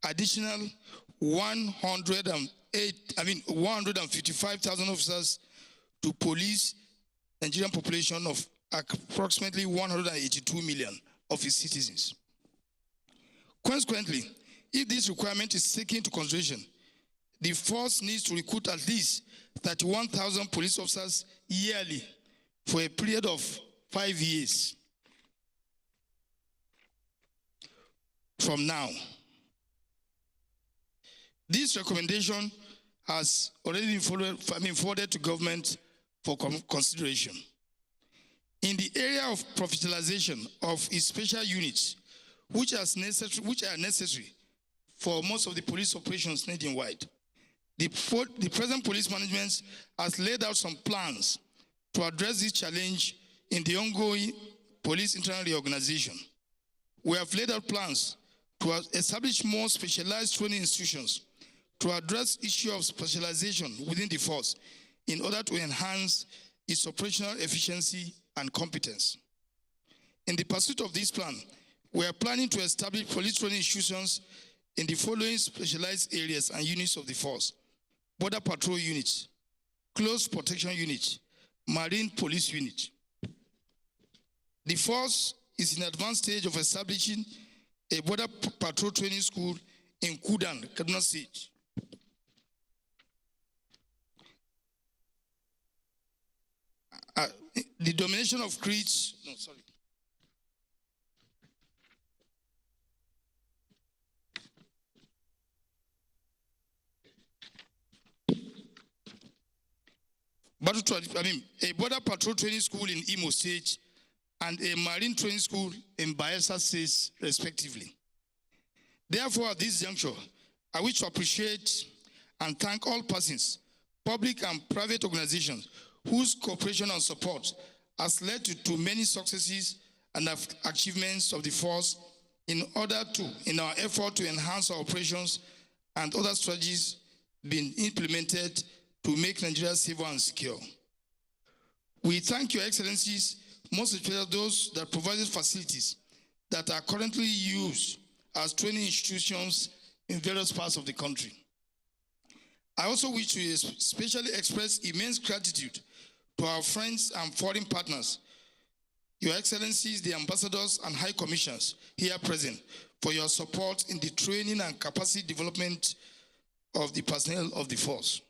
additional 155,000 officers to police Nigerian population of approximately 182 million of its citizens. Consequently, if this requirement is taken into consideration, the force needs to recruit at least 31,000 police officers yearly for a period of 5 years from now. This recommendation has already been forwarded to government for consideration. In the area of professionalization of its special units, which are necessary for most of the police operations nationwide, the present police management has laid out some plans to address this challenge in the ongoing police internal reorganization. We have laid out plans to establish more specialized training institutions to address issue of specialization within the force in order to enhance its operational efficiency and competence. In the pursuit of this plan, we are planning to establish police training institutions in the following specialized areas and units of the force: border patrol units, close protection unit, marine police unit. The force is in advanced stage of establishing a border patrol training school in Kudan, Benue State. The domination of creeds, a border patrol training school in Imo State and a marine training school in Bayelsa State, respectively. Therefore, at this juncture, I wish to appreciate and thank all persons, public and private organizations, whose cooperation and support has led to many successes and achievements of the force in our effort to enhance our operations and other strategies being implemented to make Nigeria safer and secure. We thank Your Excellencies, most especially those that provided facilities that are currently used as training institutions in various parts of the country. I also wish to especially express immense gratitude to our friends and foreign partners, Your Excellencies, the ambassadors and high commissioners here present, for your support in the training and capacity development of the personnel of the force.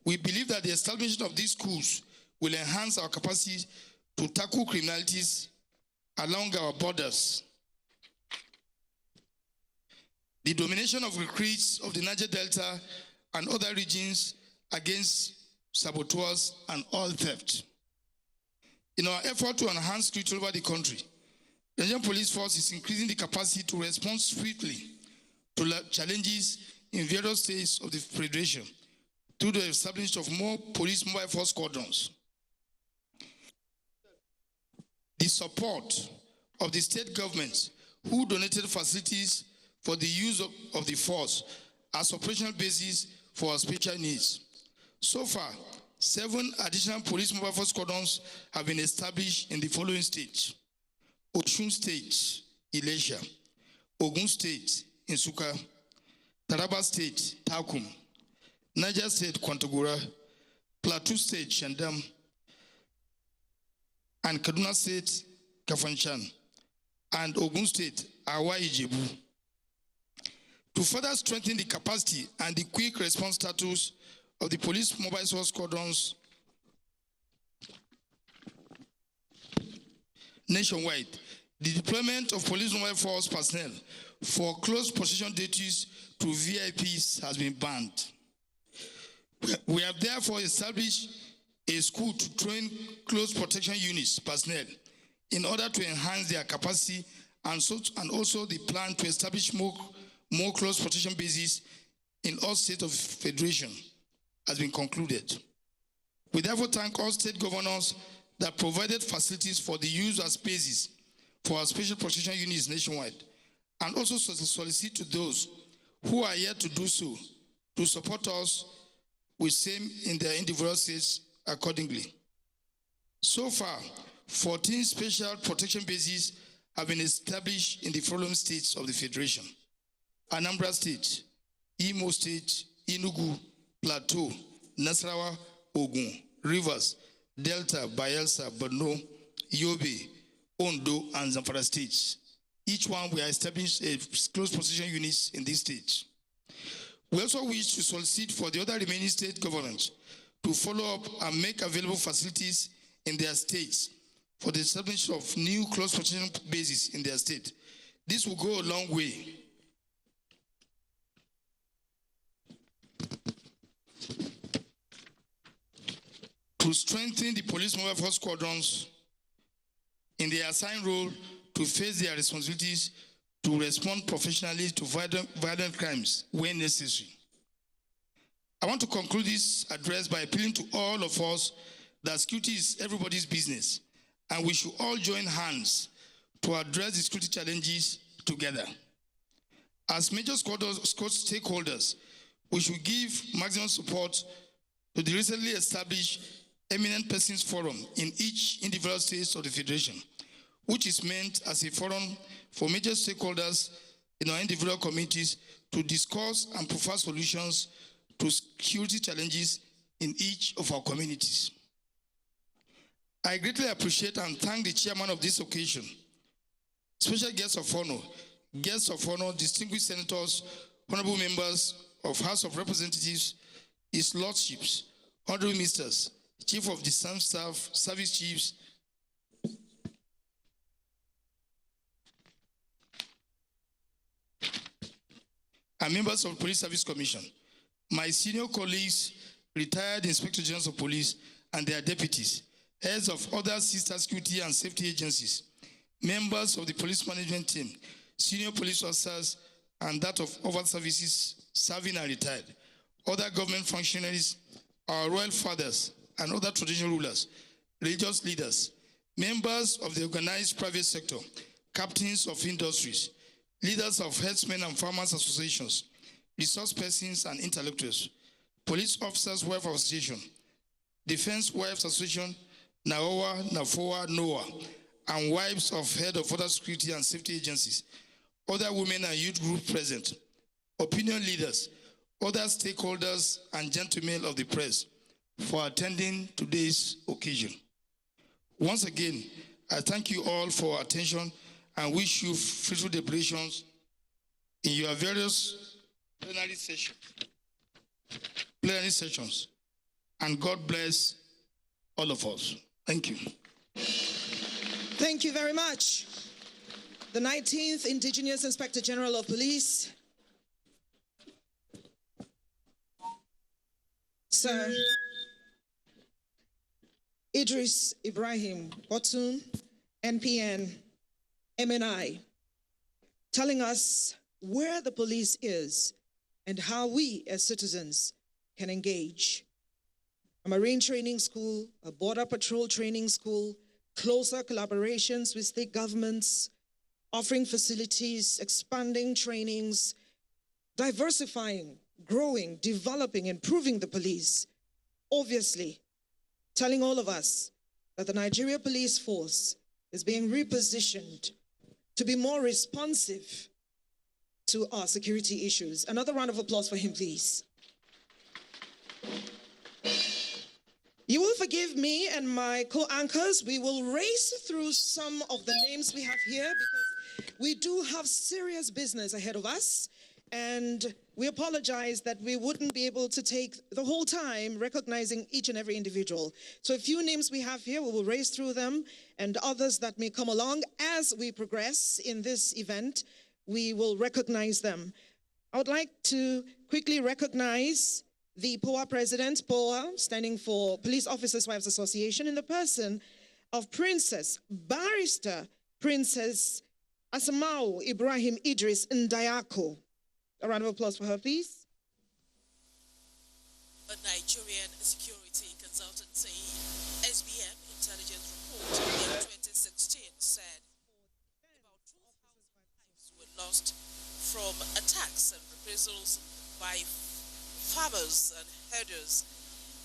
We believe that the establishment of these schools will enhance our capacity to tackle criminalities along our borders. The domination of recruits of the Niger Delta and other regions against saboteurs and all theft. In our effort to enhance security over the country, the Nigerian Police Force is increasing the capacity to respond swiftly to challenges in various states of the Federation through the establishment of more police mobile force squadrons. The support of the state governments who donated facilities for the use of the force as operational basis for our special needs. So far, 7 additional police mobile force squadrons have been established in the following states: Osun State, Ilesha; Ogun State, Nsukka; Taraba State, Takum; Niger State, Kwantagora; Plateau State, Shandam; and Kaduna State, Kafanchan; and Ogun State, Awa Ijebu. To further strengthen the capacity and the quick response status of the police mobile force squadrons nationwide, the deployment of police mobile force personnel for close position duties to VIPs has been banned. We have therefore established a school to train close protection units personnel in order to enhance their capacity, and also the plan to establish more close protection bases in all states of Federation has been concluded. We therefore thank all state governors that provided facilities for the use as bases for our special protection units nationwide, and also solicit to those who are yet to do so to support us with same in their individual states accordingly. So far, 14 special protection bases have been established in the following states of the Federation: Anambra State, Imo State, Enugu, Plateau, Nasarawa, Ogun, Rivers, Delta, Bayelsa, Borno, Yobe, Ondo, and Zamfara states. Each one will establish a close position units in this state. We also wish to solicit for the other remaining state governments to follow up and make available facilities in their states for the establishment of new close position bases in their state. This will go a long way to strengthen the police mobile force squadrons in their assigned role to face their responsibilities to respond professionally to violent crimes when necessary. I want to conclude this address by appealing to all of us that security is everybody's business, and we should all join hands to address the security challenges together. As major stakeholders, we should give maximum support to the recently established Eminent Persons Forum in each individual state of the Federation, which is meant as a forum for major stakeholders in our individual communities to discuss and provide solutions to security challenges in each of our communities. I greatly appreciate and thank the chairman of this occasion, special guests of honor, distinguished senators, honorable members of House of Representatives, his lordships, honorable ministers, chief of the staff, service chiefs, and members of the Police Service Commission, my senior colleagues, retired inspector generals of police and their deputies, heads of other sister security and safety agencies, members of the police management team, senior police officers, and that of other services serving and retired, other government functionaries, our royal fathers, and other traditional rulers, religious leaders, members of the organized private sector, captains of industries, leaders of herdsmen and farmers associations, resource persons and intellectuals, police officers' welfare association, defense wives association, NAOA, NAFOA, NOAA, and wives of head of other security and safety agencies, other women and youth group present, opinion leaders, other stakeholders, and gentlemen of the press for attending today's occasion. Once again, I thank you all for attention and wish you fruitful deliberations in your various plenary sessions. And God bless all of us. Thank you. Thank you very much. The 19th Indigenous Inspector General of Police, Sir Idris Ibrahim Botun, NPN, MNI, telling us where the police is and how we as citizens can engage. A Marine training school, a Border Patrol training school, closer collaborations with state governments, offering facilities, expanding trainings, diversifying, growing, developing, improving the police. Obviously, telling all of us that the Nigeria Police Force is being repositioned to be more responsive to our security issues. Another round of applause for him, please. You will forgive me and my co-anchors. We will race through some of the names we have here because we do have serious business ahead of us. And we apologize that we wouldn't be able to take the whole time recognizing each and every individual. So a few names we have here, we will race through them, and others that may come along as we progress in this event, we will recognize them. I would like to quickly recognize the POA president, POA, standing for Police Officers' Wives Association, in the person of Princess, Barrister Princess Asamau Ibrahim Idris Ndayako. A round of applause for her, please. A Nigerian security consultancy, SBM intelligence report in 2016 said about 2,000 lives were lost from attacks and reprisals by farmers and herders,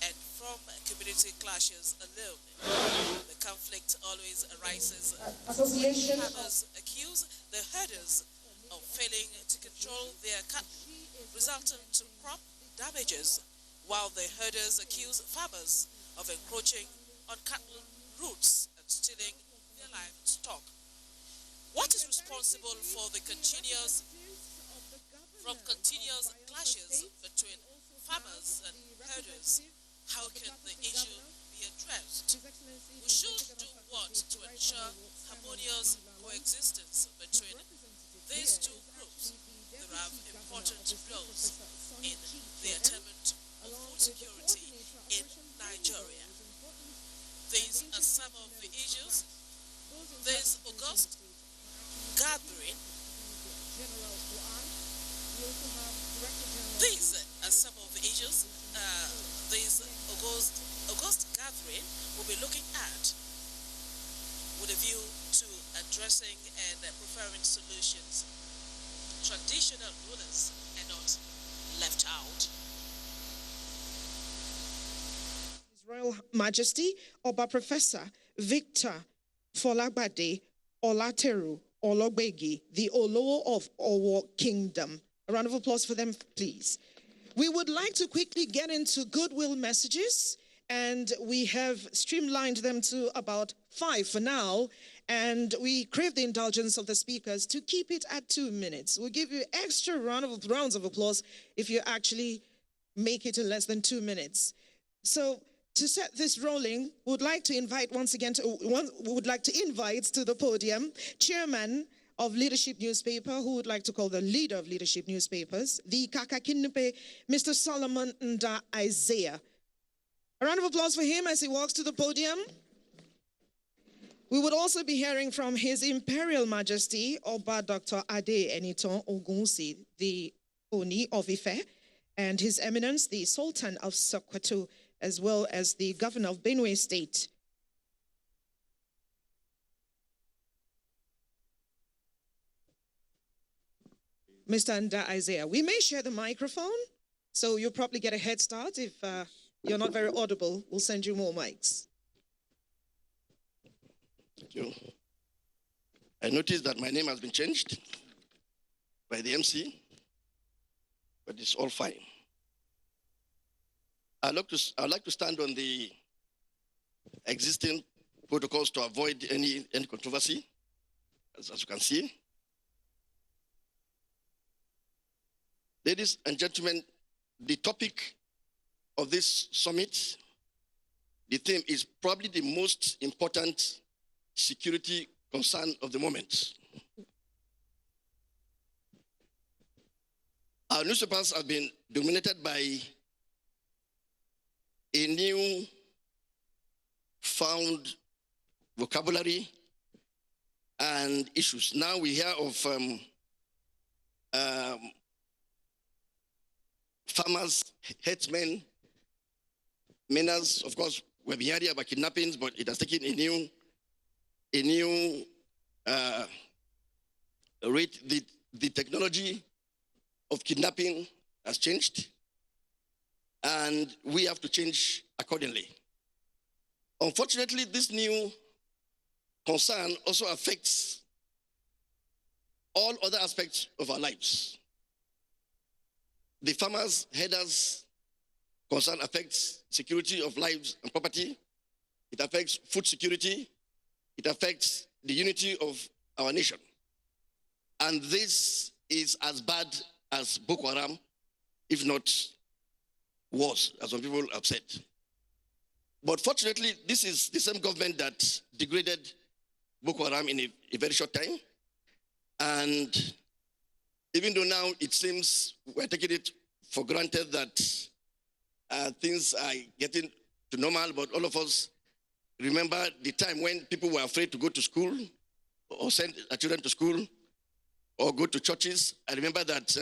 and from community clashes alone. The conflict always arises. Farmers accuse the herders of failing to control their cattle, resulting to crop damages, while the herders accuse farmers of encroaching on cattle routes and stealing their livestock. What is responsible for the continuous clashes between farmers and herders? How can the issue be addressed? We should do what to ensure harmonious coexistence between these two groups. There are important roles in the attainment of food security in Nigeria. These are some of the issues. This August gathering. These are some of the issues this August gathering will be looking at with a view to addressing and preferring solutions. Traditional rulers are not left out. His Royal Majesty Oba Professor Victor Folagbade Olateru Ologbegi, the Olowo of Owo Kingdom. A round of applause for them, please. We would like to quickly get into goodwill messages, and we have streamlined them to about 5 for now, and we crave the indulgence of the speakers to keep it at 2 minutes. We'll give you extra rounds of applause if you actually make it in less than 2 minutes. So to set this rolling, we would like to invite to the podium Chairman of Leadership Newspaper, who would like to call the leader of Leadership Newspapers, the Kakakinupe, Mr. Solomon Nda Isaiah. A round of applause for him as he walks to the podium. We would also be hearing from His Imperial Majesty, Oba Dr. Ade Eniton Ogunsi, the Ooni of Ife, and His Eminence, the Sultan of Sokoto, as well as the Governor of Benue State. Mr. Nda Isaiah, we may share the microphone, so you'll probably get a head start. If you're not very audible, we'll send you more mics. Thank you. I noticed that my name has been changed by the MC, but it's all fine. I'd like to stand on the existing protocols to avoid any controversy, as you can see. Ladies and gentlemen, the topic of this summit, the theme is probably the most important security concern of the moment. Our newspapers have been dominated by a new found vocabulary and issues. Now we hear of farmers, headsmen, menace. Of course, we've been hearing about kidnappings, but it has taken a new rate. The technology of kidnapping has changed, and we have to change accordingly. Unfortunately, this new concern also affects all other aspects of our lives. The farmers, herders concern affects security of lives and property. It affects food security. It affects the unity of our nation. And this is as bad as Boko Haram, if not worse, as some people have said. But fortunately, this is the same government that degraded Boko Haram in a very short time. And even though now it seems we're taking it for granted that things are getting to normal, but all of us remember the time when people were afraid to go to school or send their children to school or go to churches. I remember that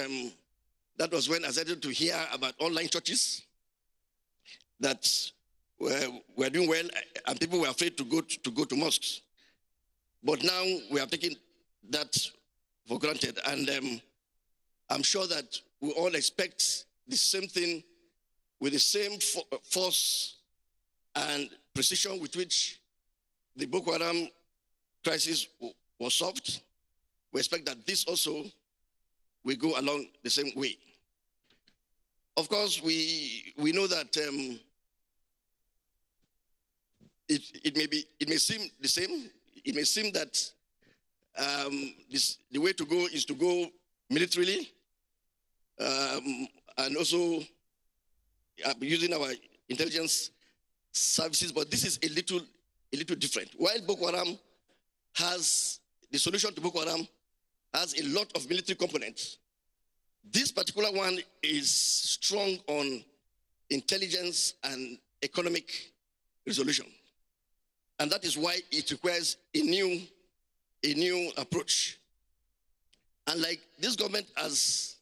that was when I started to hear about online churches that were doing well, and people were afraid to go to mosques. But now we are taking that for granted, and I'm sure that we all expect the same thing with the same force and precision with which the Boko Haram crisis was solved. We expect that this also we go along the same way. Of course, we know that it may seem the same. It may seem that the way to go is to go militarily, and also using our intelligence services. But this is a little different. While Boko Haram has the solution to Boko Haram has a lot of military components, this particular one is strong on intelligence and economic resolution. And that is why it requires a new approach. And like this government has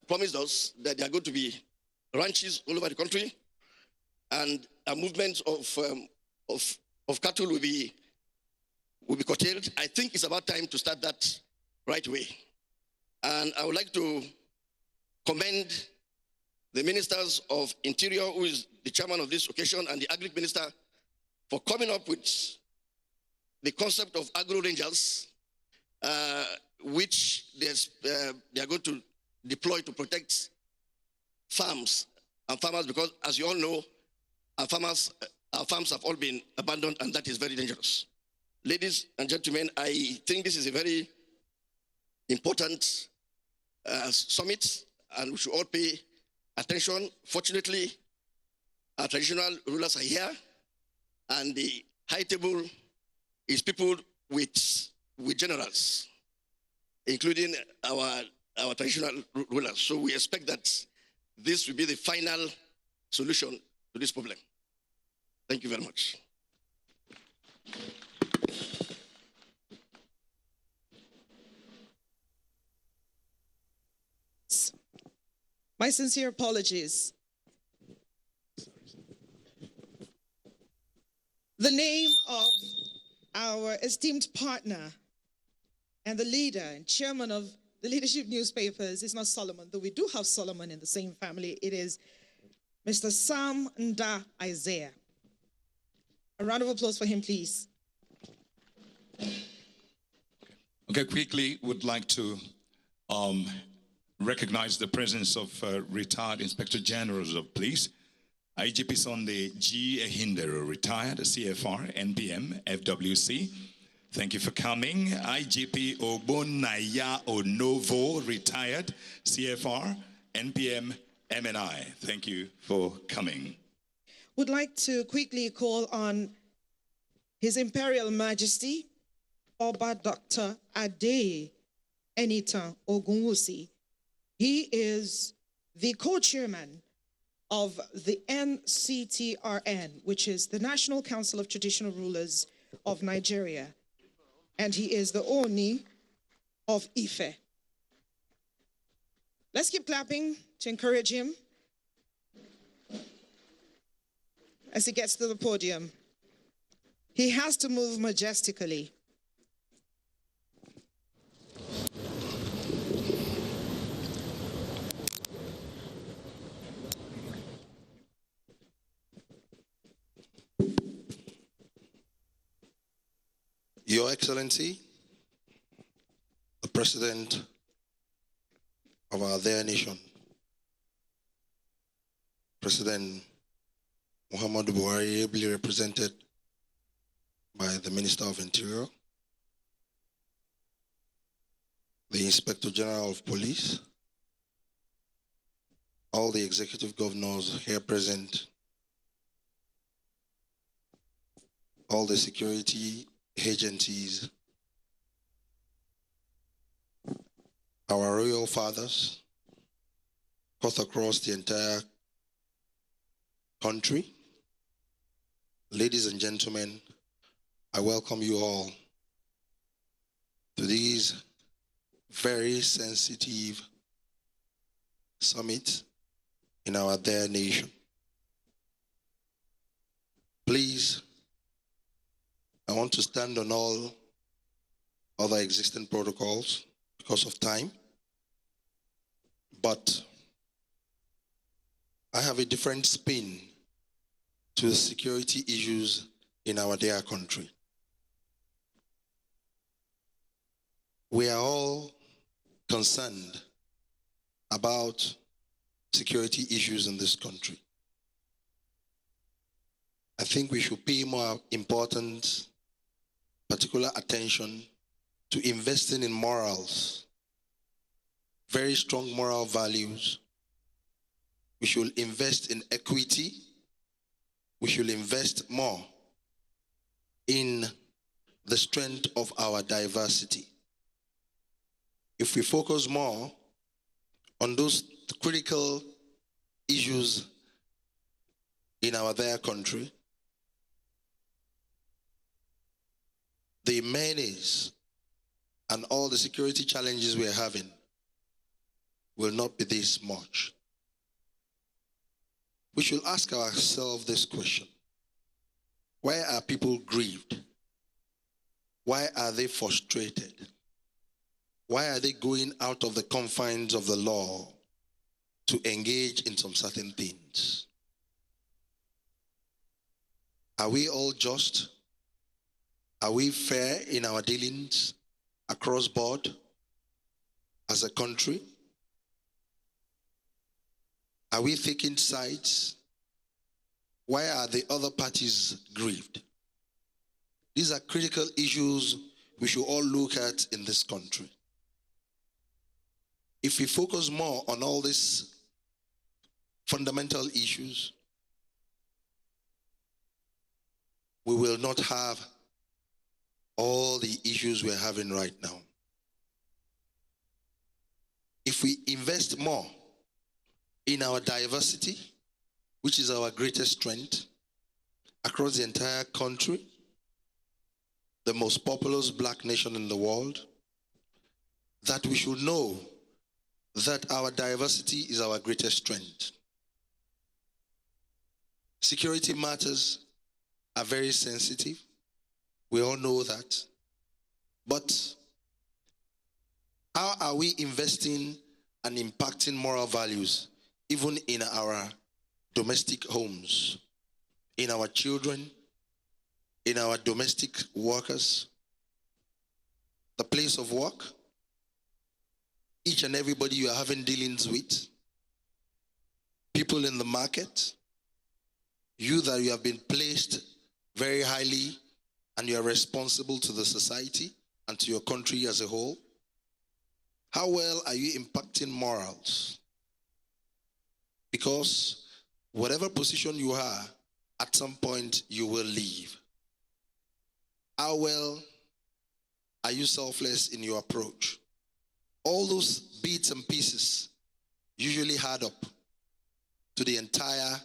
promised us that there are going to be ranches all over the country, and a movement of cattle will be curtailed. I think it's about time to start that right away. And I would like to commend the ministers of Interior, who is the chairman of this occasion, and the Agric Minister for coming up with the concept of agro rangers, which they are going to deploy to protect farms and farmers, because as you all know, our farms have all been abandoned, and that is very dangerous. Ladies and gentlemen, I think this is a very important summit, and we should all pay attention. Fortunately, our traditional rulers are here, and the high table is people with generals, including our traditional rulers. So we expect that this will be the final solution to this problem. Thank you very much. My sincere apologies. The name of our esteemed partner and the leader and chairman of the leadership newspapers is not Solomon, though we do have Solomon in the same family. It is Mr. Sam Nda Isaiah. A round of applause for him, please. Okay, quickly would like to recognize the presence of retired Inspector Generals of Police, IGP Sunday G. Ehindero, retired, CFR, NPM, FWC. Thank you for coming. IGP Ogbonnaya Onovo, retired, CFR, NPM, MNI. Thank you for coming. Would like to quickly call on His Imperial Majesty, Oba Dr. Ade Enitan Ogunwusi. He is the co-chairman of the NCTRN, which is the National Council of Traditional Rulers of Nigeria. And he is the Ooni of Ife. Let's keep clapping to encourage him as he gets to the podium. He has to move majestically. Your Excellency, the President of our dear nation, President Muhammadu Buhari, ably represented by the Minister of Interior, the Inspector General of Police, all the executive governors here present, all the security agencies, our royal fathers, cut across the entire country. Ladies and gentlemen, I welcome you all to this very sensitive summit in our dear nation. Please, I want to stand on all other existing protocols because of time, but I have a different spin to the security issues in our dear country. We are all concerned about security issues in this country. I think we should pay more important, particular attention to investing in morals, very strong moral values. We should invest in equity. We should invest more in the strength of our diversity. If we focus more on those critical issues in our their country, the menace and all the security challenges we are having will not be this much. We should ask ourselves this question: why are people grieved? Why are they frustrated? Why are they going out of the confines of the law to engage in some certain things? Are we all just? Are we fair in our dealings across board as a country? Are we taking sides? Why are the other parties grieved? These are critical issues we should all look at in this country. If we focus more on all these fundamental issues, we will not have all the issues we're having right now. If we invest more in our diversity, which is our greatest strength, across the entire country, the most populous black nation in the world, that we should know that our diversity is our greatest strength. Security matters are very sensitive. We all know that. But how are we investing and impacting moral values even in our domestic homes, in our children, in our domestic workers, the place of work, each and everybody you are having dealings with, people in the market, you that you have been placed very highly and you are responsible to the society and to your country as a whole? How well are you impacting morals? Because whatever position you are, at some point you will leave. How well are you selfless in your approach? All those bits and pieces usually add up to the entire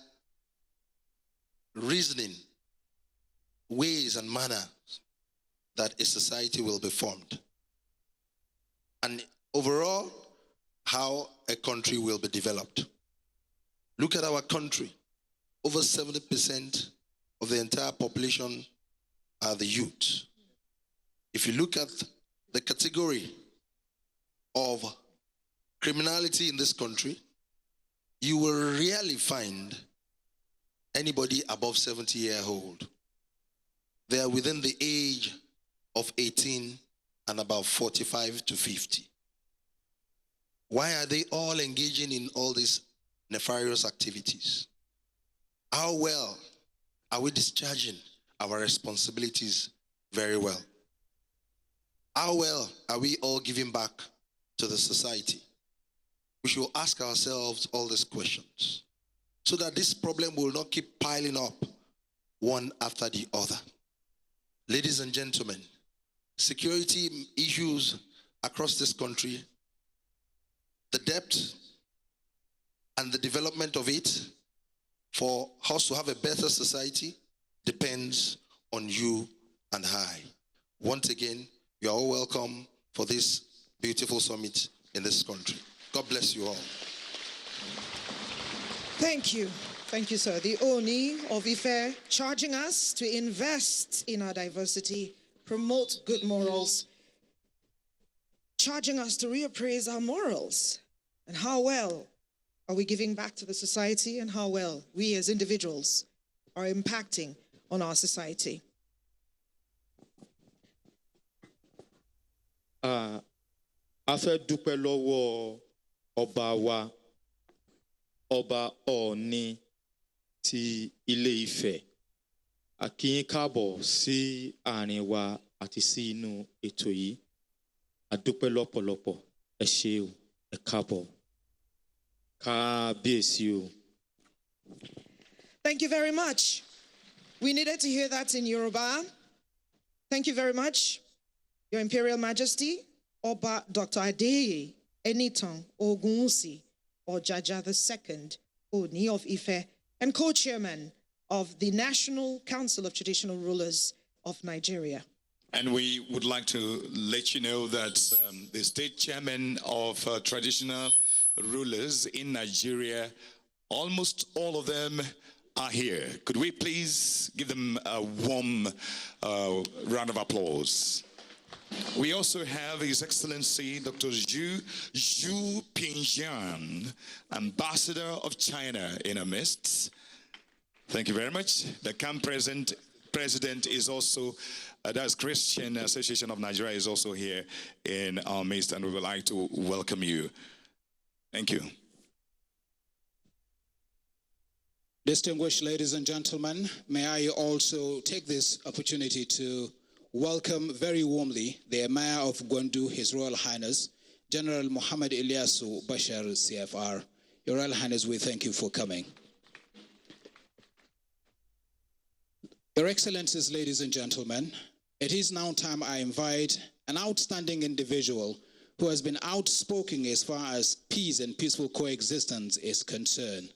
reasoning, ways and manners that a society will be formed. And overall, how a country will be developed. Look at our country. Over 70% of the entire population are the youth. If you look at the category of criminality in this country, you will rarely find anybody above 70 years old. They are within the age of 18 and about 45 to 50. Why are they all engaging in all these nefarious activities? How well are we discharging our responsibilities very well? How well are we all giving back to the society? We should ask ourselves all these questions so that this problem will not keep piling up one after the other. Ladies and gentlemen, security issues across this country, the depth and the development of it for us to have a better society depends on you and I. Once again, you are all welcome for this beautiful summit in this country. God bless you all. Thank you. Thank you, sir. The Ooni of Ife charging us to invest in our diversity, promote good morals, charging us to reappraise our morals and how well are we giving back to the society and how well we as individuals are impacting on our society. A fẹ́ dúpẹ́ lọ́wọ́ ọba wa, Ọba Ọọ̀ni ti Ilé Ifẹ̀. A kí yín káàbọ̀ sí àárín wa àti sí inú ètò yìí. A dúpẹ́ lọ́pọ̀lọpọ̀. Ẹ ṣé o, ẹ káàbọ̀. Kábíyèsí o. Thank you very much. We needed to hear that in Yoruba. Thank you very much, Your Imperial Majesty, Oba Dr. Adeye Enitan Ogunwusi Ojaja II, Ooni of Ife, and co-chairman of the National Council of Traditional Rulers of Nigeria. And we would like to let you know that the state chairman of traditional rulers in Nigeria, almost all of them are here. Could we please give them a warm round of applause? We also have His Excellency Dr. Zhu Pingjian, Ambassador of China in our midst. Thank you very much. The camp president is also, that's Christian Association of Nigeria, is also here in our midst, and we would like to welcome you. Thank you. Distinguished ladies and gentlemen, may I also take this opportunity to welcome very warmly the Emir of Gwandu, His Royal Highness, General Muhammad Ilyasu Bashar, CFR. Your Royal Highness, we thank you for coming. Your Excellencies, ladies and gentlemen, it is now time I invite an outstanding individual who has been outspoken as far as peace and peaceful coexistence is concerned.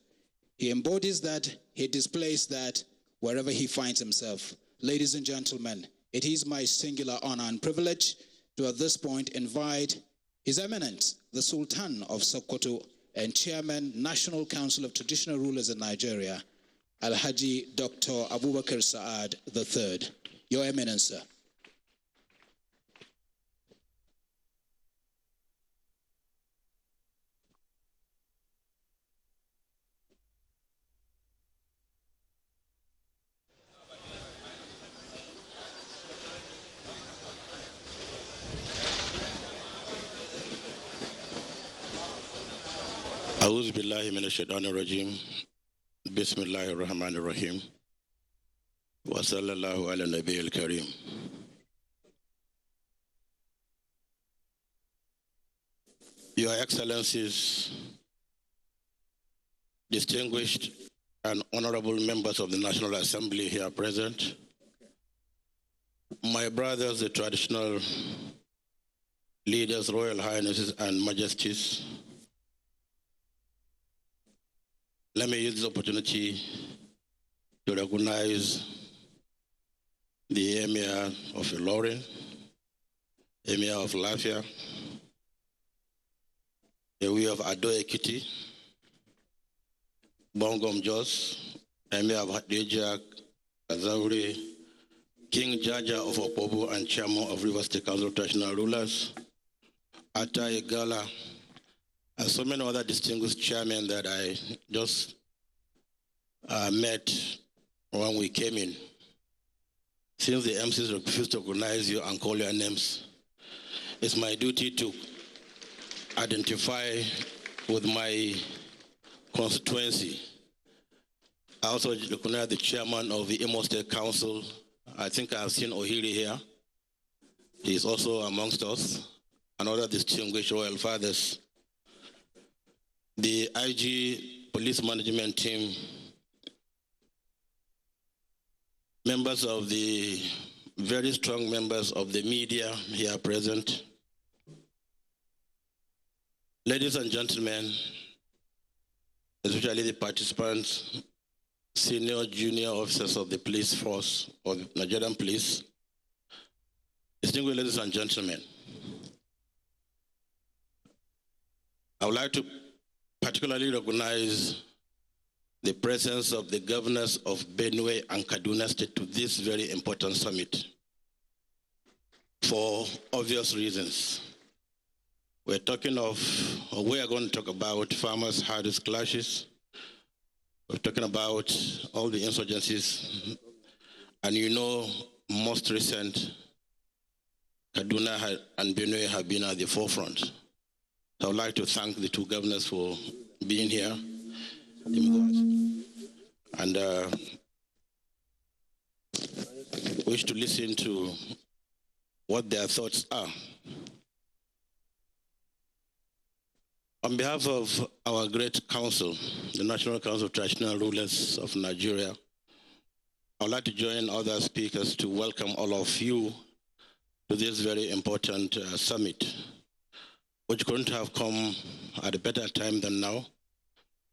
He embodies that, he displays that wherever he finds himself. Ladies and gentlemen, it is my singular honor and privilege to at this point invite His Eminence, the Sultan of Sokoto and Chairman, National Council of Traditional Rulers in Nigeria, Alhaji Dr. Abubakar Saad III. Your Eminence, sir. أعوذ بالله من الشيطان الرجيم بسم الله الرحمن الرحيم وصلى الله على النبي الكريم. Your Excellencies, distinguished and honorable members of the National Assembly here present, my brothers, the traditional leaders, Royal Highnesses and Majesties, let me use this opportunity to recognize the Emir of Ilorin, Emir of Lafia, the Ewe of Ado Ekiti, Bongom Jos, Emir of Hadejia, Azawri, King Jaja of Opobo and Chairman of River State Council of Traditional Rulers, Atai Gala, and so many other distinguished chairmen that I just met when we came in. Since the MCs refused to recognize you and call your names, it's my duty to identify with my constituency. I also recognize the chairman of the Imo State Council. I think I've seen Ohiri here. He's also amongst us, and other distinguished royal fathers. The IG Police Management Team, members of the very strong members of the media here present, ladies and gentlemen, especially the participants, senior, junior officers of the police force, or the Nigerian police, distinguished ladies and gentlemen, I would like to particularly recognize the presence of the governors of Benue and Kaduna State to this very important summit for obvious reasons. We are going to talk about farmers' hardest clashes. We're talking about all the insurgencies, and most recent, Kaduna and Benue have been at the forefront. I would like to thank the two governors for being here. And wish to listen to what their thoughts are. On behalf of our great council, the National Council of Traditional Rulers of Nigeria, I would like to join other speakers to welcome all of you to this very important summit, which couldn't have come at a better time than now,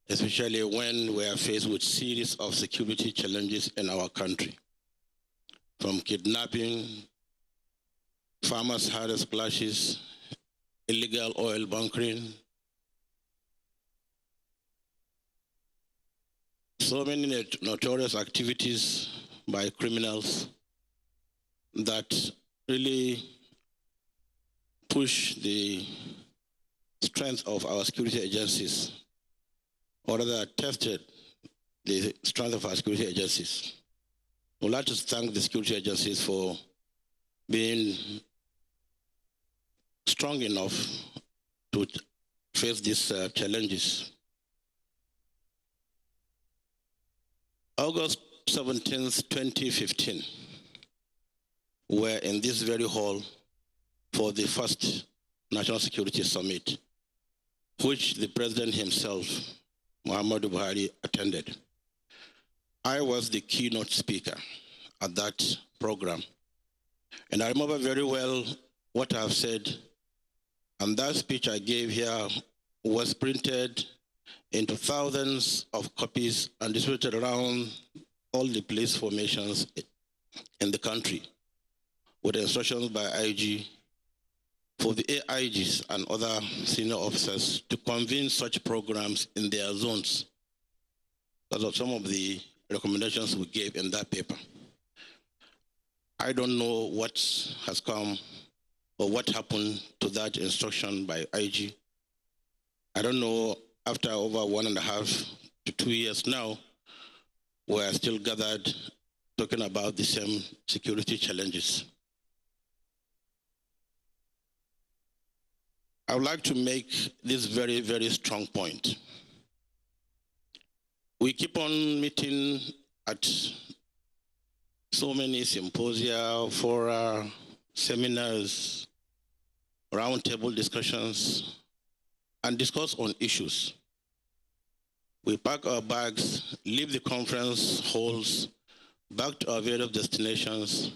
especially when we are faced with series of security challenges in our country. From kidnapping, farmers' hardest splashes, illegal oil bunkering, so many notorious activities by criminals that really push the strength of our security agencies, or rather tested the strength of our security agencies. I would like to thank the security agencies for being strong enough to face these challenges. August 17th, 2015, we're in this very hall for the first National Security Summit, which the President himself, Muhammadu Buhari, attended. I was the keynote speaker at that program. And I remember very well what I've said. And that speech I gave here was printed into thousands of copies and distributed around all the police formations in the country, with instructions by IG for the AIGs and other senior officers to convene such programs in their zones because of some of the recommendations we gave in that paper. I don't know what has come or what happened to that instruction by IG. I don't know, after over 1.5 to 2 years now, we are still gathered talking about the same security challenges. I would like to make this very, very strong point. We keep on meeting at so many symposia, fora, seminars, roundtable discussions, and discuss on issues. We pack our bags, leave the conference halls, back to our various destinations,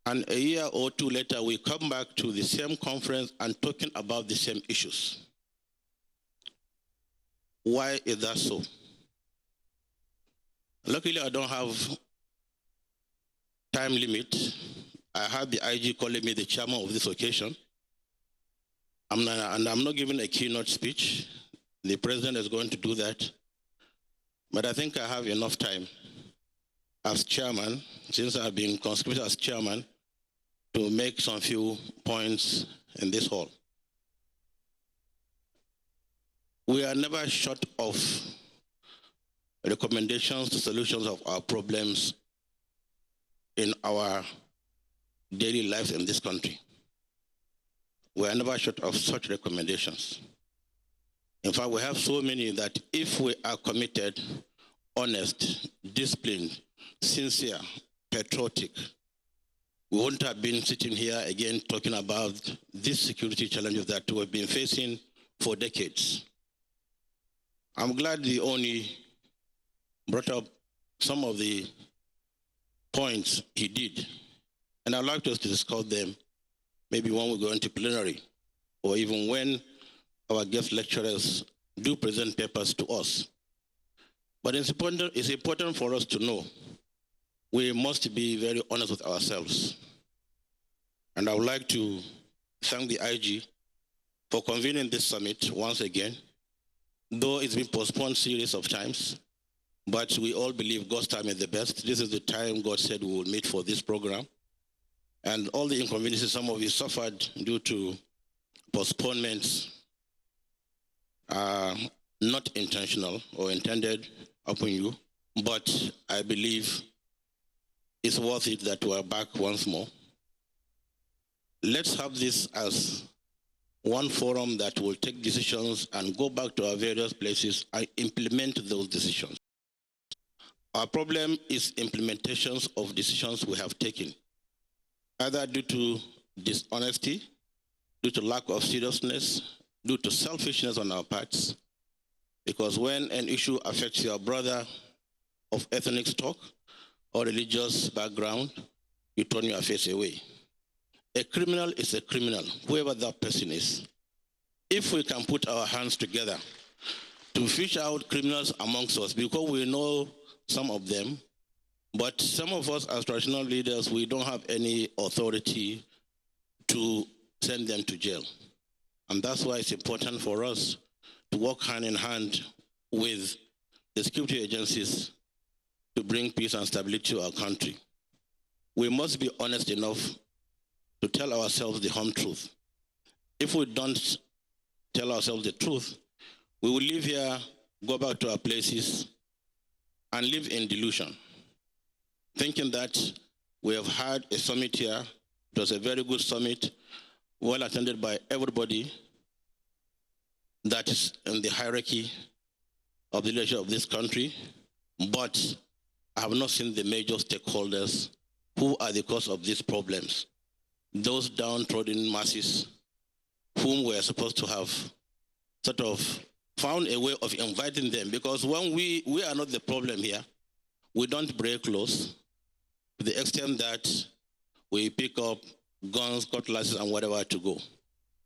and a year or two later, we come back to the same conference and talking about the same issues. Why is that so? Luckily, I don't have time limit. I have the IG calling me the chairman of this occasion. I'm not giving a keynote speech. The president is going to do that. But I think I have enough time as chairman, since I've been conscripted as chairman, to make some few points in this hall. We are never short of recommendations to solutions of our problems in our daily lives in this country. We are never short of such recommendations. In fact, we have so many that if we are committed, honest, disciplined, sincere, patriotic, we wouldn't have been sitting here again talking about these security challenges that we've been facing for decades. I'm glad the Ooni brought up some of the points he did, and I'd like us to discuss them maybe when we go into plenary, or even when our guest lecturers do present papers to us. But it's important for us to know we must be very honest with ourselves. And I would like to thank the IG for convening this summit once again, though it's been postponed series of times, but we all believe God's time is the best. This is the time God said we would meet for this program. And all the inconveniences some of you suffered due to postponements are not intentional or intended upon you, but I believe it's worth it that we are back once more. let's have this as one forum that will take decisions and go back to our various places and implement those decisions. Our problem is implementations of decisions we have taken, either due to dishonesty, due to lack of seriousness, due to selfishness on our parts. Because when an issue affects your brother of ethnic stock or religious background, you turn your face away. A criminal is a criminal, whoever that person is. If we can put our hands together to fish out criminals amongst us, because we know some of them, but some of us as traditional leaders, we don't have any authority to send them to jail. And that's why it's important for us to work hand in hand with the security agencies to bring peace and stability to our country. We must be honest enough to tell ourselves the home truth. If we don't tell ourselves the truth, we will live here, go back to our places, and live in delusion, thinking that we have had a summit here. It was a very good summit, well attended by everybody that is in the hierarchy of the leadership of this country, but I have not seen the major stakeholders who are the cause of these problems. Those downtrodden masses whom we are supposed to have sort of found a way of inviting them, because when we are not the problem here, we don't break laws to the extent that we pick up guns, cutlasses, and whatever to go.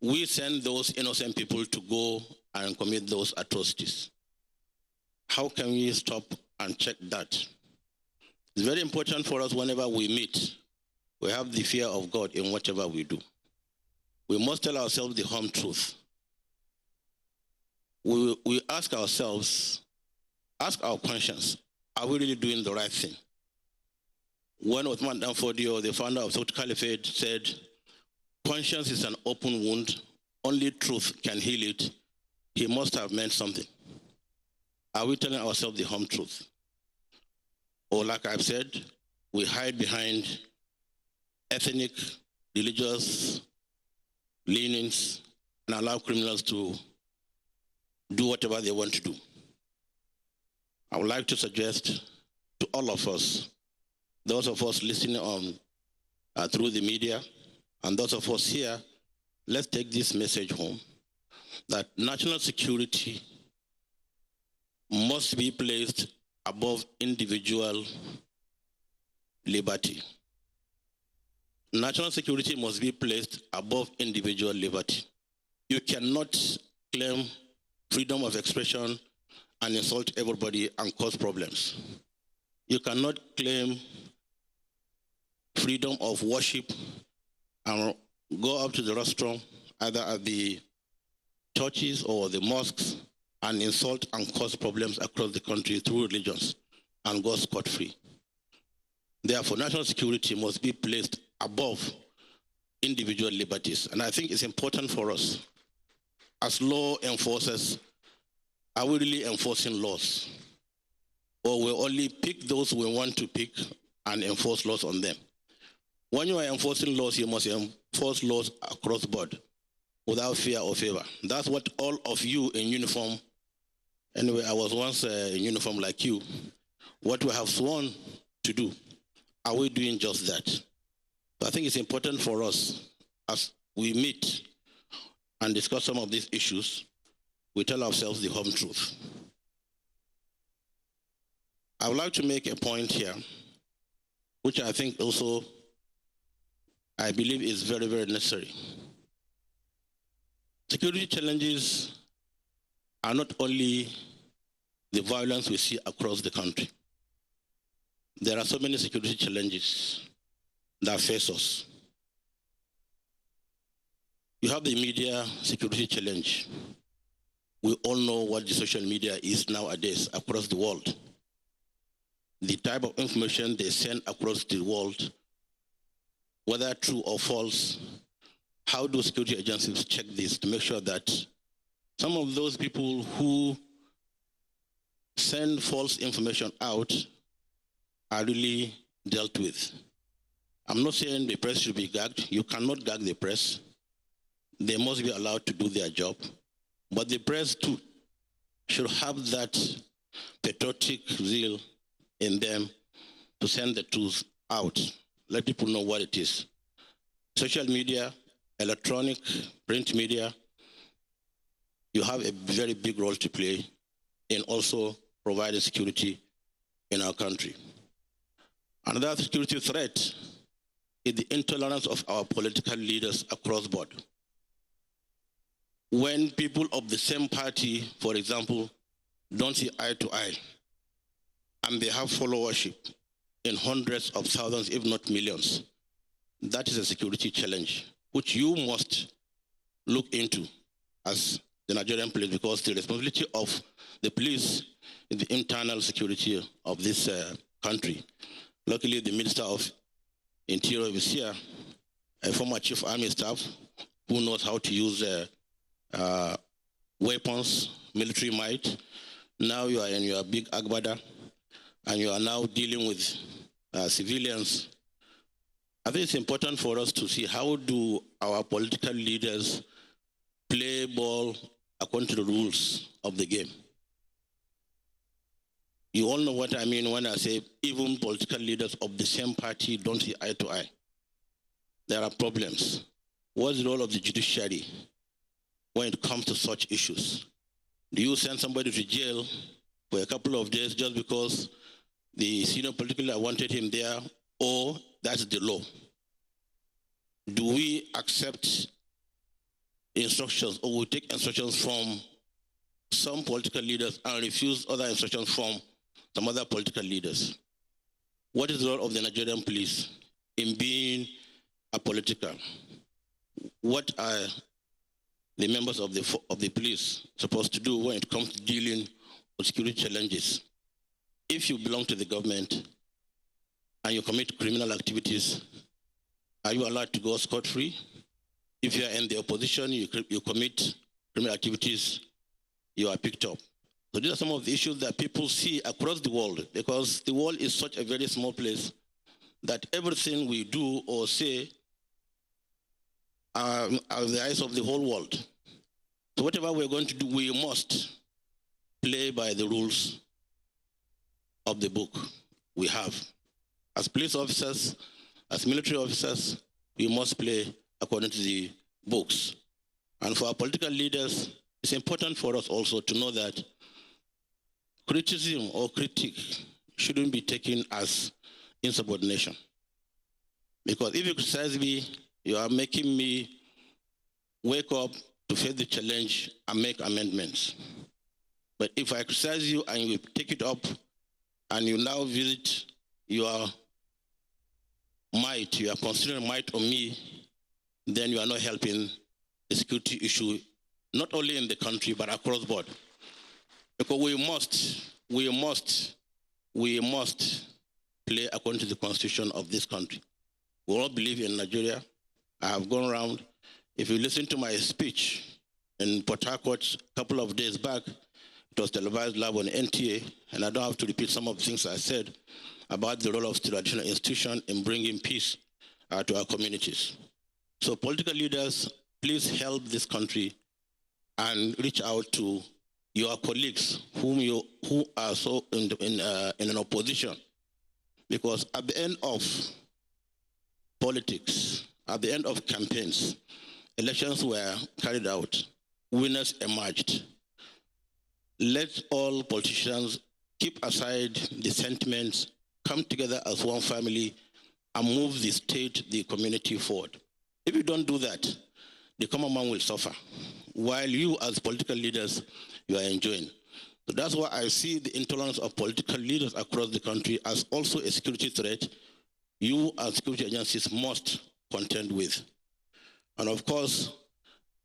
We send those innocent people to go and commit those atrocities. How can we stop and check that? It's very important for us whenever we meet, we have the fear of God in whatever we do. We must tell ourselves the home truth. We ask ourselves, ask our conscience, are we really doing the right thing? When Uthman Danfodio, the founder of Sokoto Caliphate, said, conscience is an open wound, only truth can heal it, he must have meant something. Are we telling ourselves the home truth? Or like I've said, we hide behind ethnic, religious leanings and allow criminals to do whatever they want to do. I would like to suggest to all of us, those of us listening on through the media, and those of us here, let's take this message home, that national security must be placed above individual liberty. National security must be placed above individual liberty. You cannot claim freedom of expression and insult everybody and cause problems. You cannot claim freedom of worship and go up to the restaurant, either at the churches or the mosques, and insult and cause problems across the country through religions and go scot-free. Therefore, national security must be placed above individual liberties. And I think it's important for us, as law enforcers, are we really enforcing laws? Or we only pick those we want to pick and enforce laws on them? When you are enforcing laws, you must enforce laws across the board without fear or favor. That's what all of you in uniform, anyway, I was once in uniform like you, what we have sworn to do. Are we doing just that? So I think it's important for us, as we meet and discuss some of these issues, we tell ourselves the home truth. I would like to make a point here, which I think also, I believe is very, very necessary. Security challenges are not only the violence we see across the country. There are so many security challenges that face us. You have the media security challenge. We all know what the social media is nowadays across the world. The type of information they send across the world, whether true or false, how do security agencies check this to make sure that some of those people who send false information out are really dealt with? I'm not saying the press should be gagged. You cannot gag the press. They must be allowed to do their job. But the press too should have that patriotic zeal in them to send the truth out, let people know what it is. Social media, electronic, print media, you have a very big role to play in also providing security in our country. Another security threat is the intolerance of our political leaders across the board. When people of the same party, for example, don't see eye to eye, and they have followership in hundreds of thousands, if not millions, that is a security challenge, which you must look into as the Nigerian police, because the responsibility of the police is the internal security of this country. Luckily, the Minister of Interior is here, a former Chief Army Staff who knows how to use weapons, military might. Now you are in your big Agbada, and you are now dealing with civilians. I think it's important for us to see how do our political leaders play ball according to the rules of the game. You all know what I mean when I say even political leaders of the same party don't see eye to eye. There are problems. What's the role of the judiciary when it comes to such issues? Do you send somebody to jail for a couple of days just because the senior political leader wanted him there, or that's the law? Do we accept instructions, or we take instructions from some political leaders and refuse other instructions from some other political leaders? What is the role of the Nigerian police in being apolitical? What are the members of the police supposed to do when it comes to dealing with security challenges? If you belong to the government and you commit criminal activities, are you allowed to go scot-free? If you are in the opposition, you commit criminal activities, you are picked up. So these are some of the issues that people see across the world, because the world is such a very small place that everything we do or say are in the eyes of the whole world. So whatever we're going to do, we must play by the rules of the book we have. As police officers, as military officers, we must play according to the books. And for our political leaders, it's important for us also to know that criticism or critique shouldn't be taken as insubordination. Because if you criticize me, you are making me wake up to face the challenge and make amendments. But if I criticize you and you take it up and you now visit your might, you are considering might on me, then you are not helping the security issue, not only in the country, but across the board. Because we must play according to the constitution of this country. We all believe in Nigeria. I have gone around. If you listen to my speech in Port Harcourt a couple of days back, it was televised live on NTA, and I don't have to repeat some of the things I said about the role of traditional institutions in bringing peace to our communities. So political leaders, please help this country and reach out to your colleagues who are so in an opposition. Because at the end of politics, at the end of campaigns, elections were carried out, winners emerged. Let all politicians keep aside the sentiments, come together as one family, and move the state, the community forward. If you don't do that, the common man will suffer, while you as political leaders, you are enjoying. So that's why I see the intolerance of political leaders across the country as also a security threat you as security agencies must contend with. And of course,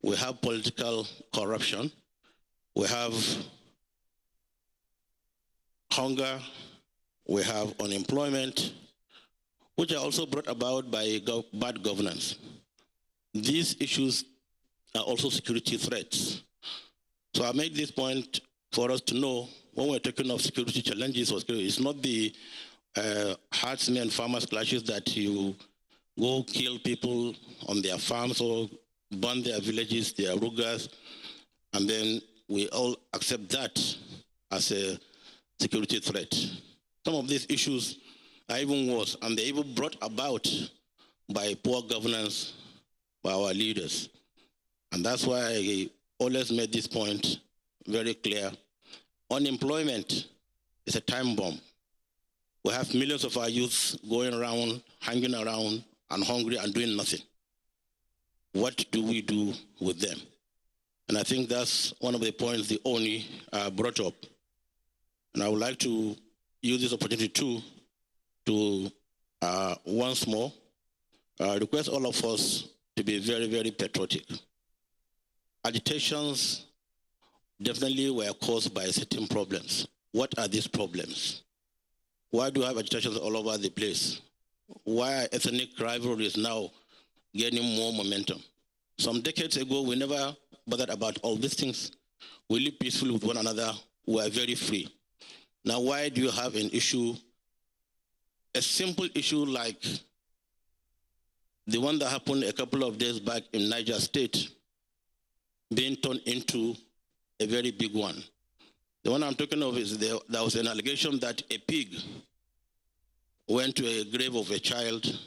we have political corruption, we have hunger, we have unemployment, which are also brought about by bad governance. These issues are also security threats. So I make this point for us to know when we're talking of security challenges, it's not the herdsmen and farmers clashes that you go kill people on their farms or burn their villages, their rugas, and then we all accept that as a security threat. Some of these issues are even worse, and they're even brought about by poor governance by our leaders. And that's why I always made this point very clear. Unemployment is a time bomb. We have millions of our youth going around, hanging around, and hungry and doing nothing. What do we do with them? And I think that's one of the points the Ooni brought up. And I would like to use this opportunity too to once more request all of us to be very, very patriotic. Agitations definitely were caused by certain problems. What are these problems? Why do we have agitations all over the place? Why are ethnic rivalries now gaining more momentum? Some decades ago, we never bothered about all these things. We live peacefully with one another. We are very free. Now, why do you have an issue, a simple issue like the one that happened a couple of days back in Niger State, being turned into a very big one? The one I'm talking of is there was an allegation that a pig went to a grave of a child,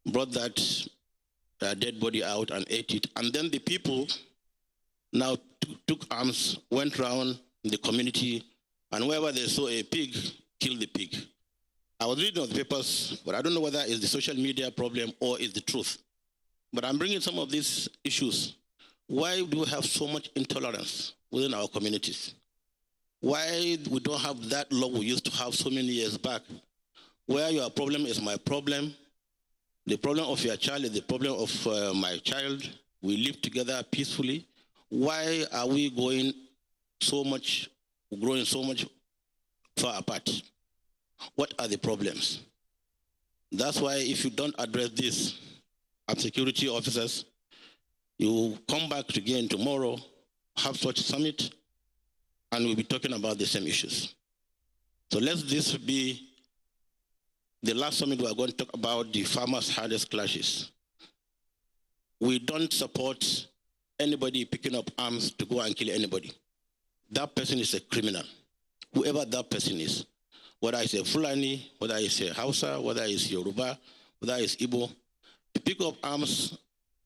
brought that dead body out and ate it. And then the people now took arms, went around the community, and wherever they saw a pig, killed the pig. I was reading the papers, but I don't know whether it's the social media problem or it's the truth. But I'm bringing some of these issues. Why do we have so much intolerance within our communities? Why we don't have that law we used to have so many years back, where your problem is my problem, the problem of your child is the problem of my child, we live together peacefully. Why are we growing so much far apart? What are the problems? That's why if you don't address this as security officers, you come back again tomorrow, have such a summit, and we'll be talking about the same issues. So let this be the last summit. We are going to talk about the farmers' hardest clashes. We don't support anybody picking up arms to go and kill anybody. That person is a criminal, whoever that person is. Whether it's a Fulani, whether it's a Hausa, whether it's Yoruba, whether it's Igbo, to pick up arms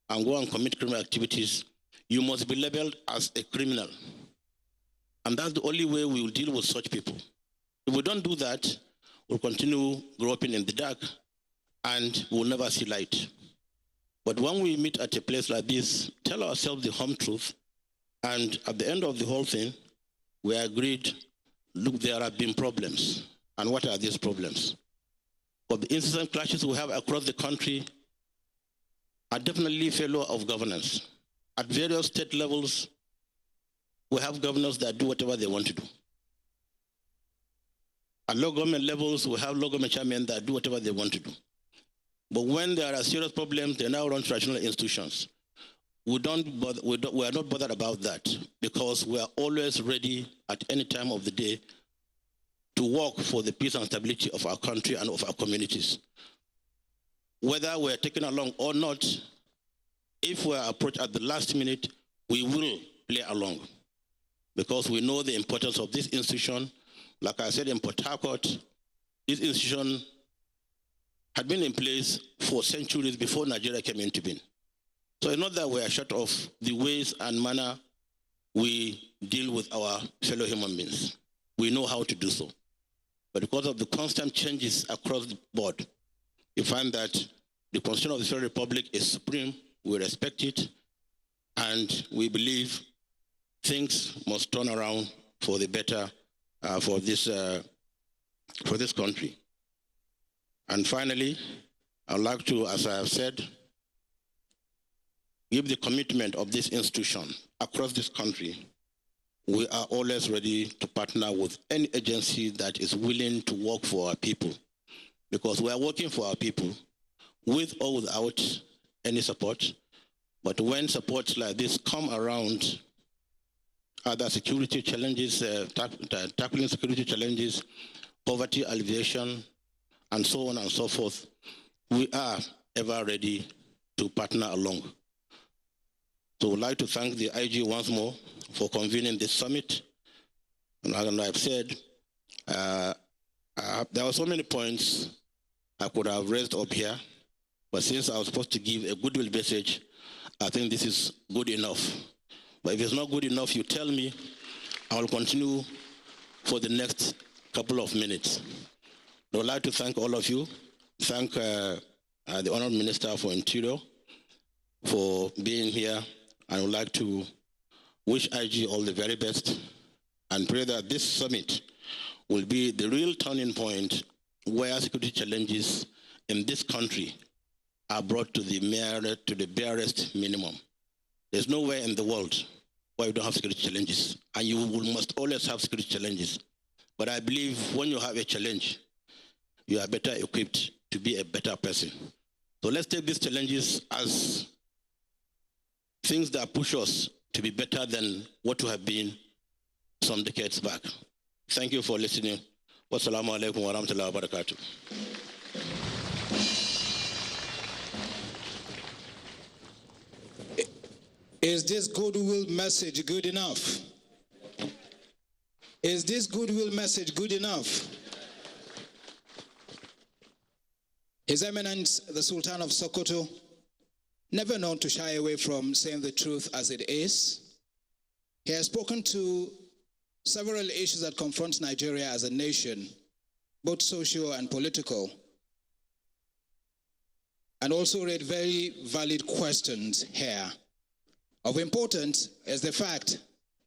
and go and commit criminal activities, you must be labeled as a criminal. And that's the only way we will deal with such people. If we don't do that, we'll continue groping in the dark and we'll never see light. But when we meet at a place like this, tell ourselves the home truth, and at the end of the whole thing, we agreed, look, there have been problems. And what are these problems? But the incessant clashes we have across the country are definitely failure of governance. At various state levels, we have governors that do whatever they want to do. At local government levels, we have local government chairmen that do whatever they want to do. But when there are serious problems, they now run traditional institutions. We are not bothered about that because we are always ready at any time of the day to work for the peace and stability of our country and of our communities. Whether we're taken along or not, if we're approached at the last minute, we will play along because we know the importance of this institution. Like I said in Port Harcourt, this institution had been in place for centuries before Nigeria came into being. So it's not that we are short of the ways and manner we deal with our fellow human beings. We know how to do so. But because of the constant changes across the board, you find that the Constitution of the Federal Republic is supreme, we respect it, and we believe things must turn around for the better for this country. And finally, I'd like to, as I have said, give the commitment of this institution across this country. We are always ready to partner with any agency that is willing to work for our people, because we are working for our people with or without any support. But when supports like this come around, other security challenges, tackling security challenges, poverty alleviation, and so on and so forth, we are ever ready to partner along. So I'd like to thank the IG once more for convening this summit. And as I've said, there were so many points I could have raised up here, but since I was supposed to give a goodwill message, I think this is good enough. But if it's not good enough, you tell me, I will continue for the next couple of minutes. I would like to thank all of you, thank the Honourable Minister for Interior for being here. I would like to wish IG all the very best and pray that this summit will be the real turning point where security challenges in this country are brought to the barest minimum. There's nowhere in the world where you don't have security challenges, and you must always have security challenges. But I believe when you have a challenge, you are better equipped to be a better person. So let's take these challenges as things that push us to be better than what we have been some decades back. Thank you for listening. Wassalamu alaikum wa rahmatullahi wa barakatuh. Is this goodwill message good enough? Is this goodwill message good enough? His Eminence, the Sultan of Sokoto, never known to shy away from saying the truth as it is. He has spoken to several issues that confront Nigeria as a nation, both social and political, and also raised very valid questions here. Of importance is the fact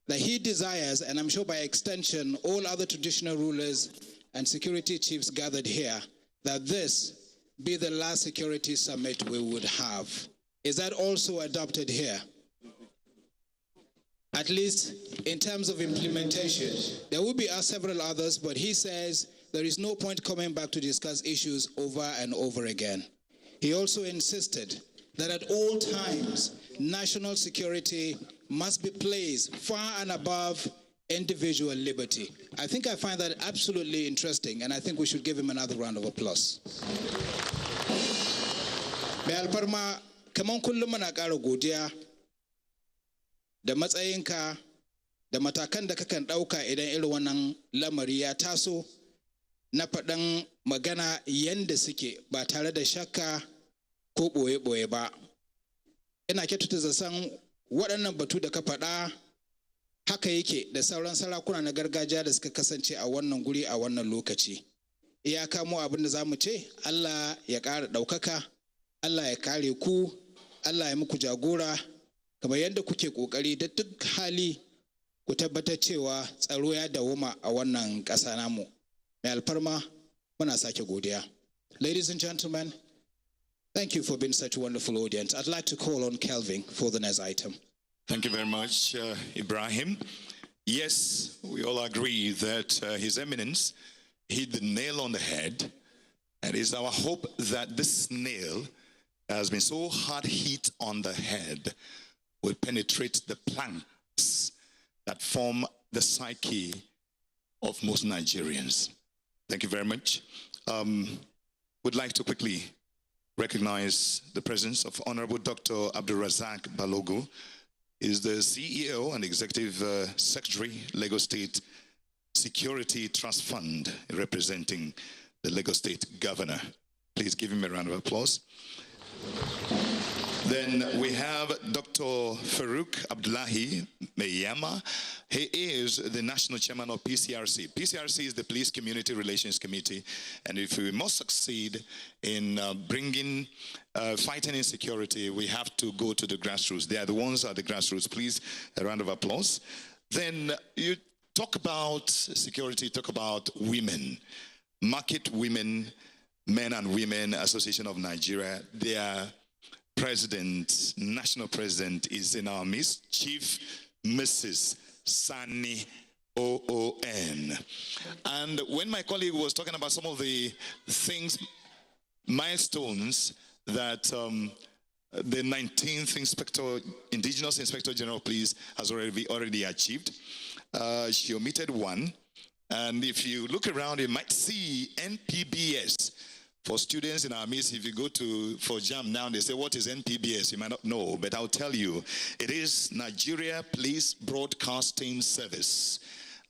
that he desires, and I'm sure by extension, all other traditional rulers and security chiefs gathered here, that this be the last security summit we would have. Is that also adopted here? At least in terms of implementation. There will be several others, but he says there is no point coming back to discuss issues over and over again. He also insisted that at all times, national security must be placed far and above individual liberty. I think I find that absolutely interesting, and I think we should give him another round of applause. Mai alfarma, kaman kullum muna ƙara godiya da matsayinka da matakan da kakan ɗauka idan irin wannan lamari ya taso na faɗan magana yanda suke ba tare da shakka ko ɓoye-ɓoye ba. Ina kyautata zaton waɗannan batu da ka faɗa haka yake da sauran sarakuna na gargajiya da suka kasance a wannan guri a wannan lokaci. Iyaka mu abin da za mu ce, Allah ya ƙara ɗaukaka, Allah ya kare ku, Allah ya muku jagora, kamar yadda kuke ƙoƙari da duk hali ku tabbatar cewa tsaro ya dawoma a wannan ƙasa namu. Mai alfarma muna sake godiya. Ladies and gentlemen, thank you for being such a wonderful audience. I'd like to call on Kelvin for the next item. Thank you very much, Ibrahim. Yes, we all agree that His Eminence hit the nail on the head. And it's our hope that this nail has been so hard hit on the head will penetrate the planks that form the psyche of most Nigerians. Thank you very much. Would like to quickly recognize the presence of Honorable Dr. Abdul Razak Balogu. Is the CEO and Executive Secretary, Lagos State Security Trust Fund, representing the Lagos State Governor. Please give him a round of applause. Then we have Dr. Farouk Abdullahi Meyama. He is the National Chairman of PCRC. PCRC is the Police Community Relations Committee, and if we must succeed in fighting insecurity, we have to go to the grassroots. They are the ones at the grassroots. Please, a round of applause. Then you talk about security, talk about women. Market Women, Men and Women Association of Nigeria, their president, national president, is in our midst, Chief Mrs. Sani OON. And when my colleague was talking about some of the things, milestones that the 19th Indigenous Inspector General Police has already achieved, she omitted one. And if you look around, you might see NPBS For students in our midst, if you go for JAM now, they say, what is NPBS? You might not know, but I'll tell you. It is Nigeria Police Broadcasting Service,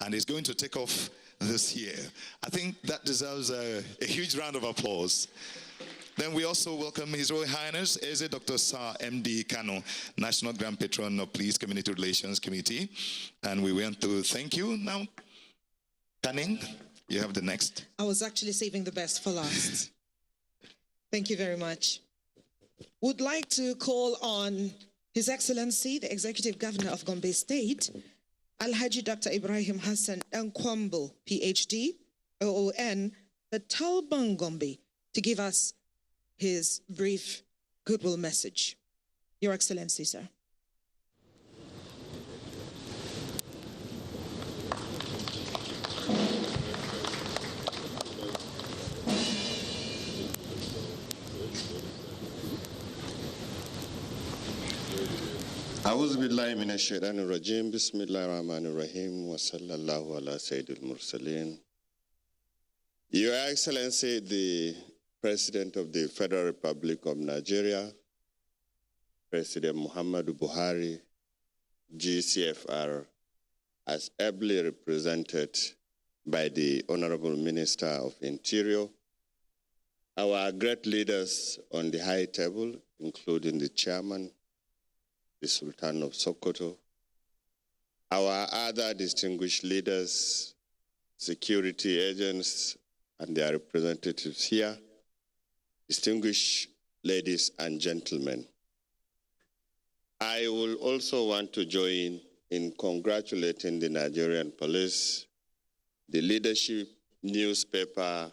and it's going to take off this year. I think that deserves a huge round of applause. Then we also welcome His Royal Highness Eze Dr. Sir M.D. Kano, National Grand Patron of Police Community Relations Committee. And we want to thank you. Now, Canning, you have the next. I was actually saving the best for last. Thank you very much. Would like to call on His Excellency, the Executive Governor of Gombe State, Alhaji Dr. Ibrahim Hassan Nkwambo, PhD, OON, the Talban Gombe, to give us his brief goodwill message. Your Excellency, sir. أعوذ بالله من الشيطان الرجيم بسم الله الرحمن الرحيم وصلى الله على سيد المرسلين. Your Excellency, the President of the Federal Republic of Nigeria, President Muhammadu Buhari, GCFR, as ably represented by the Honorable Minister of Interior, our great leaders on the high table, including the Chairman, the Sultan of Sokoto, our other distinguished leaders, security agents, and their representatives here, distinguished ladies and gentlemen. I will also want to join in congratulating the Nigerian police, the leadership newspaper,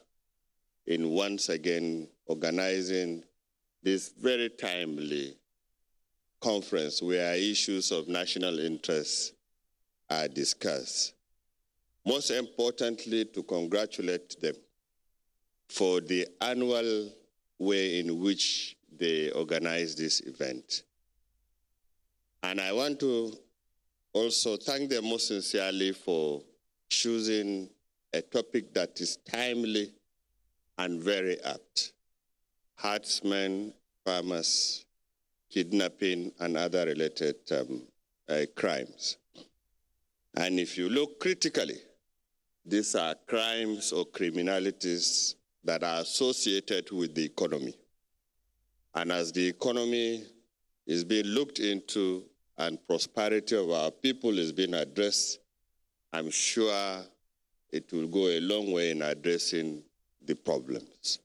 in once again organizing this very timely conference where issues of national interest are discussed. Most importantly, to congratulate them for the annual way in which they organize this event. And I want to also thank them most sincerely for choosing a topic that is timely and very apt: herdsmen, farmers, kidnapping, and other related crimes. And if you look critically, these are crimes or criminalities that are associated with the economy. And as the economy is being looked into and prosperity of our people is being addressed, I'm sure it will go a long way in addressing the problems.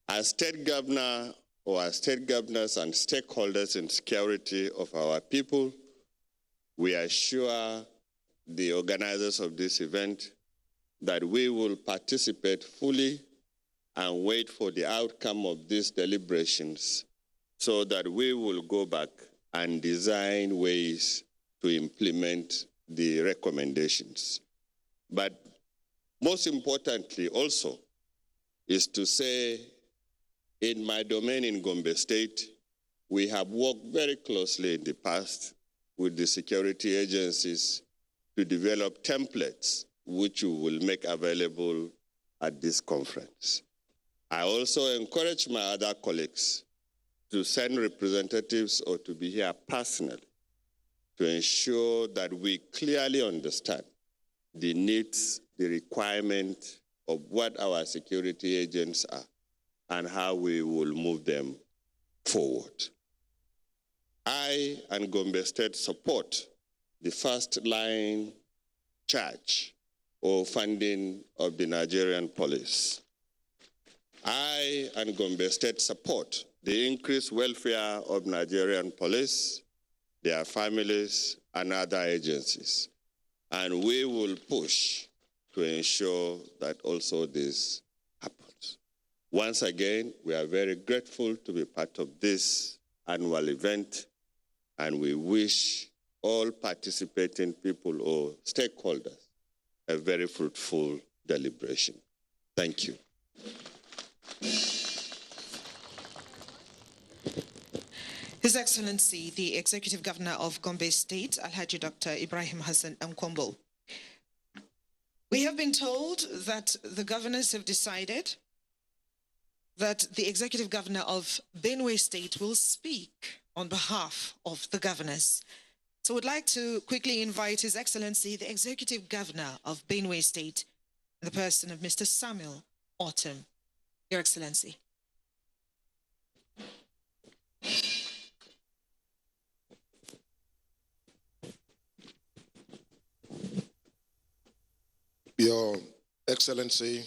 As state governor or as state governors and stakeholders in security of our people, we assure the organizers of this event that we will participate fully and wait for the outcome of these deliberations so that we will go back and design ways to implement the recommendations. But most importantly also is to say, in my domain in Gombe State, we have worked very closely in the past with the security agencies to develop templates which we will make available at this conference. I also encourage my other colleagues to send representatives or to be here personally to ensure that we clearly understand the needs, the requirement of what our security agents are and how we will move them forward. I and Gombe State support the first line charge or funding of the Nigerian police. I and Gombe State support the increased welfare of Nigerian police, their families, and other agencies. And we will push to ensure that also this happens. Once again, we are very grateful to be part of this annual event, and we wish all participating people or stakeholders a very fruitful deliberation. Thank you. His Excellency, the Executive Governor of Gombe State, Alhaji Dr. Ibrahim Hassan Nkwambo. We have been told that the governors have decided that the Executive Governor of Benue State will speak on behalf of the governors. So I would like to quickly invite His Excellency, the Executive Governor of Benue State, in the person of Mr. Samuel Autumn. Your Excellency. Your Excellency,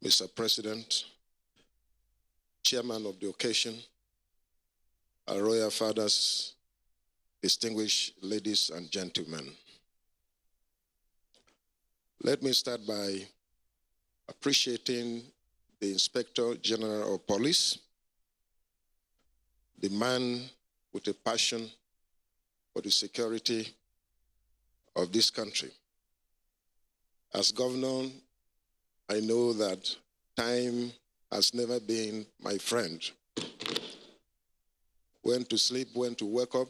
Mr. President, Chairman of the occasion, our royal fathers, distinguished ladies and gentlemen. Let me start by appreciating the Inspector General of Police, the man with a passion for the security of this country. As governor, I know that time has never been my friend. When to sleep, when to wake up,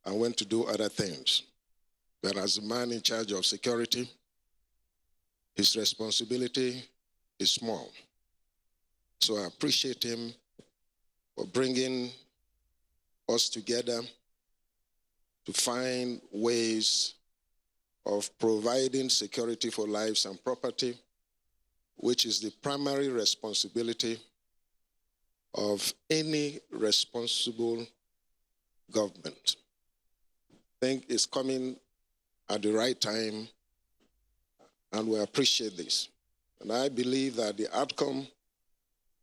and when to do other things. But as a man in charge of security, his responsibility is small. So I appreciate him for bringing us together to find ways of providing security for lives and property, which is the primary responsibility of any responsible government. I think it's coming at the right time, and we appreciate this. And I believe that the outcome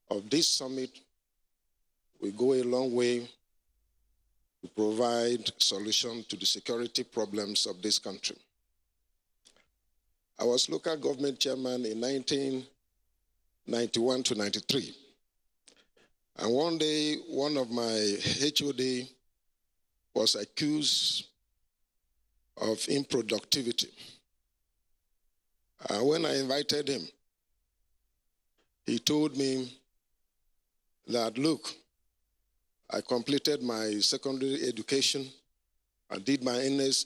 of this summit will go a long way to provide solution to the security problems of this country. I was local government chairman in 1991 to 93. And one day, one of my HOD was accused of improductivity. When I invited him, he told me that, look, I completed my secondary education, I did my NEC,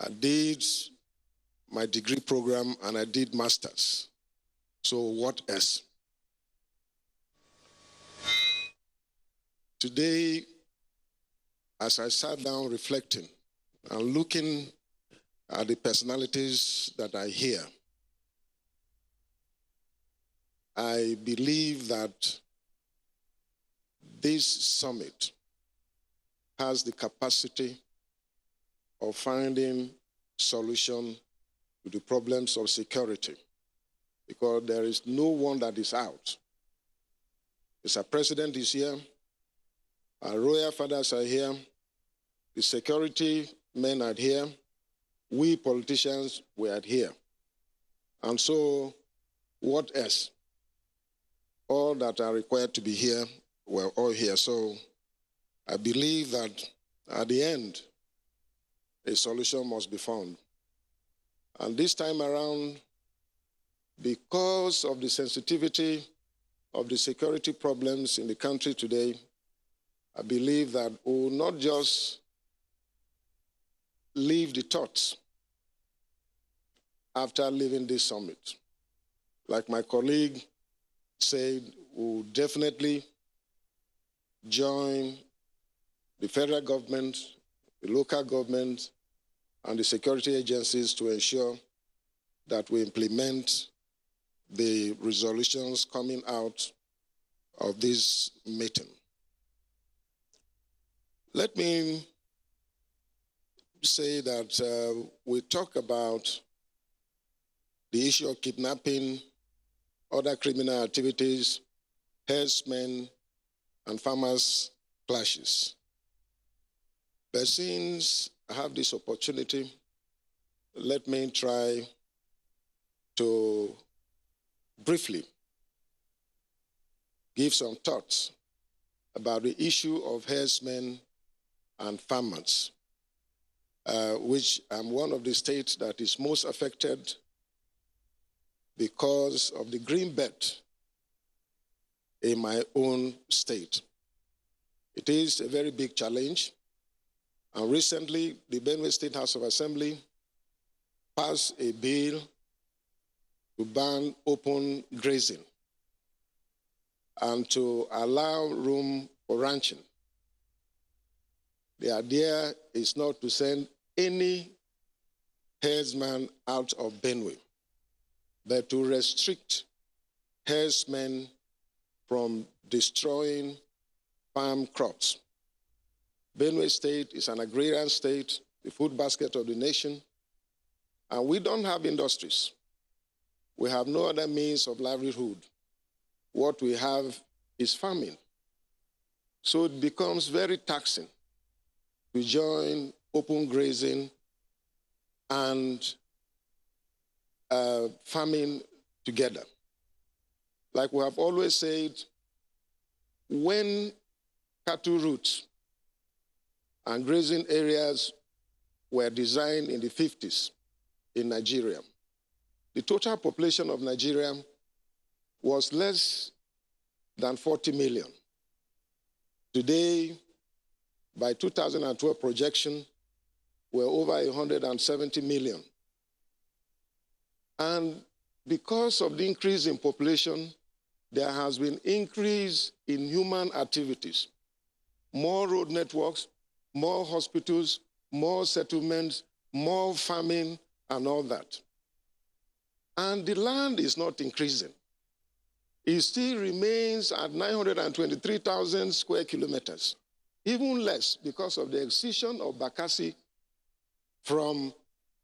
I did my degree program, and I did masters. So what else? Today, as I sat down reflecting and looking at the personalities that I hear, I believe that this summit has the capacity of finding solution to the problems of security, because there is no one that is out. Mr. President is here, our royal fathers are here, the security men are here, we politicians were here. And so, what else? All that are required to be here were all here. So, I believe that at the end, a solution must be found. And this time around, because of the sensitivity of the security problems in the country today, I believe that we will not just leave the thoughts after leaving this summit. Like my colleague said, we will definitely join the federal government, the local government, and the security agencies to ensure that we implement the resolutions coming out of this meeting. Let me say that we talk about the issue of kidnapping, other criminal activities, herdsmen, and farmers' clashes. But since I have this opportunity, let me try to briefly give some thoughts about the issue of herdsmen and farmers, which I'm one of the states that is most affected because of the green belt in my own state. It is a very big challenge. And recently, the Benue State House of Assembly passed a bill to ban open grazing and to allow room for ranching. The idea is not to send any herdsman out of Benue, but to restrict herdsmen from destroying farm crops. Benue State is an agrarian state, the food basket of the nation, and we don't have industries. We have no other means of livelihood. What we have is farming. So it becomes very taxing to join open grazing and farming together. Like we have always said, when cattle routes and grazing areas were designed in the 50s in Nigeria, the total population of Nigeria was less than 40 million. Today, by 2012 projection, we're over 170 million. And because of the increase in population, there has been increase in human activities. More road networks, more hospitals, more settlements, more farming, and all that. And the land is not increasing. It still remains at 923,000 square kilometers, even less because of the excision of Bakassi from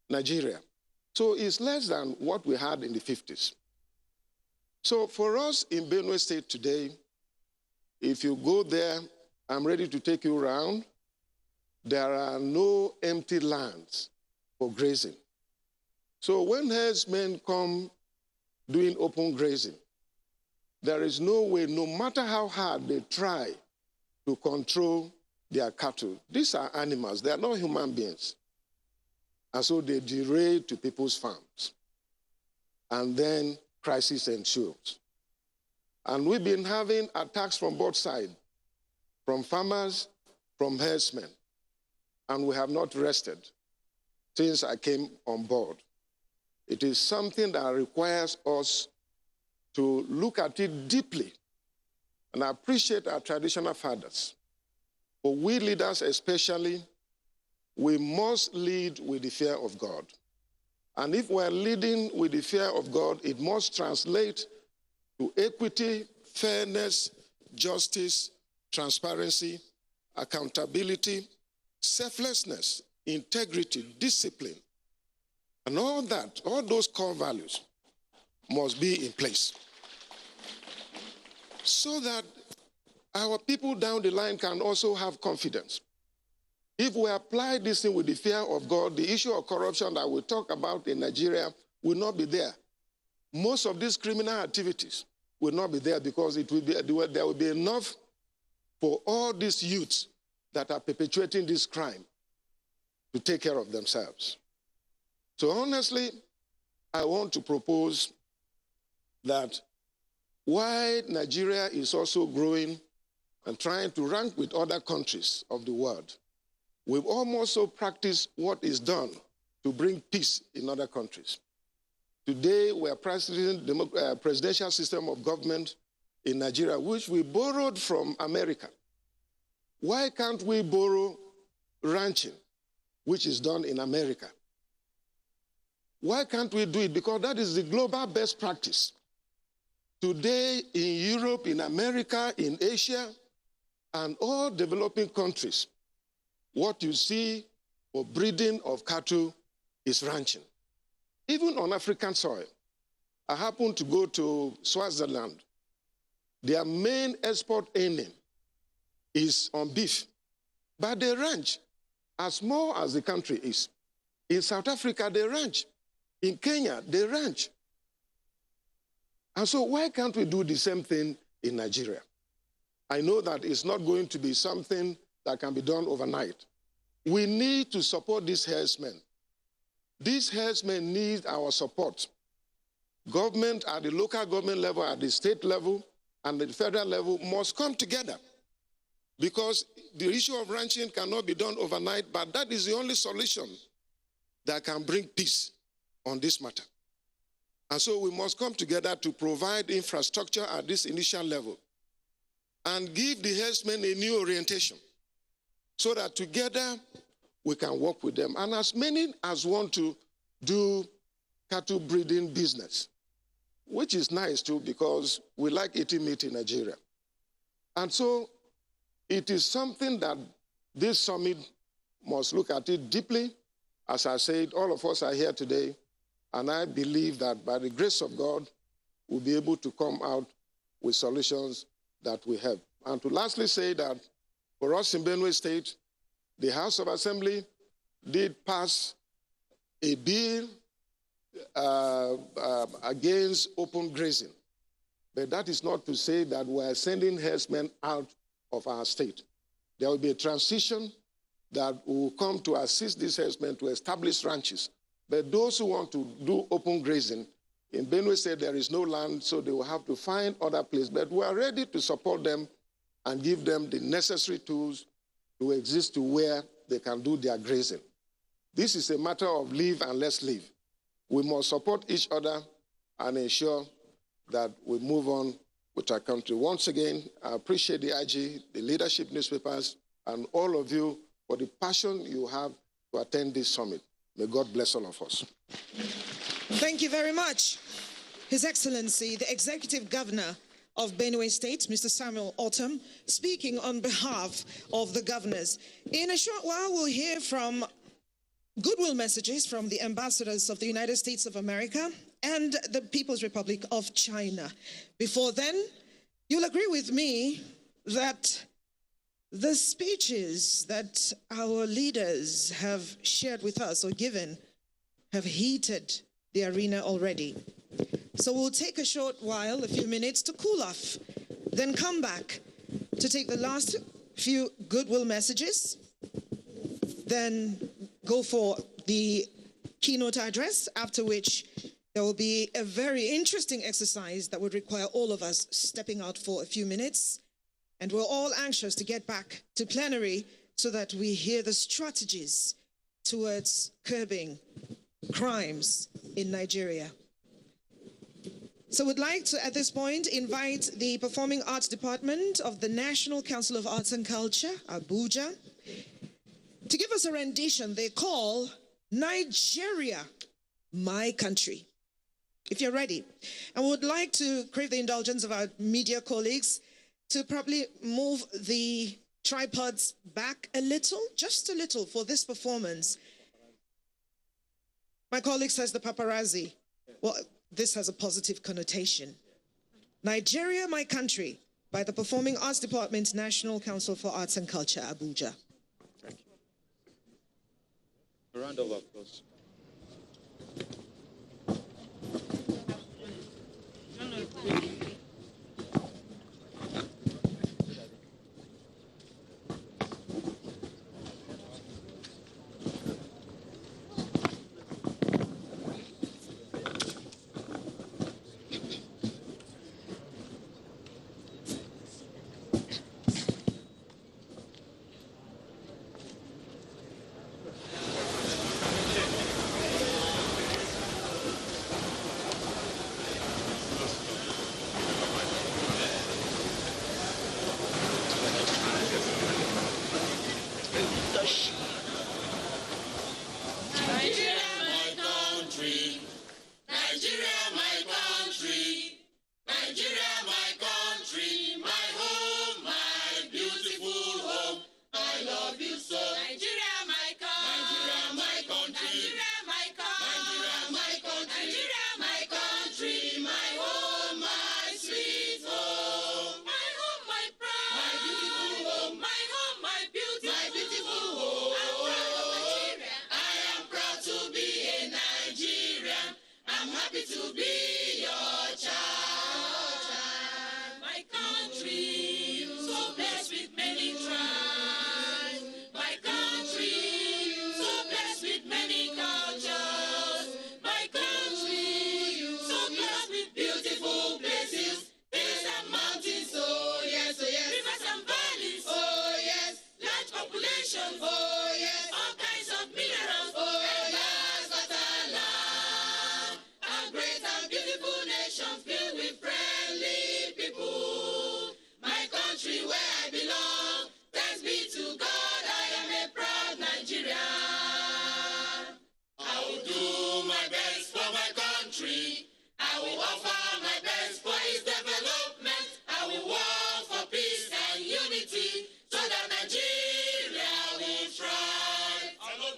Nigeria. So it's less than what we had in the 50s. So for us in Benue State today, if you go there, I'm ready to take you around. There are no empty lands for grazing. So when herdsmen come doing open grazing, there is no way, no matter how hard they try to control their cattle. These are animals, they are not human beings. And so they derail to people's farms. And then crisis ensues. And we've been having attacks from both sides, from farmers, from herdsmen. And we have not rested since I came on board. It is something that requires us to look at it deeply. And I appreciate our traditional fathers. For we leaders especially, we must lead with the fear of God. And if we're leading with the fear of God, it must translate to equity, fairness, justice, transparency, accountability, selflessness, integrity, discipline. And all that, all those core values must be in place so that our people down the line can also have confidence. If we apply this thing with the fear of God, the issue of corruption that we talk about in Nigeria will not be there. Most of these criminal activities will not be there because it will be, there will be enough for all these youths that are perpetuating this crime to take care of themselves. So honestly, I want to propose that while Nigeria is also growing and trying to rank with other countries of the world, we've also practiced what is done to bring peace in other countries. Today, we are practicing the presidential system of government in Nigeria, which we borrowed from America. Why can't we borrow ranching, which is done in America? Why can't we do it? Because that is the global best practice. Today, in Europe, in America, in Asia, and all developing countries, what you see for breeding of cattle is ranching. Even on African soil. I happened to go to Swaziland. Their main export earning is on beef. But they ranch as small as the country is. In South Africa, they ranch. In Kenya, they ranch. And so why can't we do the same thing in Nigeria? I know that it's not going to be something that can be done overnight. We need to support these herdsmen. These herdsmen need our support. Government at the local government level, at the state level, and the federal level must come together. Because the issue of ranching cannot be done overnight, but that is the only solution that can bring peace on this matter. And so we must come together to provide infrastructure at this initial level and give the herdsmen a new orientation so that together we can work with them. And as many as want to do cattle breeding business, which is nice too because we like eating meat in Nigeria. And so it is something that this summit must look at it deeply. As I said, all of us are here today, and I believe that by the grace of God, we'll be able to come out with solutions that we have. And to lastly say that for us in Benue State, the House of Assembly did pass a bill against open grazing. But that is not to say that we are sending herdsmen out of our state. There will be a transition that will come to assist these herdsmen to establish ranches. But those who want to do open grazing, in Benue State there is no land, so they will have to find other places. But we are ready to support them and give them the necessary tools to exist to where they can do their grazing. This is a matter of live and let's live. We must support each other and ensure that we move on with our country. Once again, I appreciate the IG, the leadership newspapers, and all of you for the passion you have to attend this summit. May God bless all of us. Thank you very much. His Excellency, the Executive Governor of Benue State, Mr. Samuel Autumn, speaking on behalf of the governors. In a short while, we'll hear from goodwill messages from the ambassadors of the United States of America and the People's Republic of China. Before then, you'll agree with me that the speeches that our leaders have shared with us or given have heated the arena already. So we'll take a short while, a few minutes to cool off, then come back to take the last few goodwill messages, then go for the keynote address, after which there will be a very interesting exercise that would require all of us stepping out for a few minutes. And we're all anxious to get back to plenary so that we hear the strategies towards curbing crimes in Nigeria. So we'd like to, at this point, invite the Performing Arts Department of the National Council of Arts and Culture, Abuja, to give us a rendition they call Nigeria, My Country. If you're ready. And we would like to crave the indulgence of our media colleagues to probably move the tripods back a little, just a little, for this performance. My colleague says the paparazzi. Well, this has a positive connotation. Nigeria, My Country, by the Performing Arts Department, National Council for Arts and Culture, Abuja. Thank you. A round of applause.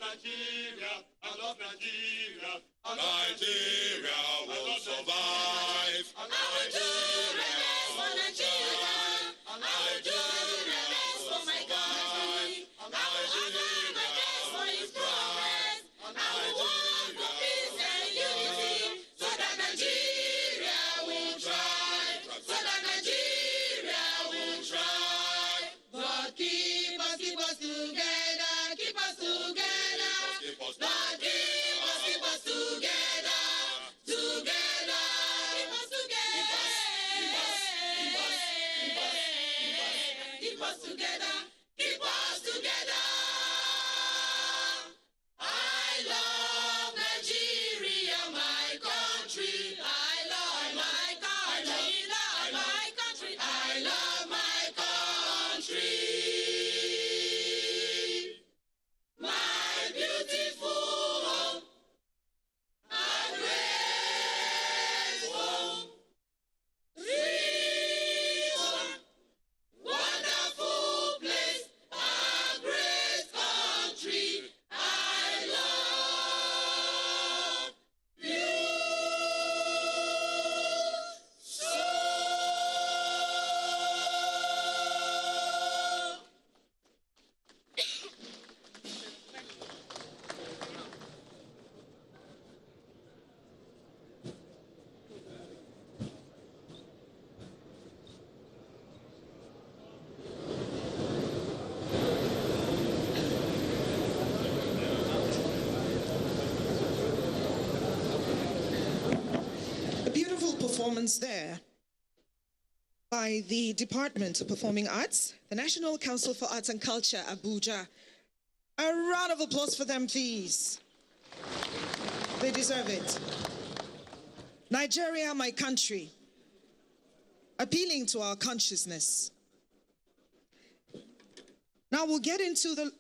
Nigeria. I love Nigeria. Nigeria will survive. I will do the best for Nigeria. I will do the best for my country. I will do the best for its progress. I will work for peace and unity so that Nigeria will thrive. So that Nigeria will thrive. God keep us together. Keep us together. God keep us together. Together. Keep us together. Keep us together. Keep us together. I love Nigeria, my country. I love my country. Love my country. I love my country. My beautiful home. A great home. Rich home. Wonderful place, a great country. I love you so. A beautiful performance there by the Department of Performing Arts, the National Council for Arts and Culture, Abuja. A round of applause for them, please. They deserve it. Nigeria, my country, appealing to our consciousness. Now we'll get into the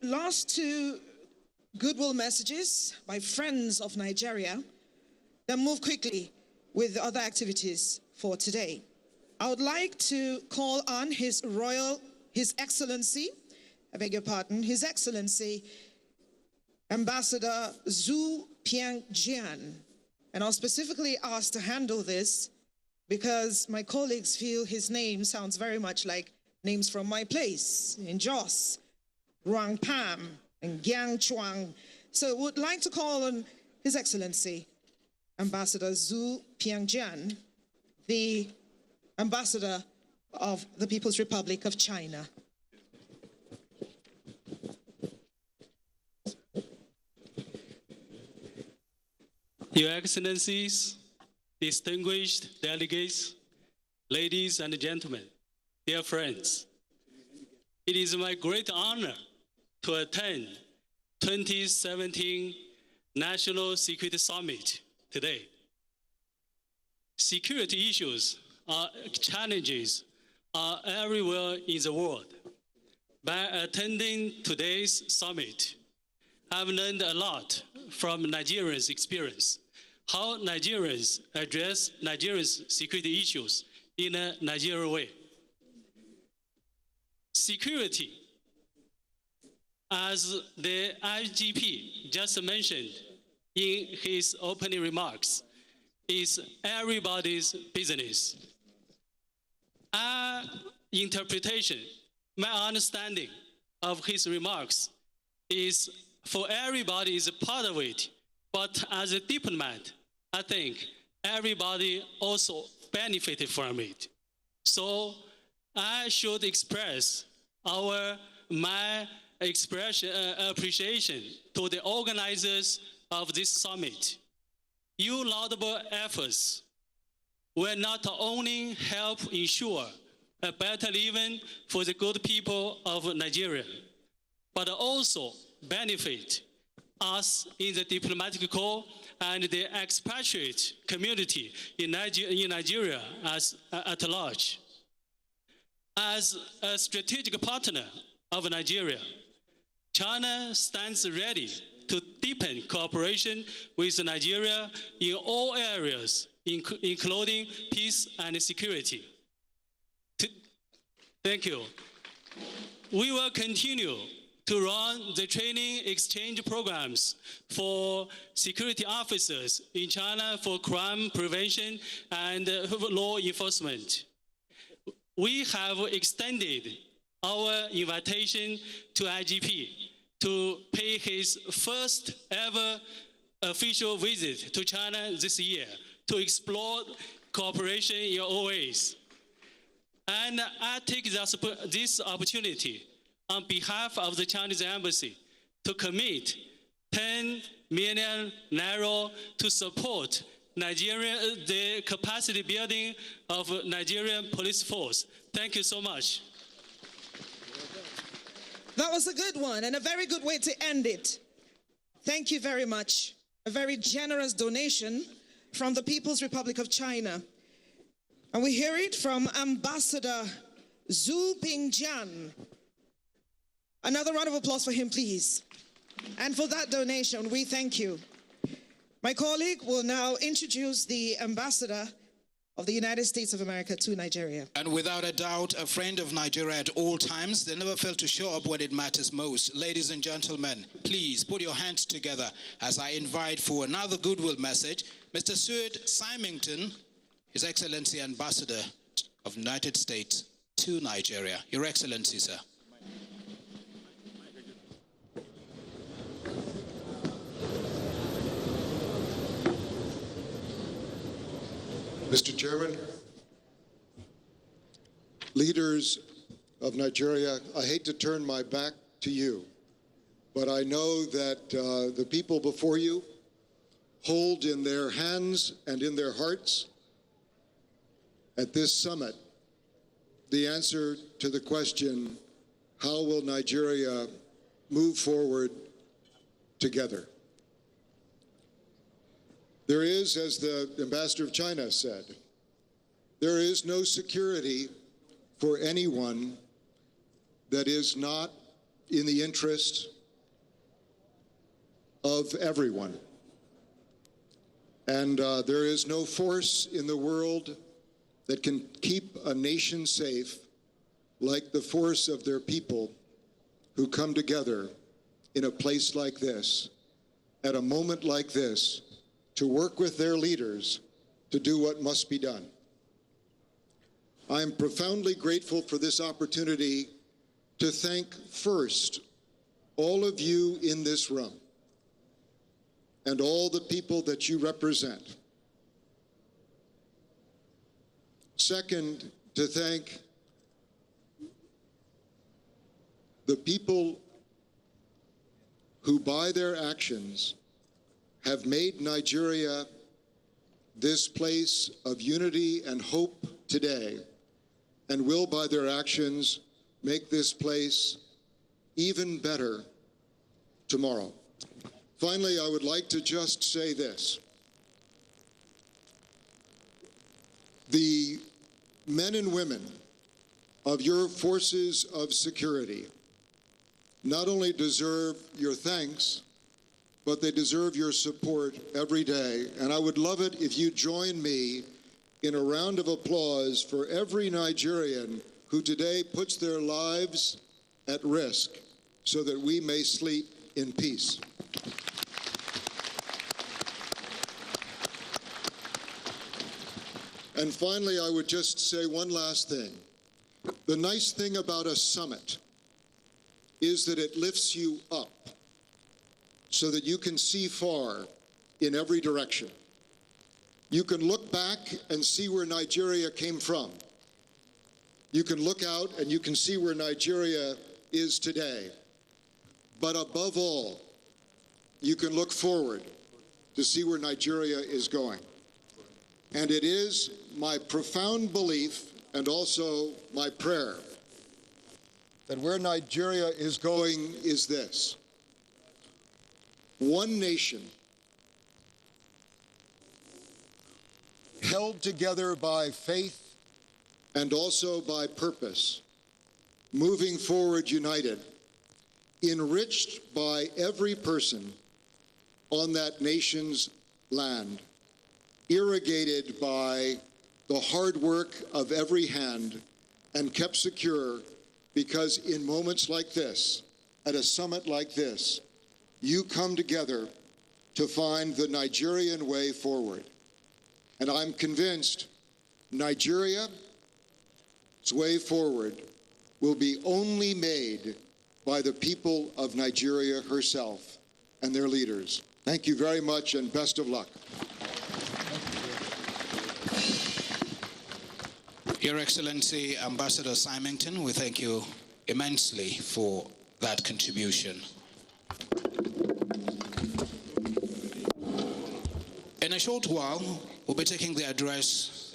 last two goodwill messages by friends of Nigeria, then move quickly with the other activities for today. I would like to call on His Excellency, His Excellency, Ambassador Zhu Piangjian. And I'll specifically ask to handle this because my colleagues feel his name sounds very much like names from my place in Jos, Ruang Pam, and Giang Chuang. So I would like to call on His Excellency, Ambassador Zhu Piangjian, the Ambassador of the People's Republic of China. Your Excellencies, distinguished delegates, ladies and gentlemen, dear friends, it is my great honor to attend 2017 National Security Summit today. Security issues challenges are everywhere in the world. By attending today's summit, I've learned a lot from Nigerians' experience, how Nigerians address Nigeria's security issues in a Nigerian way. Security, as the IGP just mentioned in his opening remarks, is everybody's business. Our interpretation, my understanding of his remarks is for everybody is a part of it, but as a diplomat, I think everybody also benefited from it. So I should express my appreciation to the organizers of this summit. Your laudable efforts will not only help ensure a better living for the good people of Nigeria, but also benefit us in the diplomatic corps and the expatriate community in Nigeria at large. As a strategic partner of Nigeria, China stands ready to deepen cooperation with Nigeria in all areas, including peace and security. Thank you. We will continue to run the training exchange programs for security officers in China for crime prevention and law enforcement. We have extended our invitation to IGP to pay his first ever official visit to China this year to explore cooperation in all ways. And I take this opportunity on behalf of the Chinese Embassy to commit 10 million naira to support the capacity building of Nigerian police force. Thank you so much. That was a good one and a very good way to end it. Thank you very much. A very generous donation from the People's Republic of China. And we hear it from Ambassador Zhu Pingjian. Another round of applause for him, please. And for that donation, we thank you. My colleague will now introduce the Ambassador of the United States of America to Nigeria. And without a doubt, a friend of Nigeria at all times. They never fail to show up when it matters most. Ladies and gentlemen, please put your hands together as I invite for another goodwill message, Mr. Stuart Symington, His Excellency Ambassador of the United States to Nigeria. Your Excellency, sir. Mr. Chairman, leaders of Nigeria, I hate to turn my back to you, but I know that the people before you hold in their hands and in their hearts at this summit the answer to the question, how will Nigeria move forward together? There is, as the Ambassador of China said, there is no security for anyone that is not in the interest of everyone. And there is no force in the world that can keep a nation safe like the force of their people who come together in a place like this, at a moment like this, to work with their leaders to do what must be done. I am profoundly grateful for this opportunity to thank first all of you in this room and all the people that you represent. Second, to thank the people who by their actions have made Nigeria this place of unity and hope today, and will by their actions make this place even better tomorrow. Finally, I would like to just say this. The men and women of your forces of security not only deserve your thanks, but they deserve your support every day. And I would love it if you join me in a round of applause for every Nigerian who today puts their lives at risk so that we may sleep in peace. And finally, I would just say one last thing. The nice thing about a summit is that it lifts you up so that you can see far in every direction. You can look back and see where Nigeria came from. You can look out and you can see where Nigeria is today. But above all, you can look forward to see where Nigeria is going. And it is my profound belief and also my prayer that where Nigeria is going is this: one nation held together by faith and also by purpose, moving forward united, enriched by every person on that nation's land, irrigated by the hard work of every hand, and kept secure because in moments like this, at a summit like this, you come together to find the Nigerian way forward. And I'm convinced Nigeria's way forward will be only made by the people of Nigeria herself and their leaders. Thank you very much and best of luck. Your Excellency, Ambassador Symington, we thank you immensely for that contribution. In a short while, we'll be taking the address.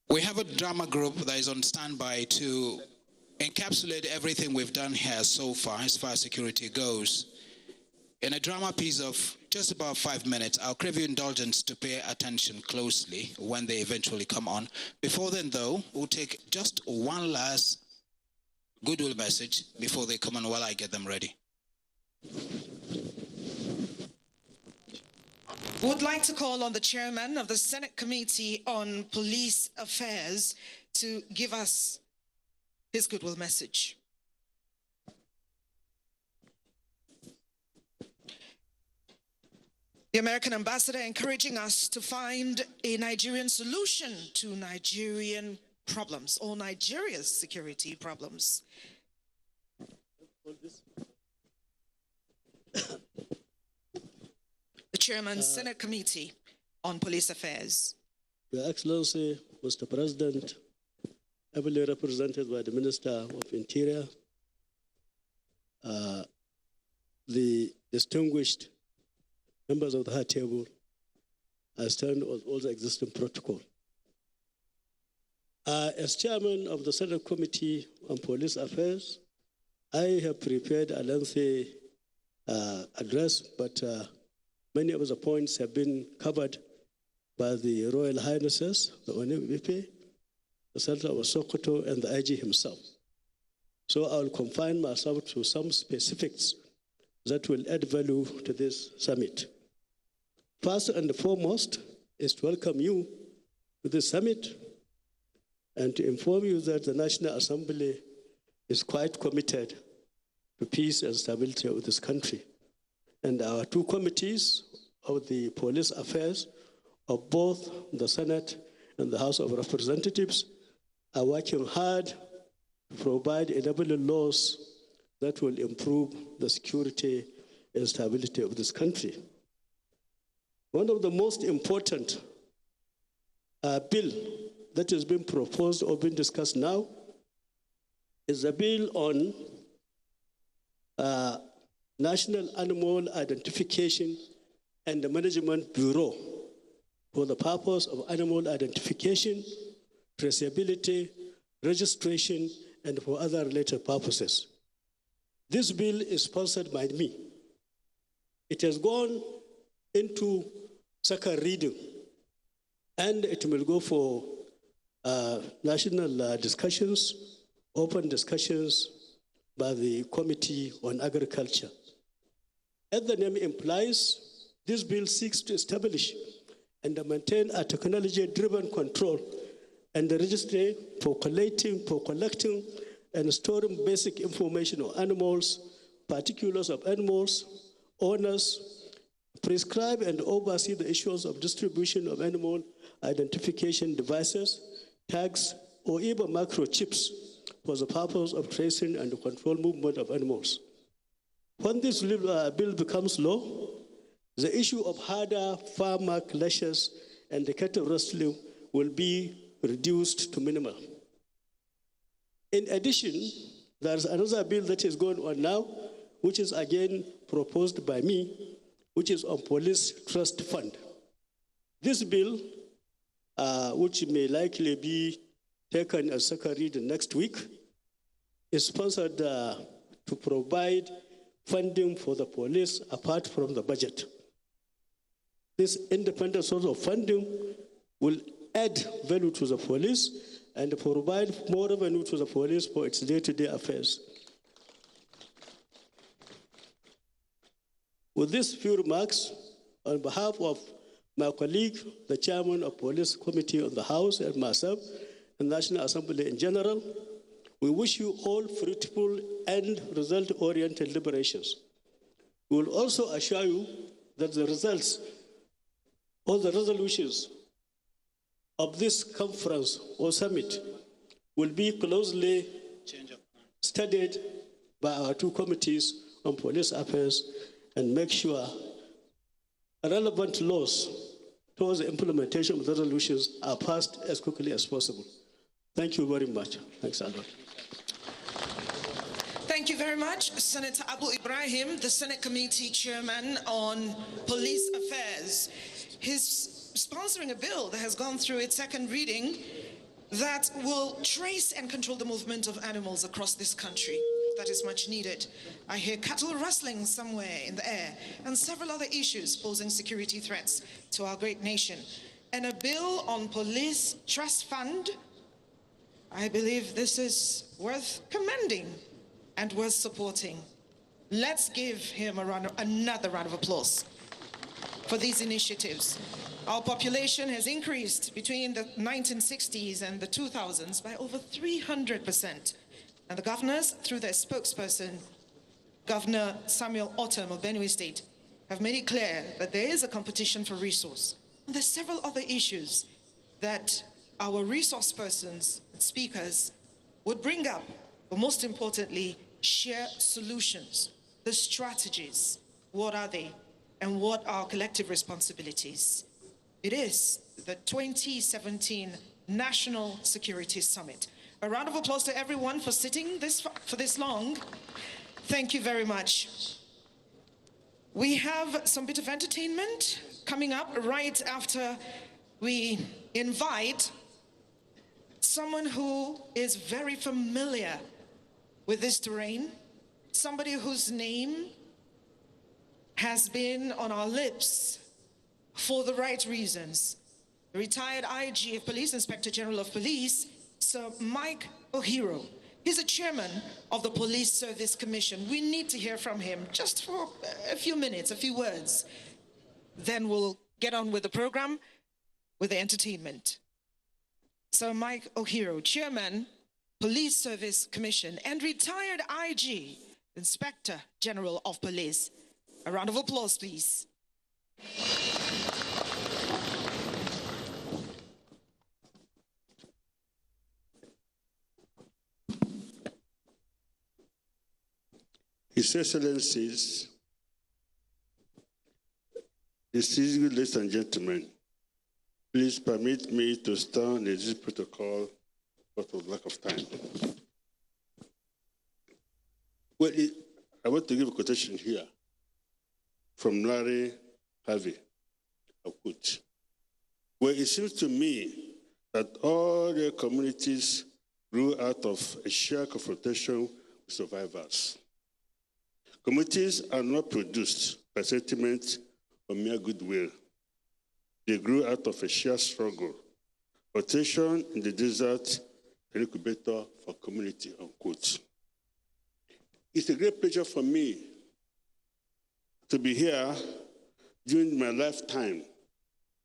We have a drama group that is on standby to encapsulate everything we've done here so far as security goes. In a drama piece of just about 5 minutes, I'll crave your indulgence to pay attention closely when they eventually come on. Before then, though, we'll take just one last goodwill message before they come on while I get them ready. Would like to call on the chairman of the Senate Committee on Police Affairs to give us his goodwill message. The American ambassador encouraging us to find a Nigerian solution to Nigerian problems, or Nigeria's security problems. The chairman, Senate Committee on Police Affairs. Your Excellency, Mr. President, ably represented by the Minister of Interior, the distinguished members of the high table, I stand with all the existing protocol. As chairman of the Senate Committee on Police Affairs, I have prepared a lengthy address, but many of the points have been covered by the Royal Highnesses, the Ooni of Ife, the Sultan of Sokoto, and the IG himself. So I will confine myself to some specifics that will add value to this summit. First and foremost is to welcome you to this summit and to inform you that the National Assembly is quite committed to peace and stability of this country. And our two committees of the police affairs of both the Senate and the House of Representatives are working hard to provide enabling laws that will improve the security and stability of this country. One of the most important bill that is being proposed or being discussed now is a bill on National Animal Identification and the Management Bureau for the purpose of animal identification, traceability, registration, and for other related purposes. This bill is sponsored by me. It has gone into second reading, and it will go for national discussions, open discussions by the Committee on Agriculture. As the name implies, this bill seeks to establish and maintain a technology-driven control and the registry for collecting and storing basic information on animals, particulars of animals, owners, prescribe and oversee the issues of distribution of animal identification devices, tags, or even microchips for the purpose of tracing and control movement of animals. When this bill becomes law, the issue of harder farmer clashes and the cattle rustling will be reduced to minimal. In addition, there's another bill that is going on now, which is again proposed by me, which is on Police Trust Fund. This bill, which may likely be taken as second reading next week, is sponsored to provide funding for the police apart from the budget. This independent source of funding will add value to the police and provide more revenue to the police for its day-to-day affairs. With these few remarks, on behalf of my colleague, the chairman of Police Committee of the House, and myself, and National Assembly in general, we wish you all fruitful and result-oriented deliberations. We will also assure you that the results or the resolutions of this conference or summit will be closely studied by our two committees on police affairs and make sure relevant laws towards the implementation of the resolutions are passed as quickly as possible. Thank you very much. Thanks a lot. Thank you very much, Senator Abu Ibrahim, the Senate Committee Chairman on Police Affairs. He's sponsoring a bill that has gone through its second reading that will trace and control the movement of animals across this country. That is much needed. I hear cattle rustling somewhere in the air and several other issues posing security threats to our great nation. And a bill on police trust fund, I believe this is worth commending and worth supporting. Let's give him another round of applause for these initiatives. Our population has increased between the 1960s and the 2000s by over 300%. And the governors, through their spokesperson, Governor Samuel Otom of Benue State, have made it clear that there is a competition for resource. And there's several other issues that our resource persons and speakers would bring up, but most importantly, share solutions, the strategies. What are they? And what are collective responsibilities? It is the 2017 National Security Summit. A round of applause to everyone for sitting for this long. Thank you very much. We have some bit of entertainment coming up right after we invite someone who is very familiar with this terrain, somebody whose name has been on our lips for the right reasons. The retired IG of Police, Inspector General of Police, Sir Mike Ohiro. He's a chairman of the Police Service Commission. We need to hear from him just for a few minutes, a few words. Then we'll get on with the program, with the entertainment. Sir Mike Ohiro, chairman, Police Service Commission, and retired IG, Inspector General of Police. A round of applause, please. His Excellencies, distinguished ladies and gentlemen, please permit me to stand in this protocol because of lack of time. Well, I want to give a quotation here from Larry Harvey, a quote, where it seems to me that all the communities grew out of a shared confrontation with survivors. Communities are not produced by sentiment or mere goodwill. They grew out of a shared struggle. Rotation in the desert, an incubator for community, unquote. It's a great pleasure for me to be here during my lifetime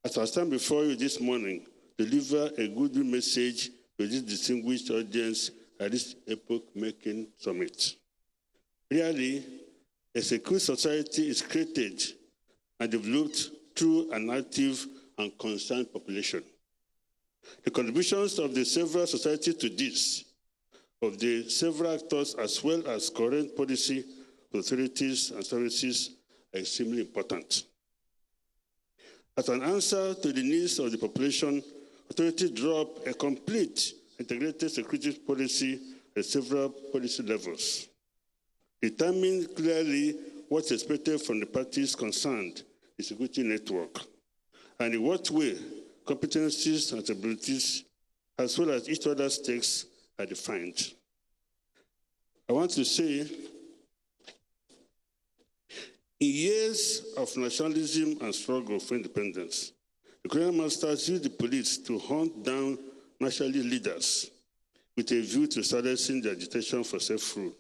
as I stand before you this morning to deliver a goodwill message to this distinguished audience at this epoch-making summit. Really, a secure society is created and developed through an active and concerned population. The contributions of the several societies to this, of the several actors as well as current policy, authorities, and services are extremely important. As an answer to the needs of the population, authorities draw up a complete integrated security policy at several policy levels, determine clearly what's expected from the parties concerned, the security network, and in what way competencies and abilities, as well as each other's stakes, are defined. I want to say, in years of nationalism and struggle for independence, the colonial masters used the police to hunt down nationalist leaders with a view to silencing the agitation for self-rule.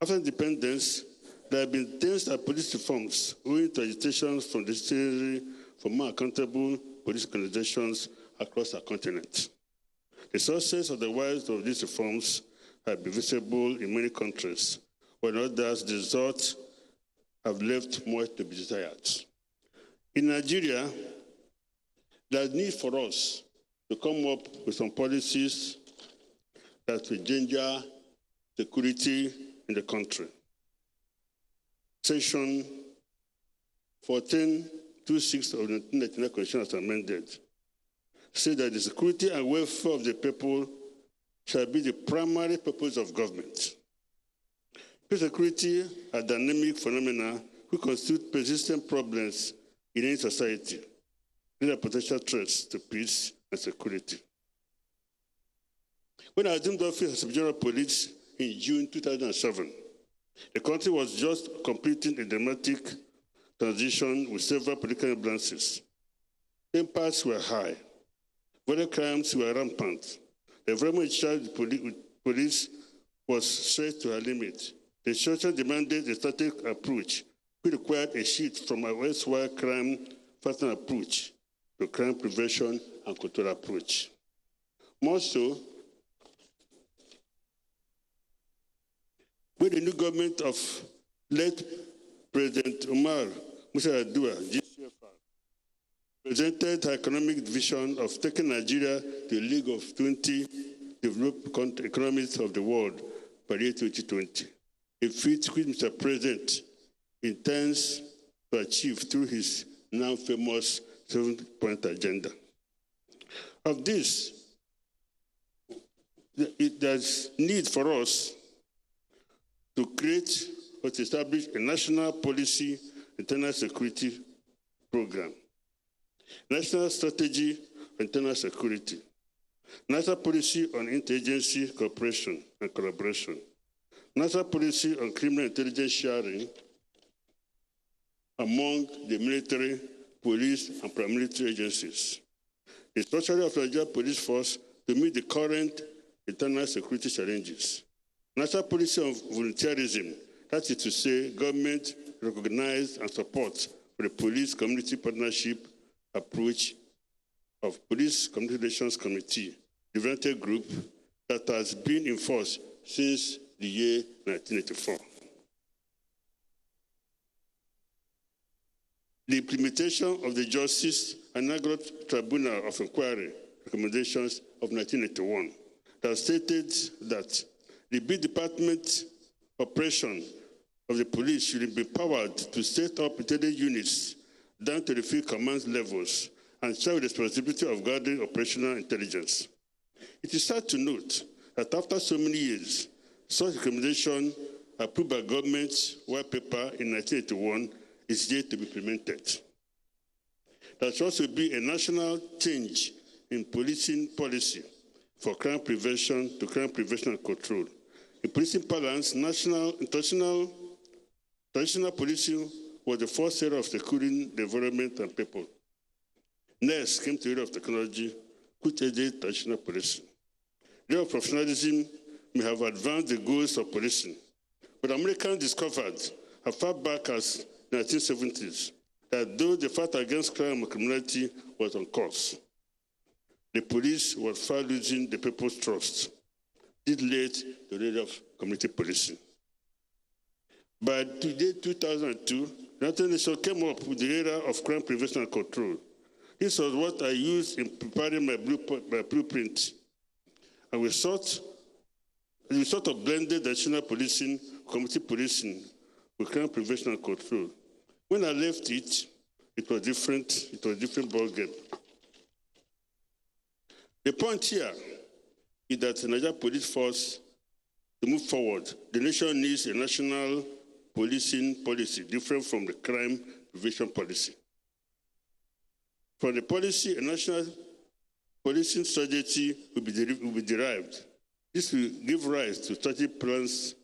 After independence, there have been attempts at police reforms owing to agitations from the citizenry for more accountable police organizations across our continent. The success of the wise of these reforms have been visible in many countries, when others, the results have left much to be desired. In Nigeria, there is need for us to come up with some policies that will endanger security in the country. Section 1426 of the 1999 Constitution as amended says that the security and welfare of the people shall be the primary purpose of government. Peace and security are dynamic phenomena which constitute persistent problems in any society. These are potential threats to peace and security. When I assumed office as General Police in June 2007, the country was just completing a dramatic transition with several political imbalances. Impacts were high. Violent crimes were rampant. The environment in charge with police was stretched to her limit. The situation demanded a static approach, which required a shift from a elsewhere crime-fighting approach to crime prevention and control approach. More so, when the new government of late President Umar Musa Yar'Adua, GCFR, presented her economic vision of taking Nigeria to the League of 20 developed economies of the world by the year 2020, a feat which Mr. President intends to achieve through his now famous 7-point agenda. Of this, there's need for us to create or to establish a national policy internal security program, national strategy on internal security, national policy on interagency cooperation and collaboration, national policy on criminal intelligence sharing among the military, police, and paramilitary agencies, the structure of the Nigerian police force to meet the current internal security challenges, national policy on volunteerism, that is to say, government recognize and support for the police community partnership approach of Police Community Relations Committee, the volunteer group that has been in force since the year 1984. The implementation of the Justice and Aggregate Tribunal of Inquiry recommendations of 1981 that stated that the B Department operation of the police should be empowered to set up intelligence units down to the field command levels and share the responsibility of gathering operational intelligence. It is sad to note that after so many years, such recommendation approved by government white paper in 1981 is yet to be implemented. There should also be a national change in policing policy for crime prevention to crime prevention and control. In policing balance, traditional policing was the first area of securing the environment and people. Next came the area of technology, which aided traditional policing. The area of professionalism may have advanced the goals of policing, but Americans discovered as far back as the 1970s that though the fight against crime and criminality was on course, the police was far losing the people's trust. This led to the area of community policing. By today, 2002, the United Nations came up with the area of crime prevention and control. This was what I used in preparing my blueprint. And we sort of blended national policing, community policing with crime prevention and control. When I left it, it was different. It was a different ballgame. The point here is that the Nigerian police force, to move forward, the nation needs a national policing policy different from the crime prevention policy. From the policy, a national policing strategy will be derived. This will give rise to strategic plans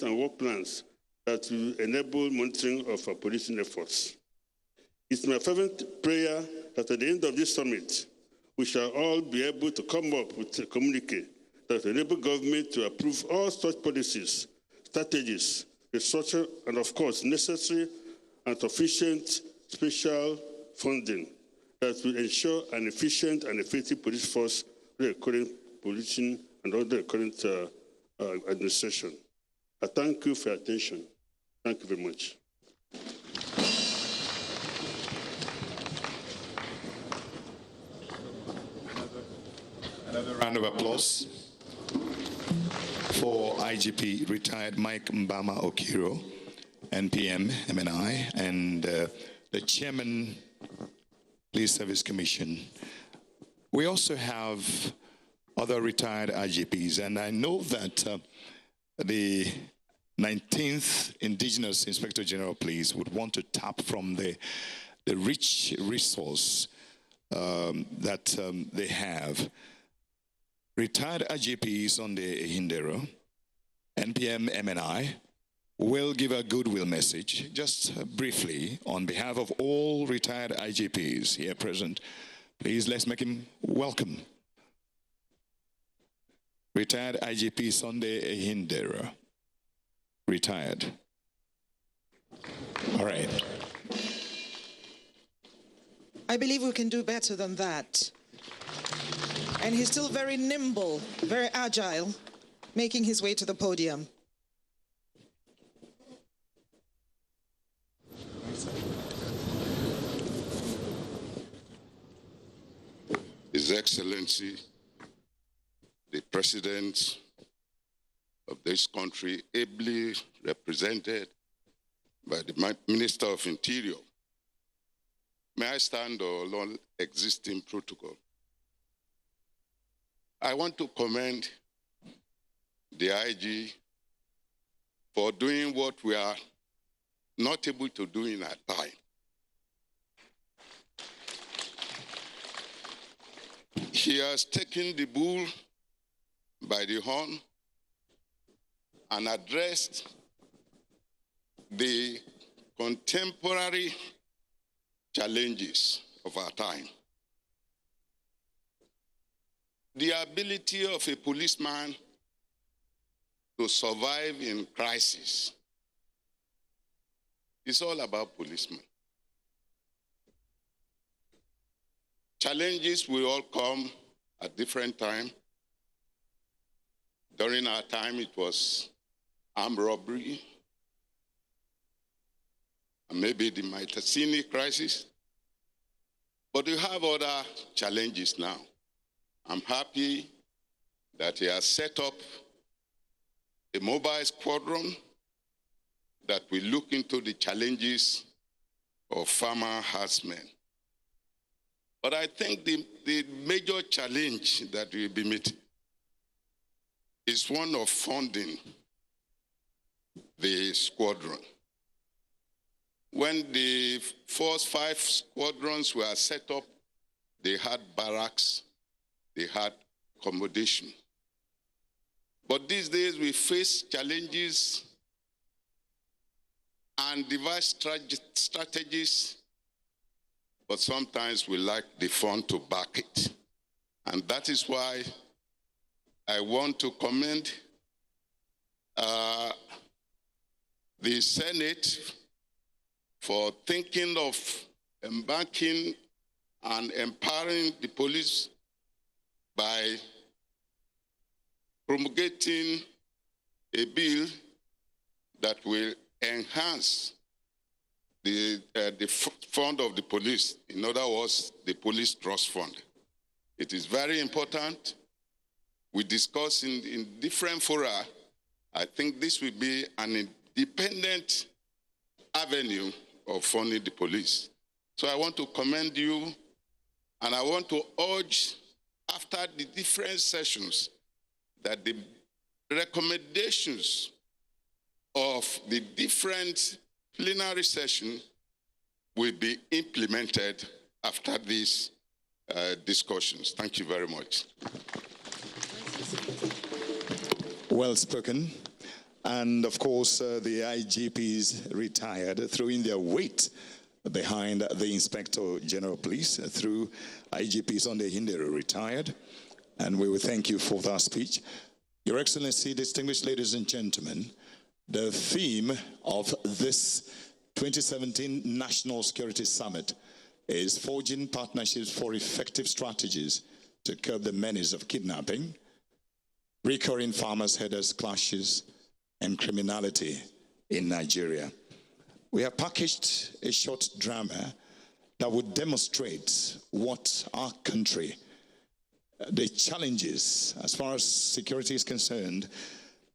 and work plans that will enable monitoring of our policing efforts. It's my fervent prayer that at the end of this summit, we shall all be able to come up with a communique that will enable government to approve all such policies, strategies, restructure, and of course, necessary and sufficient special funding that will ensure an efficient and effective police force the current position and all the current administration. I thank you for your attention. Thank you very much. Another round of applause for IGP retired Mike Mbama Okiro, NPM, MNI, and the Chairman, Police Service Commission. We also have other retired IGPs, and I know that the 19th Indigenous Inspector General Police would want to tap from the rich resource that they have. Retired IGPs on the Hindero, NPM, MNI, will give a goodwill message, just briefly, on behalf of all retired IGPs here present. Please, let's make him welcome. Retired IGP Sunday Hindera. Retired. All right. I believe we can do better than that. And he's still very nimble, very agile, making his way to the podium. His Excellency, the President of this country, ably represented by the Minister of Interior. May I stand on all existing protocol? I want to commend the IG for doing what we are not able to do in our time. He has taken the bull by the horn and addressed the contemporary challenges of our time. The ability of a policeman to survive in crisis is all about policemen. Challenges will all come at different times. During our time, it was armed robbery, and maybe the Mitasini crisis. But we have other challenges now. I'm happy that he has set up a mobile squadron that will look into the challenges of farmer herdsmen. But I think the major challenge that we'll be meeting is one of funding the squadron. When the first 5 squadrons were set up, they had barracks, they had accommodation. But these days we face challenges and devise strategies, but sometimes we lack the fund to back it. And that is why I want to commend the Senate for thinking of embarking and empowering the police by promulgating a bill that will enhance the fund of the police. In other words, the police trust fund. It is very important. We discuss in different fora. I think this will be an independent avenue of funding the police. So I want to commend you, and I want to urge, after the different sessions, that the recommendations of the different plenary session will be implemented after these discussions. Thank you very much. Well spoken. And of course, the IGPs retired, throwing their weight behind the Inspector General Police through IGP Sunday Hindero retired. And we will thank you for that speech. Your Excellency, distinguished ladies and gentlemen, the theme of this 2017 National Security Summit is forging partnerships for effective strategies to curb the menace of kidnapping, recurring farmers' herders clashes, and criminality in Nigeria. We have packaged a short drama that would demonstrate what our country, the challenges as far as security is concerned,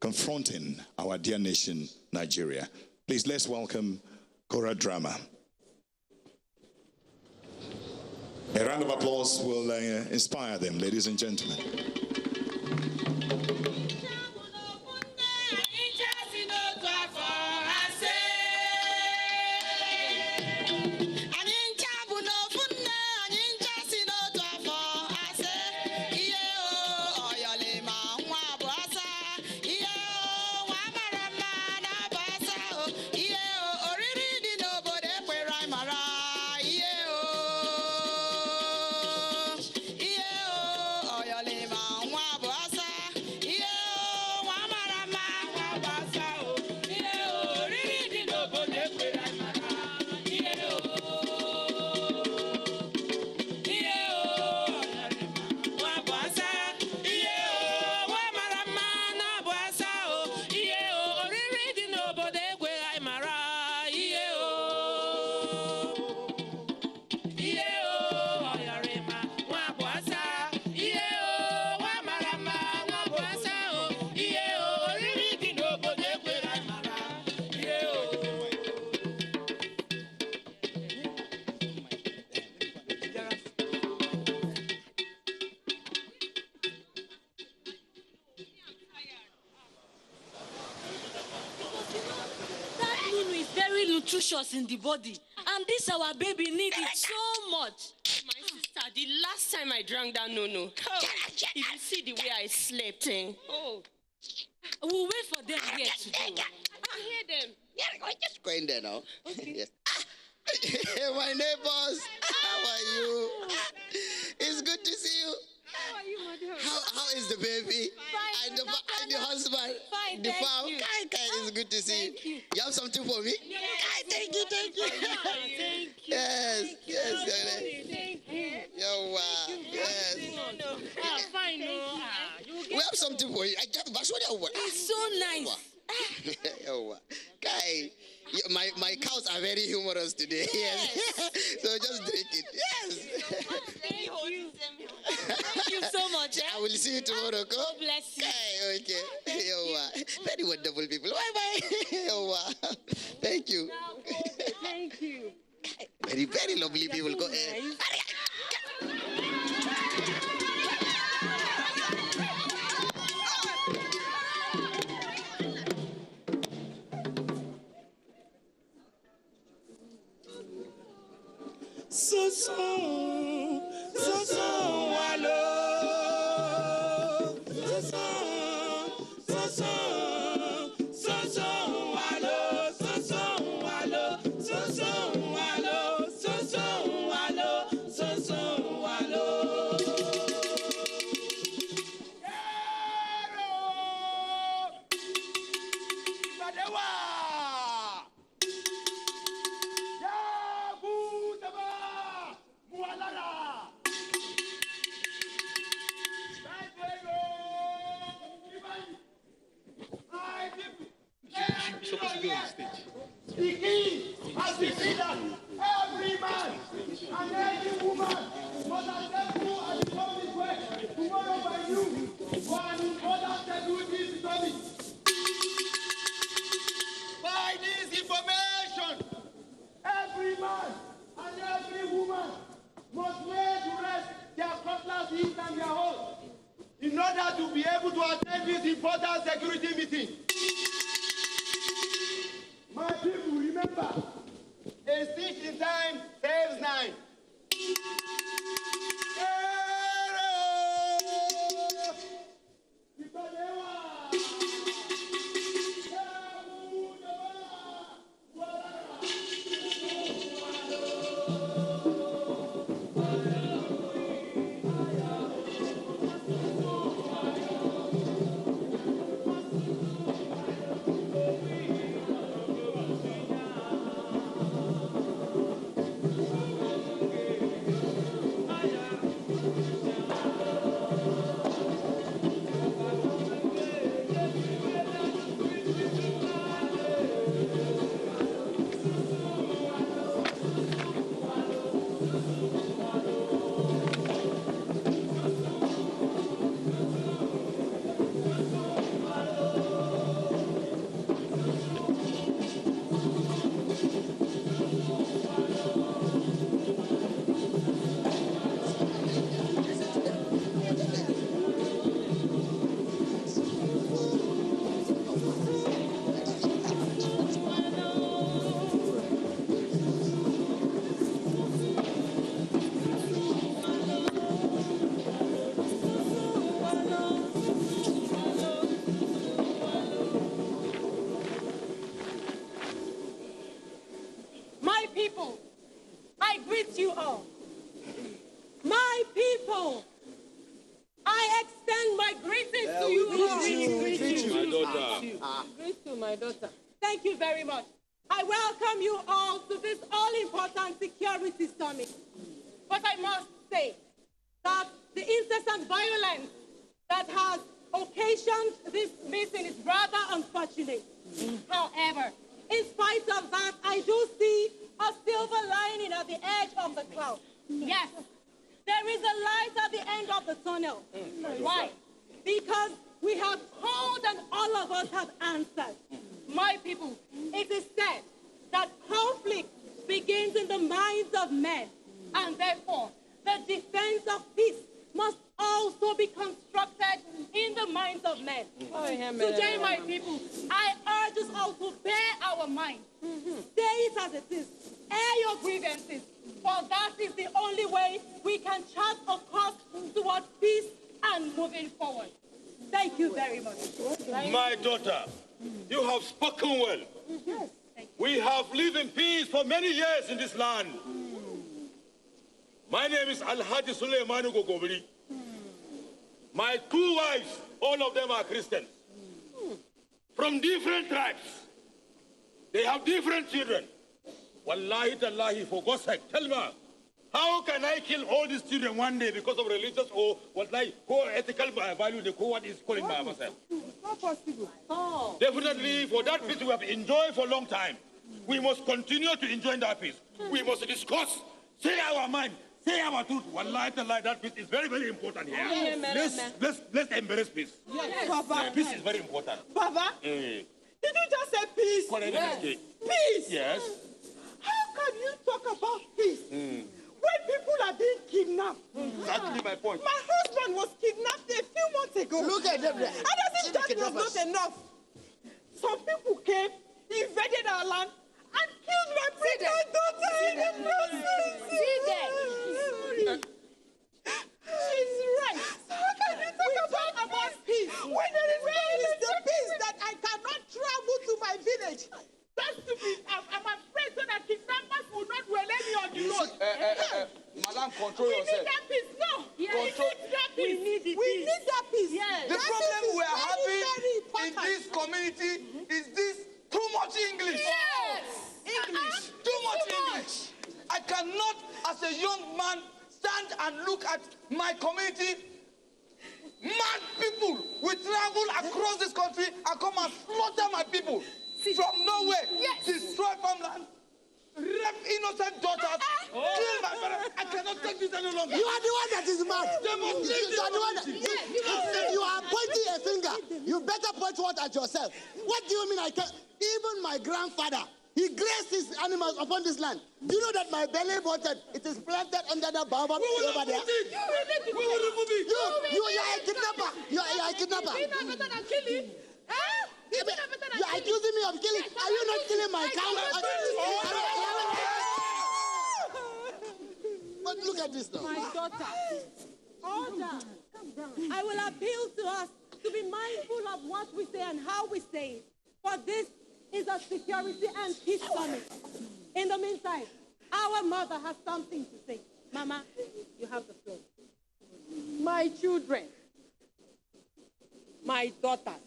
confronting our dear nation, Nigeria. Please, let's welcome Kora Drama. A round of applause will inspire them, ladies and gentlemen. Nutritious in the body, and this our baby need it so much. My sister, the last time I drank that no. If you see the way I slept, we'll wait for them here to do. I can hear them. Yeah, just go in there now. Okay. Yes. Hey, my neighbors, how are you? It's good to see you. How are you, madam? How is the baby? Fine, and the husband? Fine, the thank farm? you. It's good to see you. You have something for me? Yes. Thank you. Thank you. Yes. Thank you. Yes. Fine, We have something for you. It's so nice. Guy, my cows are very humorous today. Yes. So just drink it. Yes. Thank you so much. I will see you tomorrow. God bless you. Okay. Very wonderful people. Bye. Thank you. Thank you. Very, very lovely people. Go ahead. Supposed to be on the stage. The king has decreed that every man and every woman must attend to and become his work tomorrow by you for an important security study. By this information, every man and every woman must lay to rest their cutlass each and their hold in order to be able to attend this important security meeting. My people, remember, a stitch in time saves 9. greet you all. My people, I extend my greetings to you all. Greet you, my daughter. Greet you, my daughter. Thank you very much. I welcome you all to this all-important security summit. But I must say that the incessant violence that has occasioned this meeting is rather unfortunate. However, in spite of that, I do see a silver lining at the edge of the cloud. Yes, there is a light at the end of the tunnel. Why? Because we have called and all of us have answered. My people, it is said that conflict begins in the minds of men, and therefore the defense of peace must also be constructed in the minds of men. Today, my people, I urge us all to bear our minds. Say it as it is. Air your grievances, for that is the only way we can chart a course towards peace and moving forward. Thank you very much. My daughter, you have spoken well. Yes. We have lived in peace for many years in this land. My name is Alhaji Suleimanu Gogobri. My two wives, all of them are Christians. From different tribes. They have different children. Wallahi tallahi, for God's sake, tell me, how can I kill all these children one day because of religious or wallahi, ethical value, the what is calling by myself? Not possible. Oh. Definitely, for that peace we have enjoyed for a long time. We must continue to enjoy that peace. We must discuss, say our mind, say our truth. Wallahi tallahi, that peace is very, very important here. Let's embrace peace. Yes. Papa. Peace is very important. Papa, did you just say peace? Yes. Peace? Yes. How can you talk about peace when people are being kidnapped? Exactly my point. My husband was kidnapped a few months ago. Look at them there. And as if that was not enough, some people came, invaded our land, and killed my pregnant daughter in the process. See there. She's right. How can you talk about peace when there is the peace that I cannot travel to my village? That's stupid. I'm afraid so that kidnappers will not relay me on the road. Madam, control yourself. We need that peace. No. Yes. We need that peace. We need that peace. Yes. The that problem peace we are having very in this community is this too much English. Yes. English. Too much English. I cannot, as a young man, stand and look at my community. Mad people will travel across this country and come and slaughter my people. From nowhere, destroy farmland, rape innocent daughters, kill my parents. I cannot take this any longer. You are the one that is mad. They must leave You are the one that, if you are pointing a finger, you better point one at yourself. What do you mean I can't? Even my grandfather, he grazed his animals upon this land. Do you know that my belly button, it is planted under the baobab over there? We will remove it. You are a kidnapper. You are a kidnapper. You are accusing me of killing. Are you not killing my cow? But look at this now. My daughter, order. Calm down. I will appeal to us to be mindful of what we say and how we say it. For this is a security and peace summit. In the meantime, our mother has something to say. Mama, you have the floor. My children, my daughters,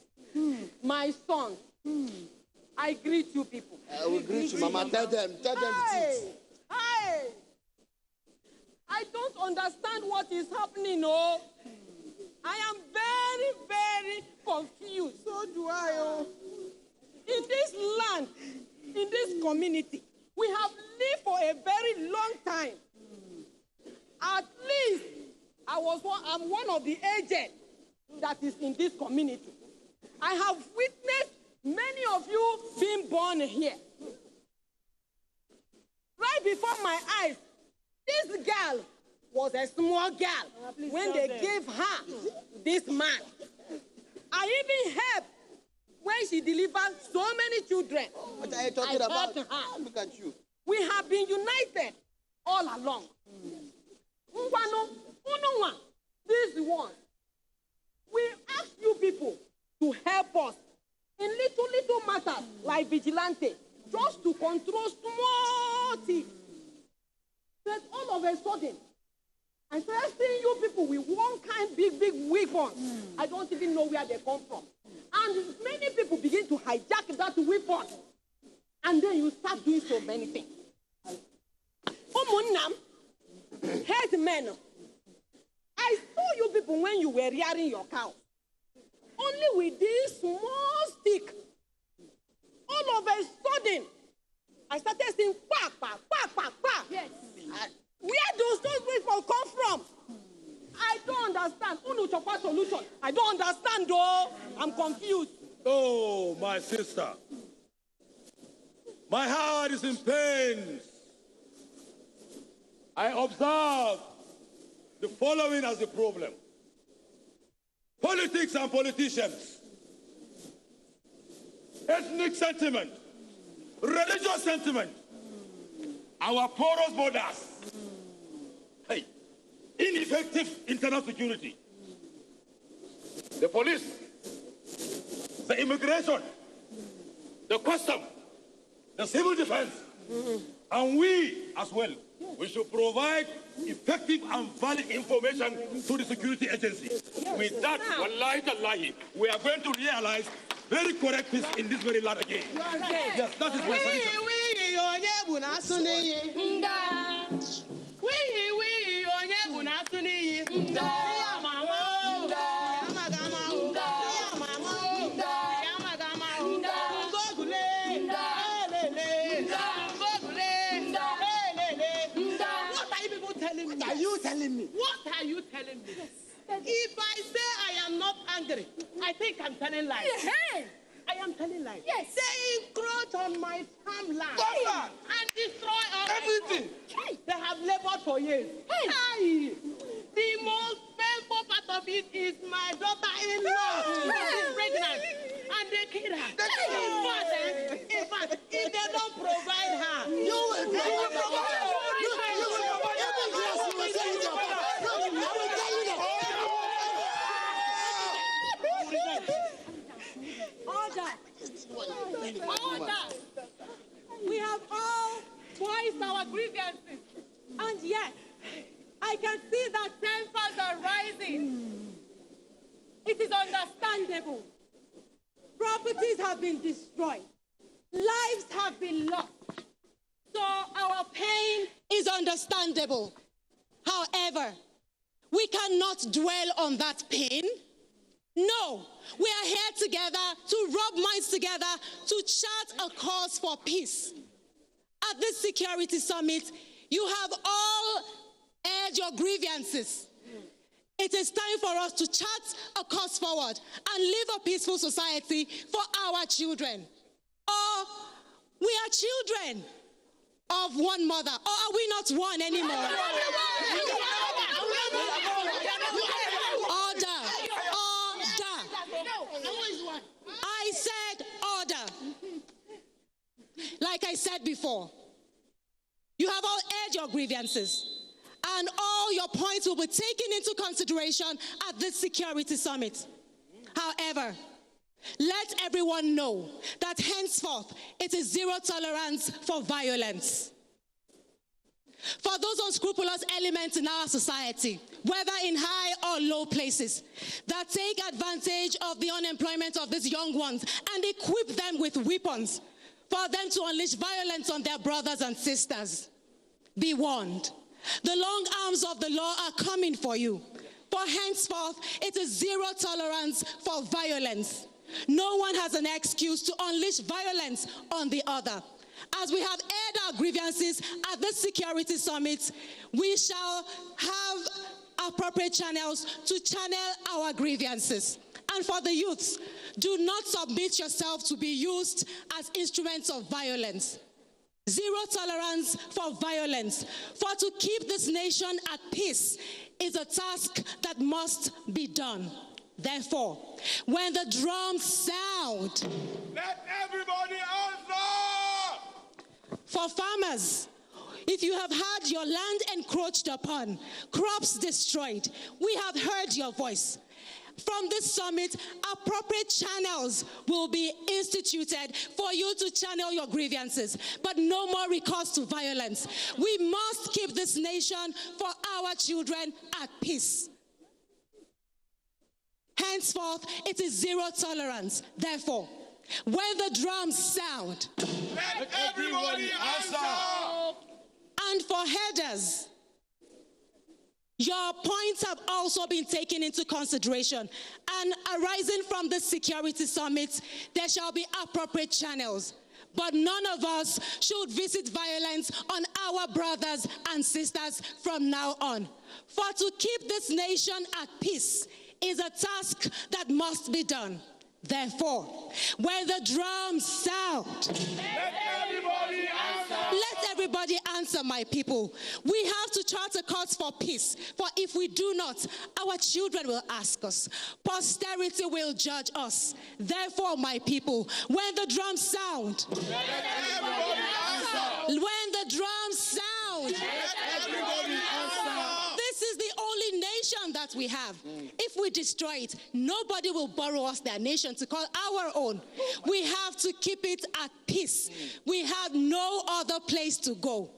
my sons, I greet you people. I will greet you, Mama. Tell them the truth. Hi. I don't understand what is happening, oh. I am very, very confused. So do I, oh. In this land, in this community, we have lived for a very long time. At least, I'm one of the agents that is in this community. I have witnessed many of you being born here. Right before my eyes, this girl was a small girl when they gave her this man. I even helped when she delivered so many children. What are you talking about? Her. Look at you. We have been united all along. This one. We ask you people to help us in little matters like vigilante, just to control small things. But all of a sudden, I started seeing you people with one kind big weapon. I don't even know where they come from. And many people begin to hijack that weapon. And then you start doing so many things. Headsmen, I saw you people when you were rearing your cows. Only with this small stick. All of a sudden, I started saying, quack, quack, quack, quack, quack. Yes. Where does those people come from? I don't understand. Unu Chokwa solution. I don't understand though. I'm confused. Oh, my sister. My heart is in pain. I observe the following as the problem. Politics and politicians. Ethnic sentiment. Religious sentiment. Our porous borders. Hey, ineffective internal security. The police. The immigration. The custom. The civil defense. And we as well. We should provide effective and valid information to the security agencies. With that, wallahi tallahi, we are going to realize very correct peace in this very land again. Yes, that is my solution. What are you telling me? What are you telling me? If I say I am not angry, I think I'm telling lies. Yeah. I am telling lies. Yes. They encroach on my farmland and destroy everything. They have labored for years. Hey. The most painful part of it is my daughter-in-law. She's pregnant. And they kill her. In fact, if they don't provide her, you will provide her. Order. We have all voiced our grievances, and yet I can see that tempers are rising. It is understandable. Properties have been destroyed. Lives have been lost. So our pain is understandable. However, we cannot dwell on that pain. No, we are here together to rub minds together to chart a cause for peace. At this security summit, you have all aired your grievances. It is time for us to chart a cause forward and live a peaceful society for our children. Or we are children of one mother, or are we not one anymore? Order. I said order. Like I said before, you have all aired your grievances, and all your points will be taken into consideration at this security summit. However, let everyone know that henceforth it is zero tolerance for violence. For those unscrupulous elements in our society, whether in high or low places, that take advantage of the unemployment of these young ones and equip them with weapons for them to unleash violence on their brothers and sisters, be warned. The long arms of the law are coming for you. For henceforth, it is zero tolerance for violence. No one has an excuse to unleash violence on the other. As we have aired our grievances at this security summit, we shall have appropriate channels to channel our grievances. And for the youths, do not submit yourself to be used as instruments of violence. Zero tolerance for violence. For to keep this nation at peace is a task that must be done. Therefore, when the drums sound, let everybody answer! For farmers, if you have had your land encroached upon, crops destroyed, we have heard your voice. From this summit, appropriate channels will be instituted for you to channel your grievances, but no more recourse to violence. We must keep this nation for our children at peace. Henceforth, it is zero tolerance. Therefore, when the drums sound, let everybody answer. And for headers, your points have also been taken into consideration. And arising from the security summit, there shall be appropriate channels. But none of us should visit violence on our brothers and sisters from now on. For to keep this nation at peace is a task that must be done. Therefore, when the drums sound, let everybody answer. Let everybody answer, my people. We have to chart a course for peace. For if we do not, our children will ask us. Posterity will judge us. Therefore, my people, when the drums sound, let everybody answer. When the drums sound, let everybody answer. This is the only nation that we have. If we destroy it, nobody will borrow us their nation to call our own. We have to keep it at peace. We have no other place to go.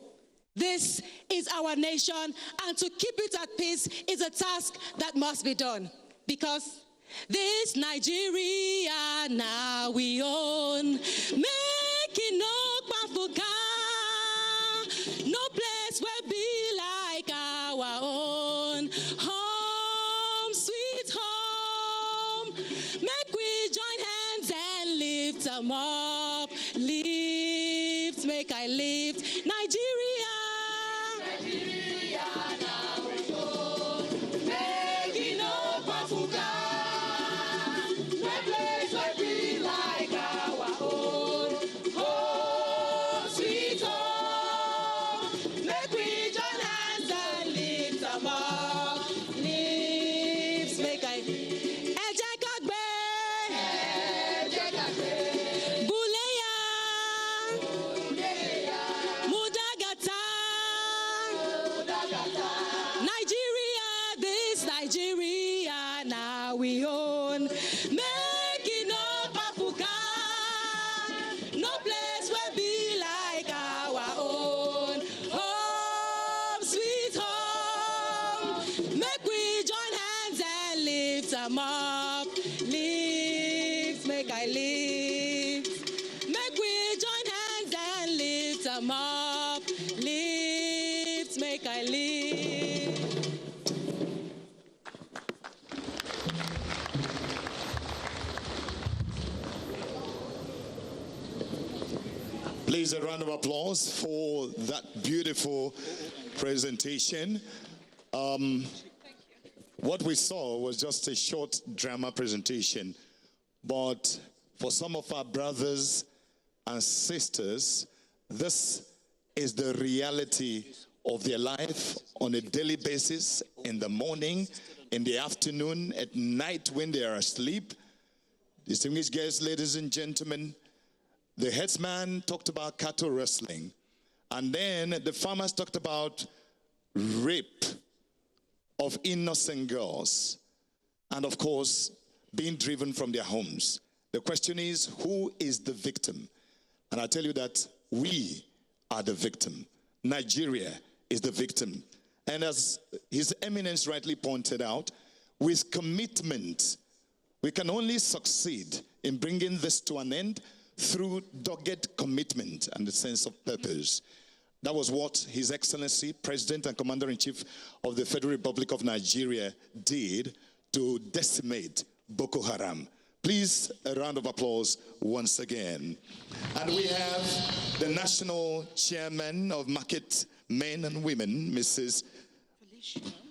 This is our nation, and to keep it at peace is a task that must be done. Because this Nigeria now we own, making no Bafuka, no place where be like our own. Home, sweet home, make we join hands and lift them up. Lift, make I lift Nigeria. Nigeria now we own, making no Bafuka, no place where be like our own. Home, sweet home, make we join hands and lift them up. Lift, make I. Ẹ jẹ́ ká gbé. Ẹ jẹ́ ká gbé. Buleya. Buleya. Mudagata. Mudagata. Nigeria, this Nigeria now we own. Making up Africa. No place where be like our own. Home, sweet home. Make we join hands and lift them up. Lift, make I lift. Make we join hands and lift them up. Lift, make I lift. Please, a round of applause for that beautiful presentation. What we saw was just a short drama presentation, but for some of our brothers and sisters, this is the reality of their life on a daily basis, in the morning, in the afternoon, at night when they are asleep. Distinguished guests, ladies and gentlemen, the headsman talked about cattle wrestling, and then the farmers talked about rape of innocent girls, and of course, being driven from their homes. The question is, who is the victim? And I tell you that we are the victim. Nigeria is the victim. And as His Eminence rightly pointed out, with commitment, we can only succeed in bringing this to an end through dogged commitment and a sense of purpose. That was what His Excellency, President and Commander-in-Chief of the Federal Republic of Nigeria did to decimate Boko Haram. Please, a round of applause once again. And we have the National Chairman of Market Men and Women, Mrs.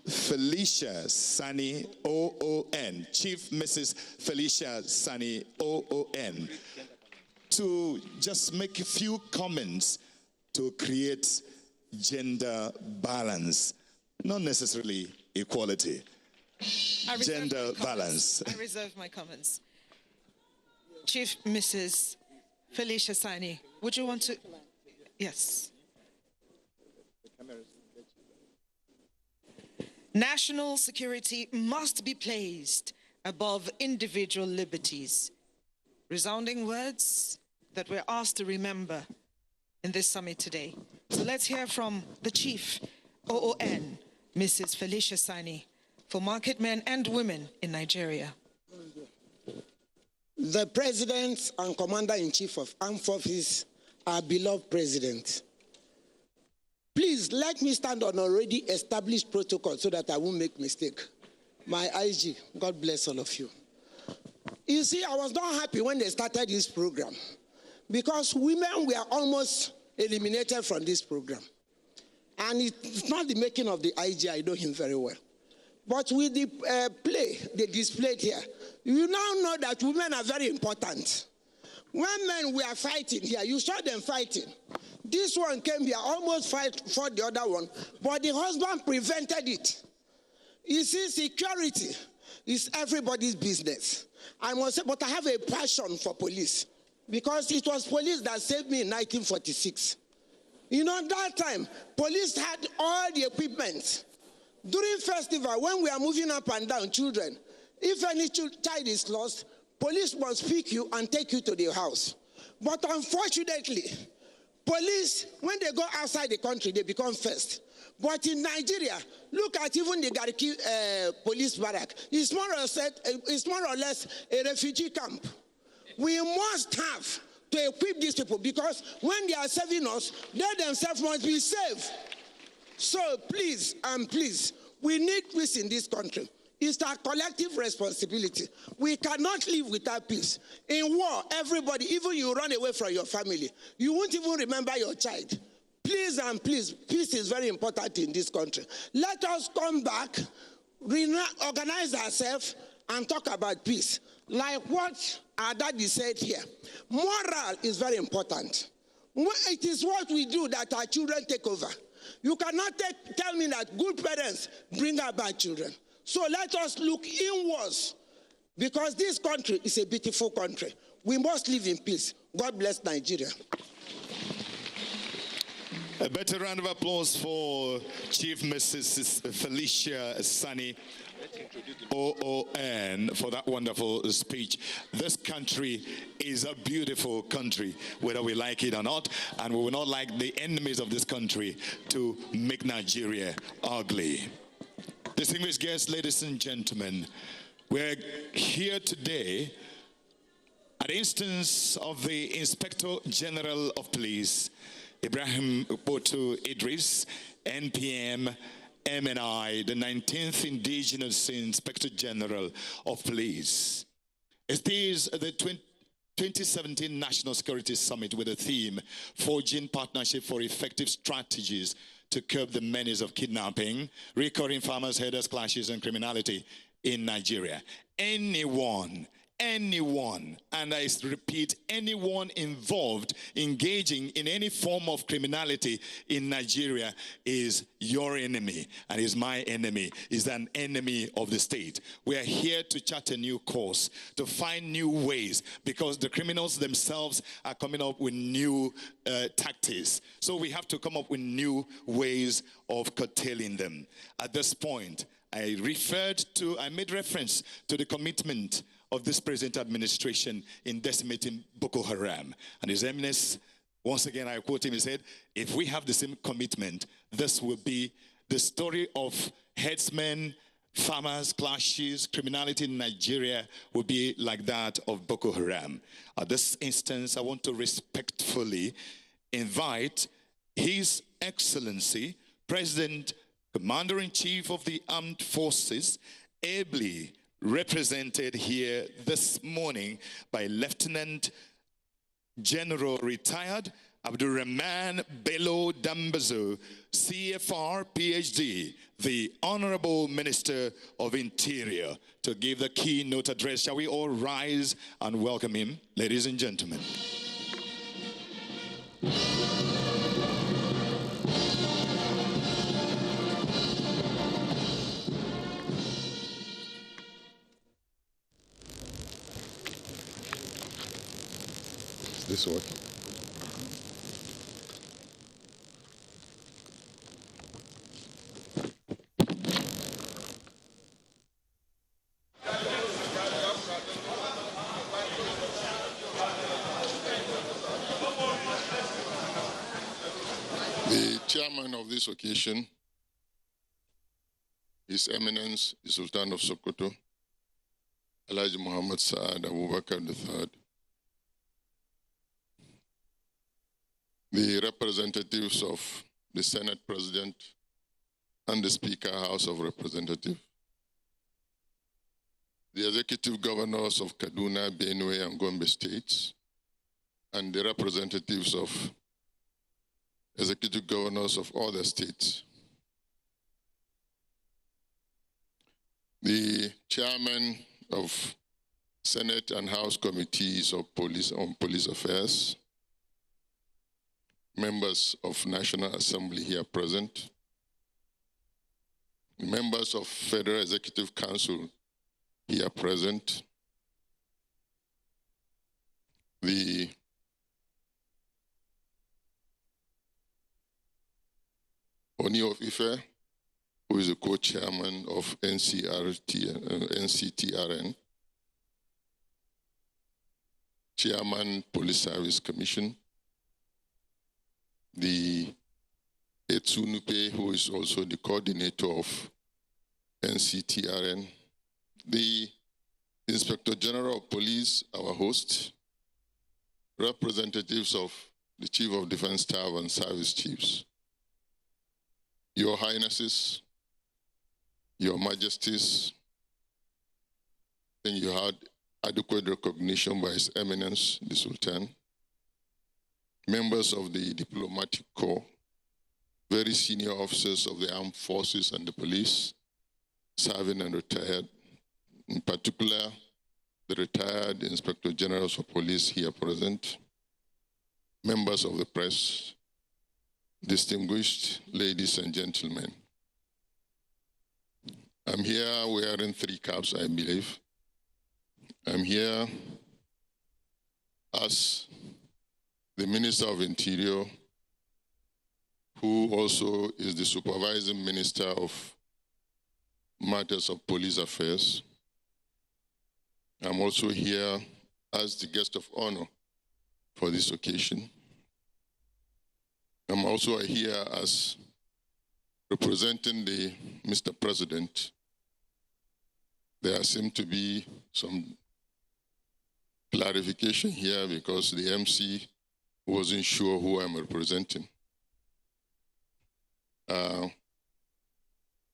Felicia Sani, OON, Chief Mrs. Felicia Sani, OON, to just make a few comments to create gender balance, not necessarily equality, gender balance. I reserve my comments. Chief Mrs. Felicia Sani, would you want to? Yes. National security must be placed above individual liberties. Resounding words that we're asked to remember in this summit today. So let's hear from the Chief, OON, Mrs. Felicia Sani, for market men and women in Nigeria. The President and Commander-in-Chief of Armed Forces, our beloved President. Please let me stand on already established protocol so that I won't make mistake. My IG, God bless all of you. You see, I was not happy when they started this program because women were almost eliminated from this program. And it's not the making of the IG, I know him very well. But with the play they displayed here, you now know that women are very important. When men were fighting here, you saw them fighting. This one came here, almost fought the other one, but the husband prevented it. You see, security is everybody's business. I must say, but I have a passion for police because it was police that saved me in 1946. You know, that time, police had all the equipment. During festival, when we are moving up and down, children, if any child is lost, police must pick you and take you to the house. But unfortunately, police, when they go outside the country, they become first. But in Nigeria, look at even the Gariki police barrack. It's more or less a refugee camp. We must have to equip these people because when they are serving us, they themselves must be saved. So please, please, we need peace in this country. It's our collective responsibility. We cannot live without peace. In war, everybody, even you run away from your family, you won't even remember your child. Please and please, peace is very important in this country. Let us come back, organize ourselves, and talk about peace. Like what our daddy said here, moral is very important. It is what we do that our children take over. You cannot tell me that good parents bring up bad children. So let us look inwards because this country is a beautiful country. We must live in peace. God bless Nigeria. A better round of applause for Chief Mrs. Felicia Sani, OON, for that wonderful speech. This country is a beautiful country, whether we like it or not, and we will not like the enemies of this country to make Nigeria ugly. Distinguished guests, ladies and gentlemen, we're here today at the instance of the Inspector General of Police, Ibrahim Botu Idris, NPM, MNI, the 19th Indigenous Inspector General of Police. It is the 2017 National Security Summit with the theme, Forging Partnership for Effective Strategies to Curb the Menace of Kidnapping, Recurring Farmers, Herders, Clashes, and Criminality in Nigeria. Anyone, and I repeat, anyone involved, engaging in any form of criminality in Nigeria is your enemy and is my enemy, is an enemy of the state. We are here to chart a new course, to find new ways, because the criminals themselves are coming up with new tactics. So we have to come up with new ways of curtailing them. At this point, I made reference to the commitment of this present administration in decimating Boko Haram. And His Eminence, once again, I quote him, he said, if we have the same commitment, this will be the story of herdsmen, farmers, clashes, criminality in Nigeria will be like that of Boko Haram. At this instance, I want to respectfully invite His Excellency, President, Commander-in-Chief of the Armed Forces, ably represented here this morning by Lieutenant General Retired Abdurrahman Bello Dambazo, CFR, PhD, the Honorable Minister of Interior, to give the keynote address. Shall we all rise and welcome him, ladies and gentlemen? This working? The chairman of this occasion, His Eminence, the Sultan of Sokoto, Alhaji Muhammad Saad Abubakar III, the representatives of the Senate President and the Speaker, House of Representatives, the executive governors of Kaduna, Benue, and Gombe states, and the representatives of executive governors of other states. The chairman of Senate and House committees of police on police affairs, members of National Assembly here present, members of Federal Executive Council here present, the Ooni of Ife, who is the co-chairman of NCTRN, Chairman Police Service Commission, the Etsunupe, who is also the coordinator of NCTRN, the Inspector General of Police, our host, representatives of the Chief of Defense Staff and Service Chiefs, Your Highnesses, Your Majesties, and you had adequate recognition by His Eminence, the Sultan, members of the diplomatic corps, very senior officers of the armed forces and the police, serving and retired, in particular, the retired Inspector Generals of Police here present, members of the press, distinguished ladies and gentlemen. I'm here wearing 3 caps, I believe. I'm here as the Minister of Interior, who also is the Supervising Minister of Matters of Police Affairs. I'm also here as the guest of honor for this occasion. I'm also here as representing the Mr. President. There seems to be some clarification here because the MC wasn't sure who I'm representing.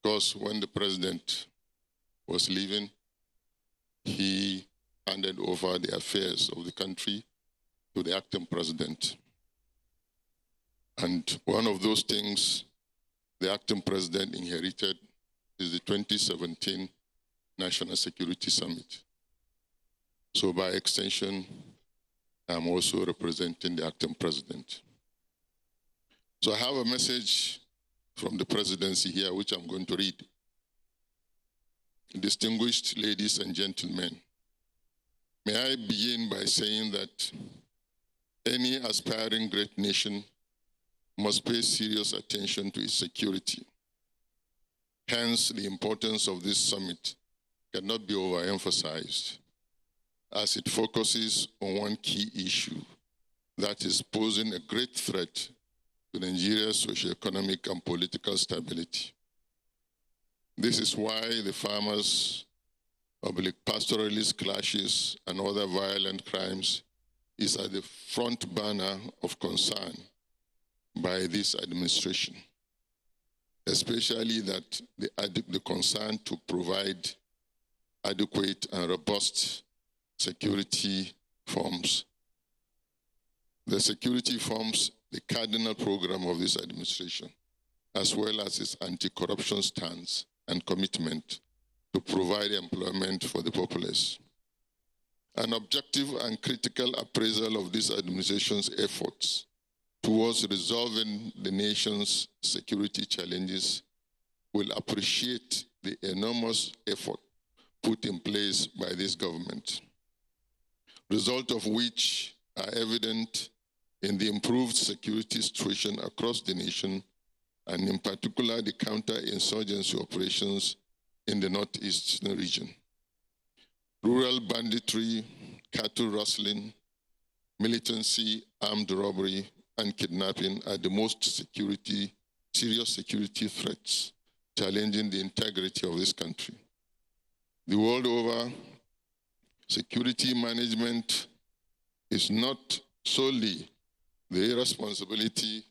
Because when the president was leaving, he handed over the affairs of the country to the acting president. And one of those things the acting president inherited is the 2017 National Security Summit. So by extension, I'm also representing the acting president. So I have a message from the presidency here, which I'm going to read. Distinguished ladies and gentlemen, may I begin by saying that any aspiring great nation must pay serious attention to its security. Hence, the importance of this summit cannot be overemphasized, as it focuses on one key issue that is posing a great threat to Nigeria's socioeconomic and political stability. This is why the farmers, pastoralist clashes, and other violent crimes is at the front burner of concern by this administration, especially that the concern to provide adequate and robust security forms. The security forms the cardinal program of this administration, as well as its anti-corruption stance and commitment to provide employment for the populace. An objective and critical appraisal of this administration's efforts towards resolving the nation's security challenges will appreciate the enormous effort put in place by this government, result of which are evident in the improved security situation across the nation, and in particular the counter-insurgency operations in the northeastern region. Rural banditry, cattle rustling, militancy, armed robbery, and kidnapping are the most serious security threats challenging the integrity of this country. The world over, security management is not solely the responsibility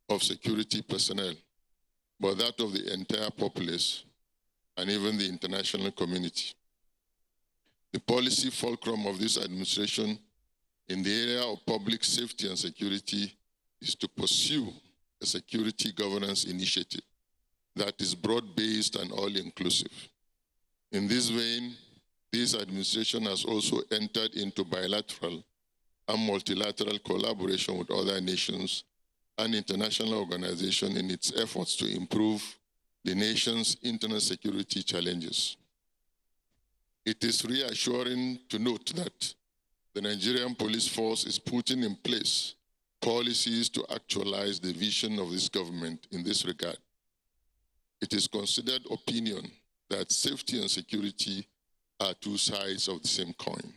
of security personnel, but that of the entire populace and even the international community. The policy fulcrum of this administration in the area of public safety and security is to pursue a security governance initiative that is broad-based and all-inclusive. In this vein, this administration has also entered into bilateral and multilateral collaboration with other nations and international organizations in its efforts to improve the nation's internal security challenges. It is reassuring to note that the Nigerian police force is putting in place policies to actualize the vision of this government in this regard. It is considered opinion that safety and security are two sides of the same coin.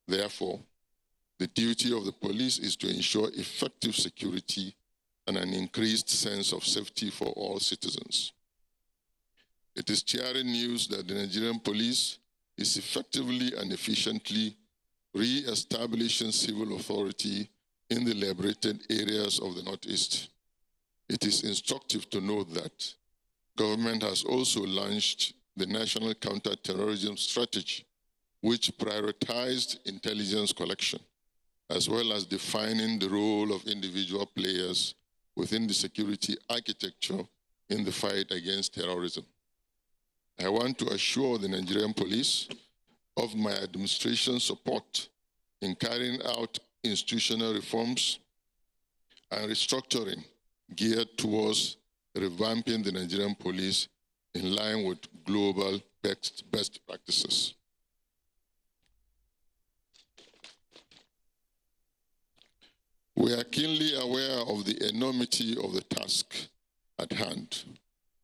Therefore, the duty of the police is to ensure effective security and an increased sense of safety for all citizens. It is cheering news that the Nigerian police is effectively and efficiently re-establishing civil authority in the liberated areas of the Northeast. It is instructive to note that government has also launched the National Counter-Terrorism Strategy, which prioritized intelligence collection, as well as defining the role of individual players within the security architecture in the fight against terrorism. I want to assure the Nigerian police of my administration's support in carrying out institutional reforms and restructuring geared towards revamping the Nigerian police in line with global best practices. We are keenly aware of the enormity of the task at hand,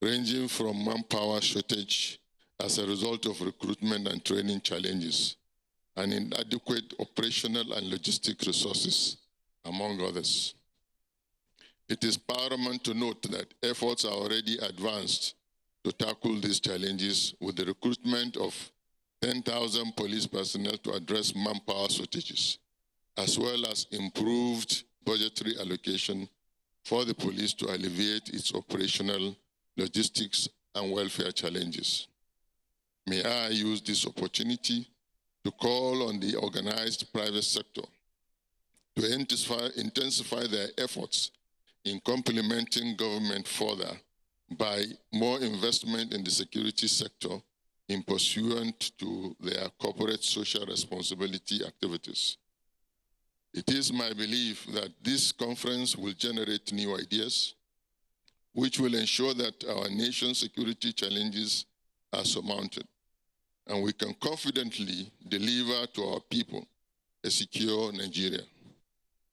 ranging from manpower shortage as a result of recruitment and training challenges, and inadequate operational and logistic resources, among others. It is paramount to note that efforts are already advanced to tackle these challenges with the recruitment of 10,000 police personnel to address manpower shortages, as well as improved budgetary allocation for the police to alleviate its operational, logistics, and welfare challenges. May I use this opportunity to call on the organized private sector to intensify their efforts in complementing government further by more investment in the security sector in pursuant to their corporate social responsibility activities. It is my belief that this conference will generate new ideas, which will ensure that our nation's security challenges are surmounted, and we can confidently deliver to our people a secure Nigeria.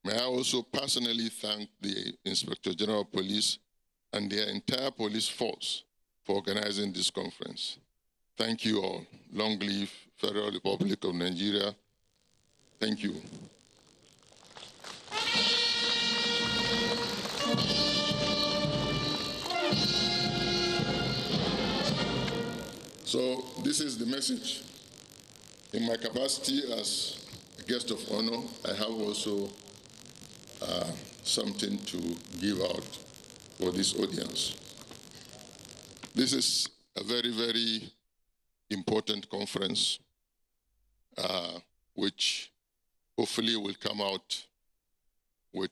May I also personally thank the Inspector General of Police and their entire police force for organizing this conference. Thank you all. Long live Federal Republic of Nigeria. Thank you. So this is the message. In my capacity as a guest of honor, I have also something to give out for this audience. This is a very, very important conference, which hopefully will come out with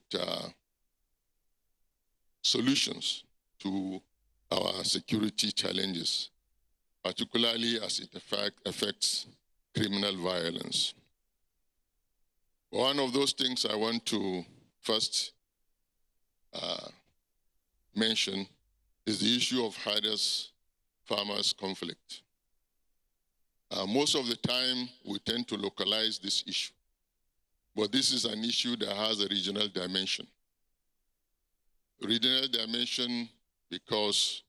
solutions to our security challenges, particularly as it affects criminal violence. One of those things I want to first mention is the issue of herders-farmers conflict. Most of the time, we tend to localize this issue, but this is an issue that has a regional dimension. Regional dimension because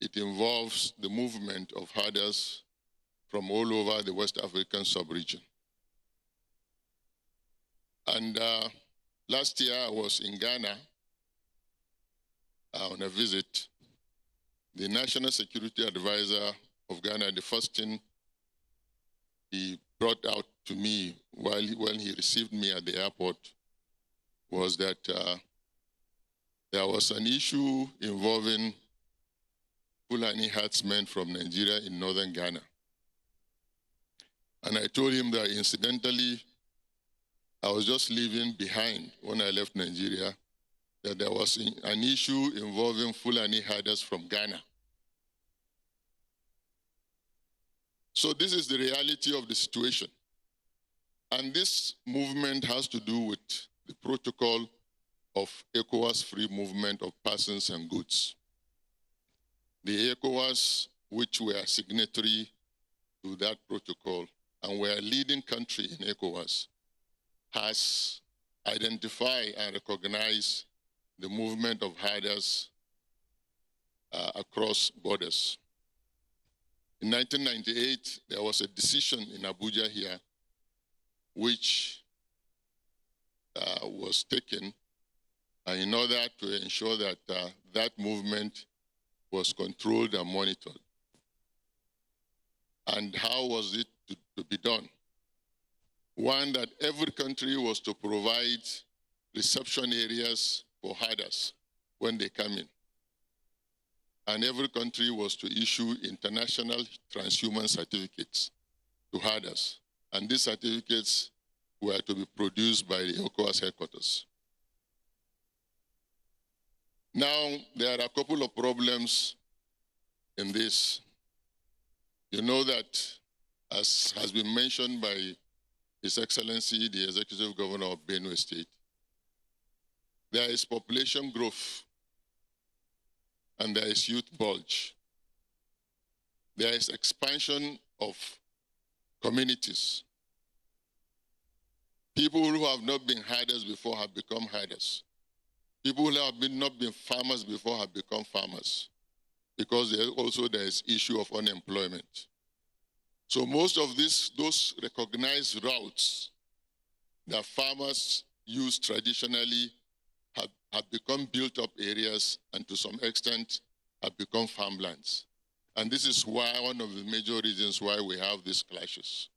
it involves the movement of herders from all over the West African sub-region. And last year I was in Ghana on a visit. The National Security Advisor of Ghana, the first thing he brought out to me when he received me at the airport was that there was an issue involving Fulani herdsmen from Nigeria in northern Ghana. And I told him that incidentally, I was just leaving behind when I left Nigeria, that there was an issue involving Fulani herders from Ghana. So this is the reality of the situation. And this movement has to do with the protocol of ECOWAS free movement of persons and goods. The ECOWAS, which were signatory to that protocol and were a leading country in ECOWAS, has identified and recognized the movement of herders across borders. In 1998, there was a decision in Abuja here which was taken in order to ensure that that movement was controlled and monitored. And how was it to be done? One, that every country was to provide reception areas for herders when they come in. And every country was to issue international transhuman certificates to herders. And these certificates were to be produced by the ECOWAS headquarters. Now, there are a couple of problems in this. You know that, as has been mentioned by His Excellency, the Executive Governor of Benue State, there is population growth and there is youth bulge. There is expansion of communities. People who have not been herders before have become herders. People who have not been farmers before have become farmers, because there is issue of unemployment. So most of those recognized routes that farmers use traditionally have become built up areas, and to some extent have become farmlands. And this is why one of the major reasons why we have these clashes.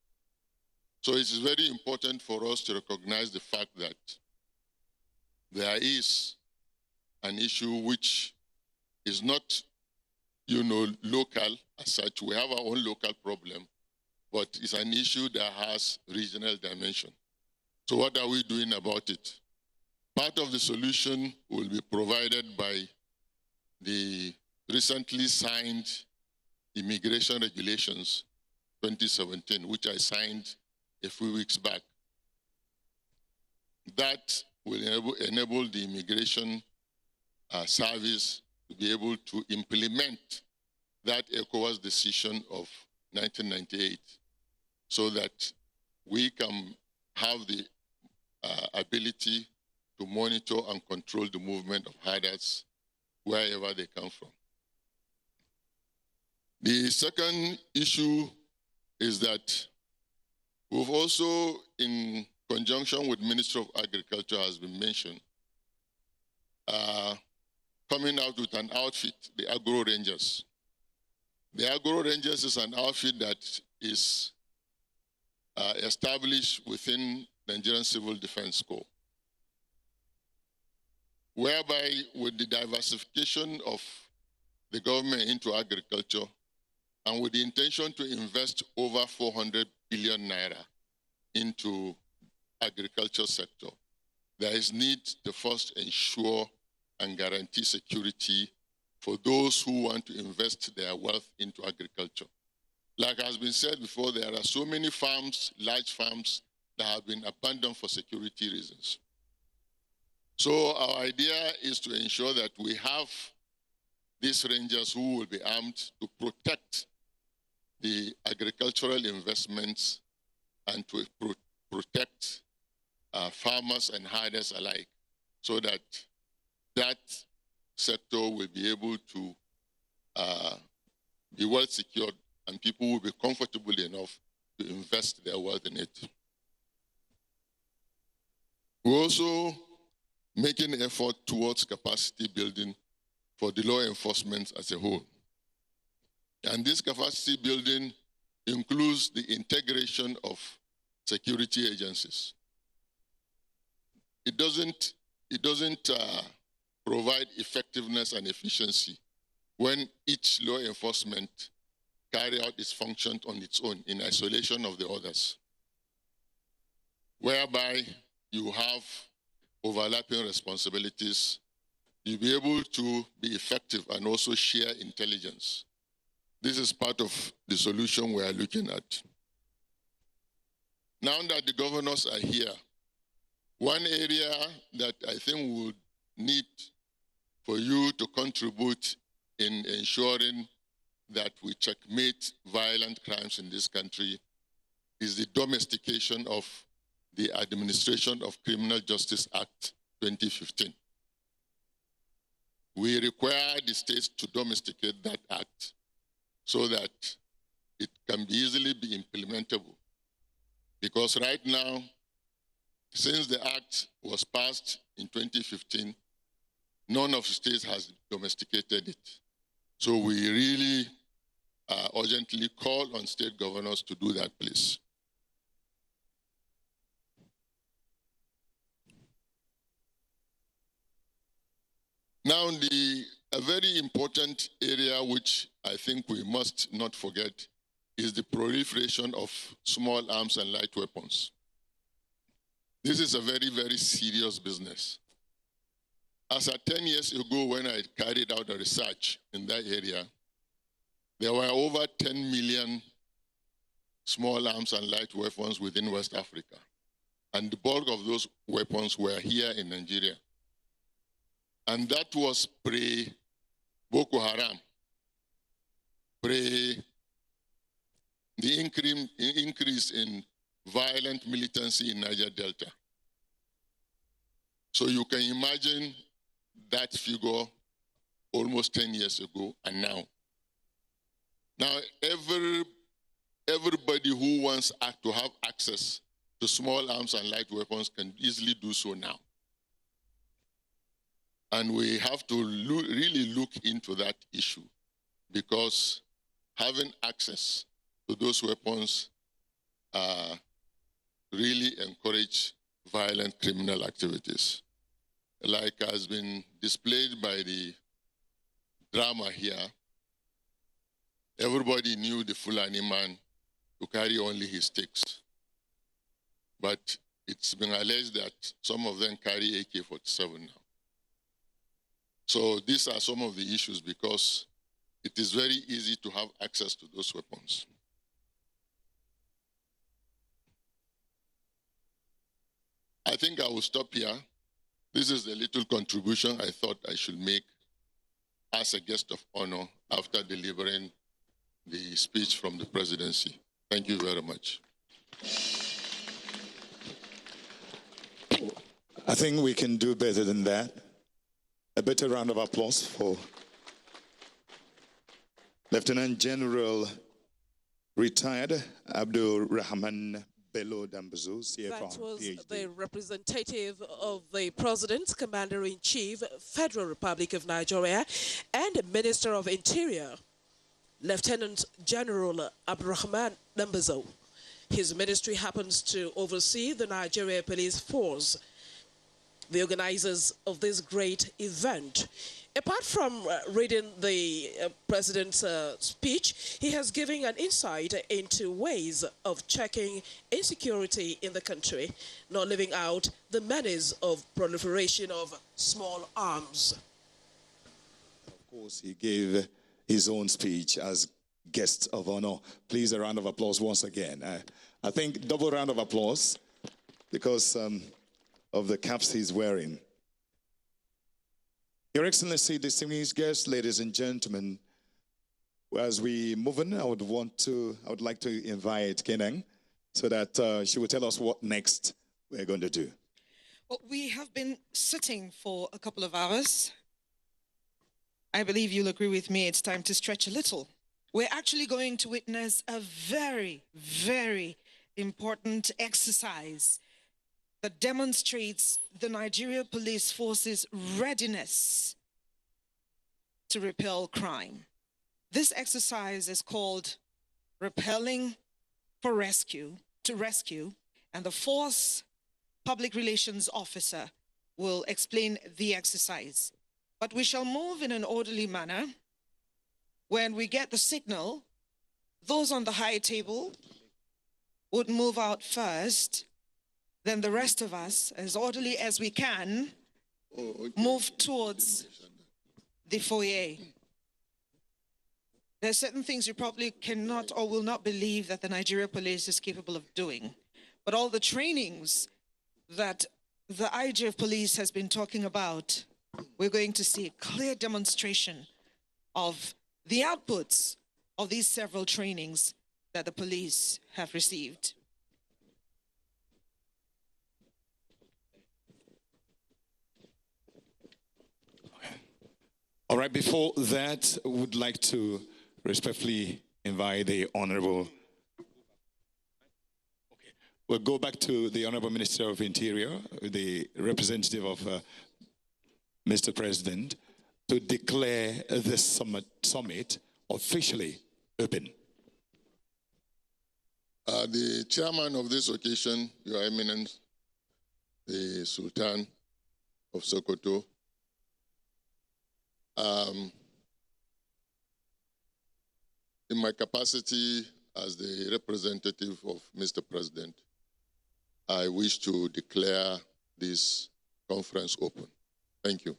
So it is very important for us to recognize the fact that there is an issue which is not, local as such. We have our own local problem, but it's an issue that has regional dimension. So what are we doing about it? Part of the solution will be provided by the recently signed Immigration Regulations 2017, which I signed a few weeks back. That will enable the immigration service to be able to implement that ECOWAS decision of 1998, so that we can have the ability to monitor and control the movement of herders wherever they come from. The second issue is that we've also, in conjunction with Ministry of Agriculture, has been mentioned, coming out with an outfit, the Agro Rangers. The Agro Rangers is an outfit that is established within Nigerian Civil Defense Corps, whereby with the diversification of the government into agriculture and with the intention to invest over 400 billion naira into agriculture sector, there is need to first ensure and guarantee security for those who want to invest their wealth into agriculture. Like has been said before, there are so many farms, large farms, that have been abandoned for security reasons. So our idea is to ensure that we have these rangers who will be armed to protect the agricultural investments and to protect farmers and herders alike, so that that sector will be able to be well secured and people will be comfortable enough to invest their wealth in it. We're also making an effort towards capacity building for the law enforcement as a whole. And this capacity building includes the integration of security agencies. It doesn't provide effectiveness and efficiency when each law enforcement carry out its function on its own in isolation of the others, whereby you have overlapping responsibilities. You'll be able to be effective and also share intelligence. This is part of the solution we are looking at. Now that the governors are here, one area that I think we would need for you to contribute in ensuring that we checkmate violent crimes in this country is the domestication of the Administration of Criminal Justice Act 2015. We require the states to domesticate that act so that it can easily be implementable. Because right now, since the act was passed in 2015, none of the states has domesticated it. So we really urgently call on state governors to do that, please. Now, a very important area which I think we must not forget is the proliferation of small arms and light weapons. This is a very, very serious business. As at 10 years ago, when I carried out a research in that area, there were over 10 million small arms and light weapons within West Africa. And the bulk of those weapons were here in Nigeria. And that was pre-Boko Haram, pre the increase in violent militancy in Niger Delta. So you can imagine that figure almost 10 years ago and now. Now, everybody who wants to have access to small arms and light weapons can easily do so now. And we have to really look into that issue, because having access to those weapons really encourage violent criminal activities. Like has been displayed by the drama here, everybody knew the Fulani man to carry only his sticks. But it's been alleged that some of them carry AK-47 now. So these are some of the issues, because it is very easy to have access to those weapons. I think I will stop here. This is the little contribution I thought I should make as a guest of honor after delivering the speech from the presidency. Thank you very much. I think we can do better than that. A better round of applause for Lieutenant General retired Abdul Rahman Bello Dambazo, CFR. That was PhD. the representative of the President, Commander-in-Chief, Federal Republic of Nigeria, and Minister of Interior, Lieutenant General Abdurrahman Dambazo. His ministry happens to oversee the Nigeria Police Force, the organizers of this great event. Apart from reading the President's speech, he has given an insight into ways of checking insecurity in the country, not leaving out the menace of proliferation of small arms. Of course, he gave his own speech as guest of honor. Please, a round of applause once again. I think double round of applause because of the caps he's wearing. Your Excellency, distinguished guests, ladies and gentlemen, as we move on, I would like to invite Kenang so that she will tell us what next we're going to do. Well, we have been sitting for a couple of hours. I believe you'll agree with me, it's time to stretch a little. We're actually going to witness a very, very important exercise that demonstrates the Nigeria Police Force's readiness to repel crime. This exercise is called Repelling for Rescue, to Rescue, and the Force Public Relations Officer will explain the exercise. But we shall move in an orderly manner. When we get the signal, those on the high table would move out first, then the rest of us, as orderly as we can, move towards the foyer. There are certain things you probably cannot or will not believe that the Nigeria Police is capable of doing. But all the trainings that the IG of Police has been talking about, we're going to see a clear demonstration of the outputs of these several trainings that the police have received. All right, before that, I would like to respectfully invite the Honorable. We'll go back to the Honorable Minister of Interior, the representative of Mr. President, to declare this summit officially open. The chairman of this occasion, Your Eminence, the Sultan of Sokoto, in my capacity as the representative of Mr. President, I wish to declare this conference open. Thank you.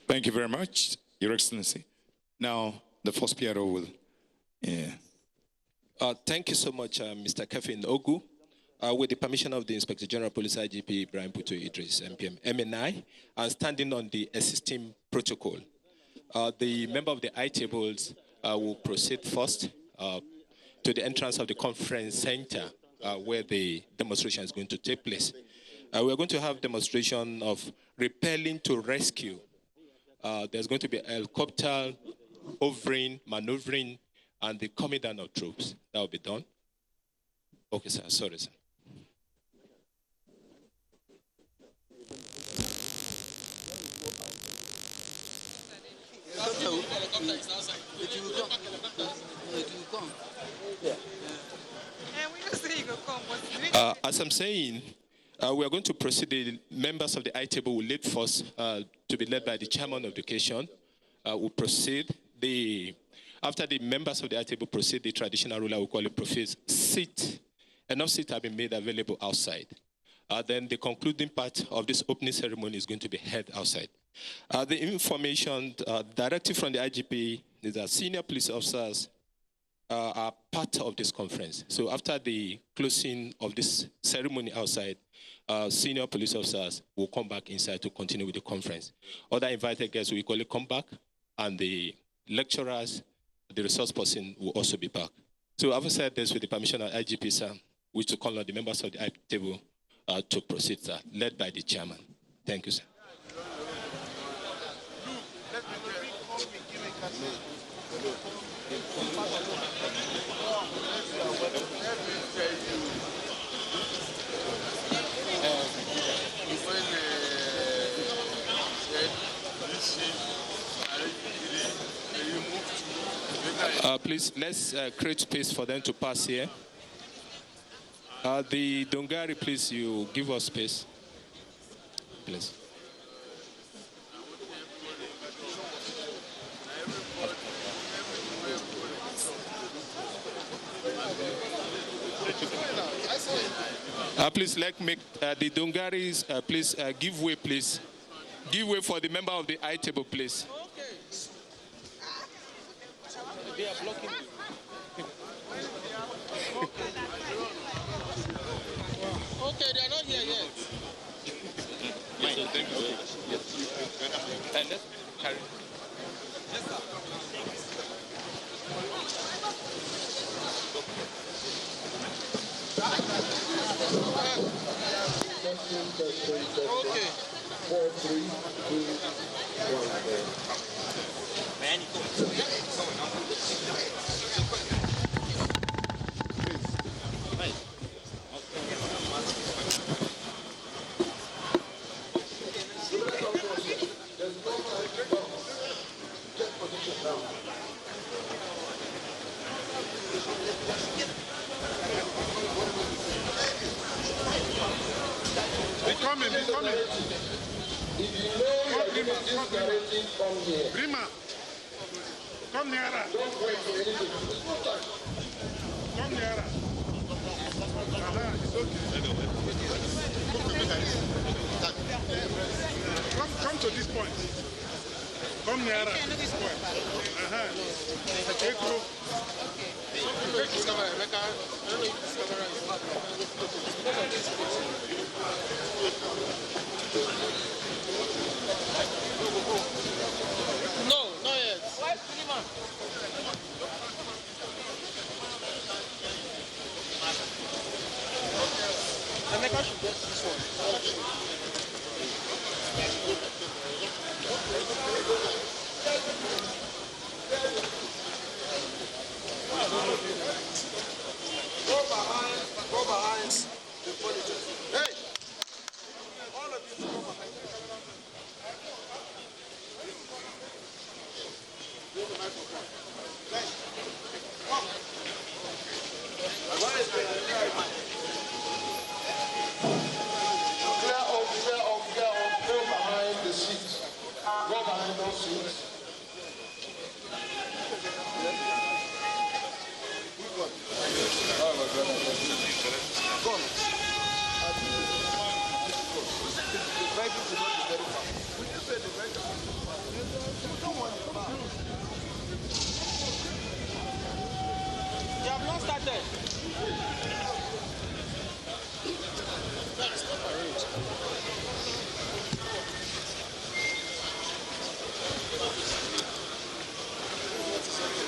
Thank you very much, Your Excellency. Now, the first PRO will. Thank you so much, Mr. Kevin Ogu. With the permission of the Inspector General Police IGP Ibrahim Puto Idris, MPM, MNI, and standing on the existing protocol, the member of the I tables will proceed first to the entrance of the conference center where the demonstration is going to take place. We are going to have demonstration of repelling to rescue. There's going to be a helicopter hovering, maneuvering, and the coming down of troops. That will be done. Okay, sir. Sorry, sir. As I'm saying, we are going to proceed. The members of the I table will lead first, to be led by the chairman of the occasion. Will proceed. After the members of the I table proceed, the traditional ruler will call it proceed. Seat. Enough seats have been made available outside. Then the concluding part of this opening ceremony is going to be held outside. The information directly from the IGP is that senior police officers are part of this conference. So after the closing of this ceremony outside, senior police officers will come back inside to continue with the conference. Other invited guests will equally come back, and the lecturers, the resource person will also be back. So having said this, with the permission of IGP, sir, which to call on the members of the I table to proceed, sir, led by the chairman. Thank you, sir. Please, let's create space for them to pass here. The Dongari, please, you give us space. Please. Please, let's make the Dongaris, please give way, please. Give way for the member of the I table, please. They are blocking you. Okay, they are not here yet. Yes, thank you. Yes. And let's carry. Yes, sir. Okay. 4, 3, 2, 1. Man, Brima, come nearer. Come nearer. It's okay. Come to this point. Come nearer to this point. Take this camera. I don't know if this camera is no, not yet. Why Suleiman? Emeka should get this one. Go behind the furniture. Hey! All of you go behind. Bring the microphone. Hey! Come. Where is the clear off, go behind the seats. Go behind those seats. Oh my God. Go on. The Bible is not very fast. Would you say the Bible is fast? Come on, come on. You have not started. That's not arranged.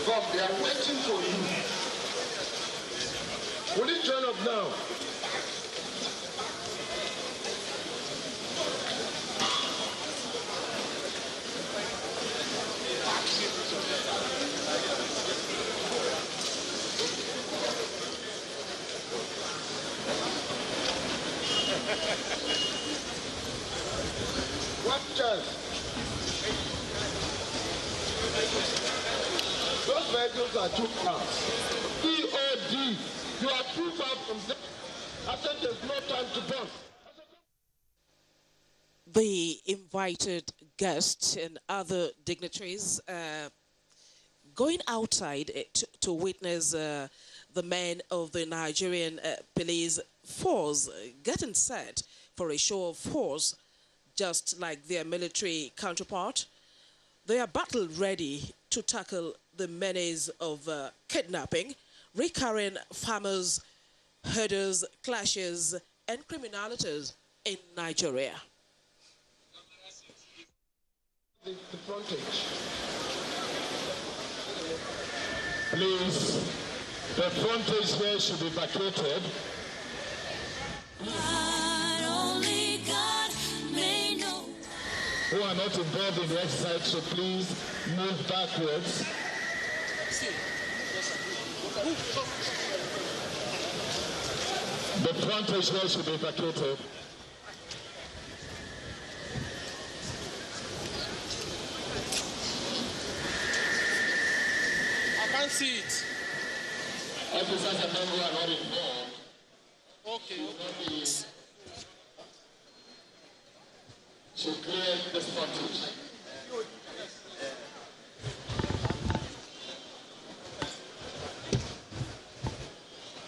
Come, they are waiting for you. Will you join up now? What chance? Those vehicles are too fast. EOD. You are too far from them. I said there's no time to burn. The invited guests and other dignitaries going outside to witness the men of the Nigerian police force getting set for a show of force, just like their military counterpart. They are battle ready to tackle the menace of kidnapping, recurring farmers, herders, clashes, and criminalities in Nigeria. The frontage. Please, the frontage here should be vacated. Only God may know. Who are not involved in the exercise, so please move backwards. The frontage here should be vacated. I can't see it. Officers and men who are not involved. Okay. Should clear this frontage.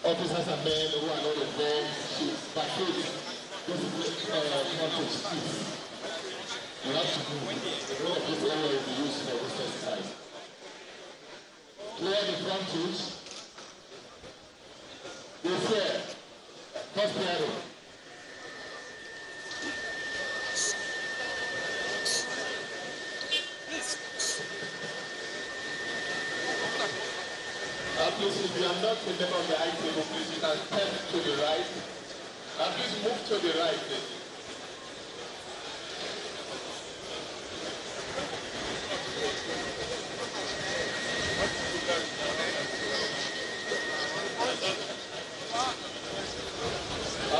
Officers and men who are not involved should vacate this frontage, please. You have to move. The whole of this area will be used for this exercise. Clear the frontage. Yes, sir. First clearing. Please, if you are not a member of the I table, please, you can step to the right. Please move to the right, please.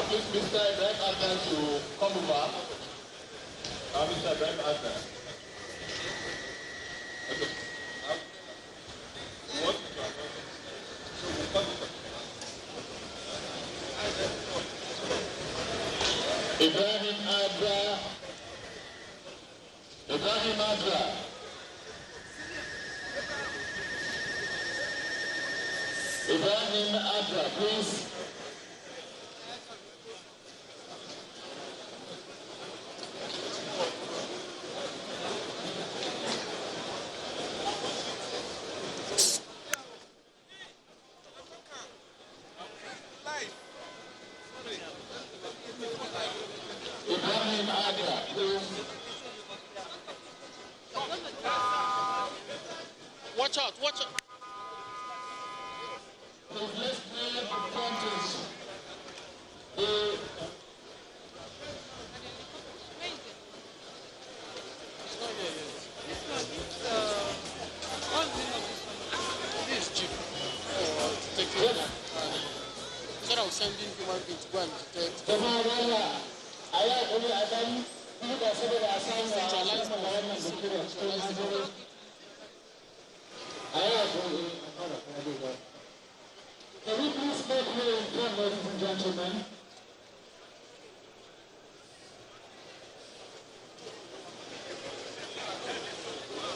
Please, Mr. Ibrahim Adnan to come over. Mr. Ibrahim Adnan. Okay. What? Ibrahim Adnan. Ibrahim Adra. Ibrahim Adra, please. Ibrahim Adra, please. Watch out, watch out. Please, let's clear the frontage. This jeep for taking that. Instead of sending human beings to go and detect. Can we please make way in front, ladies and gentlemen?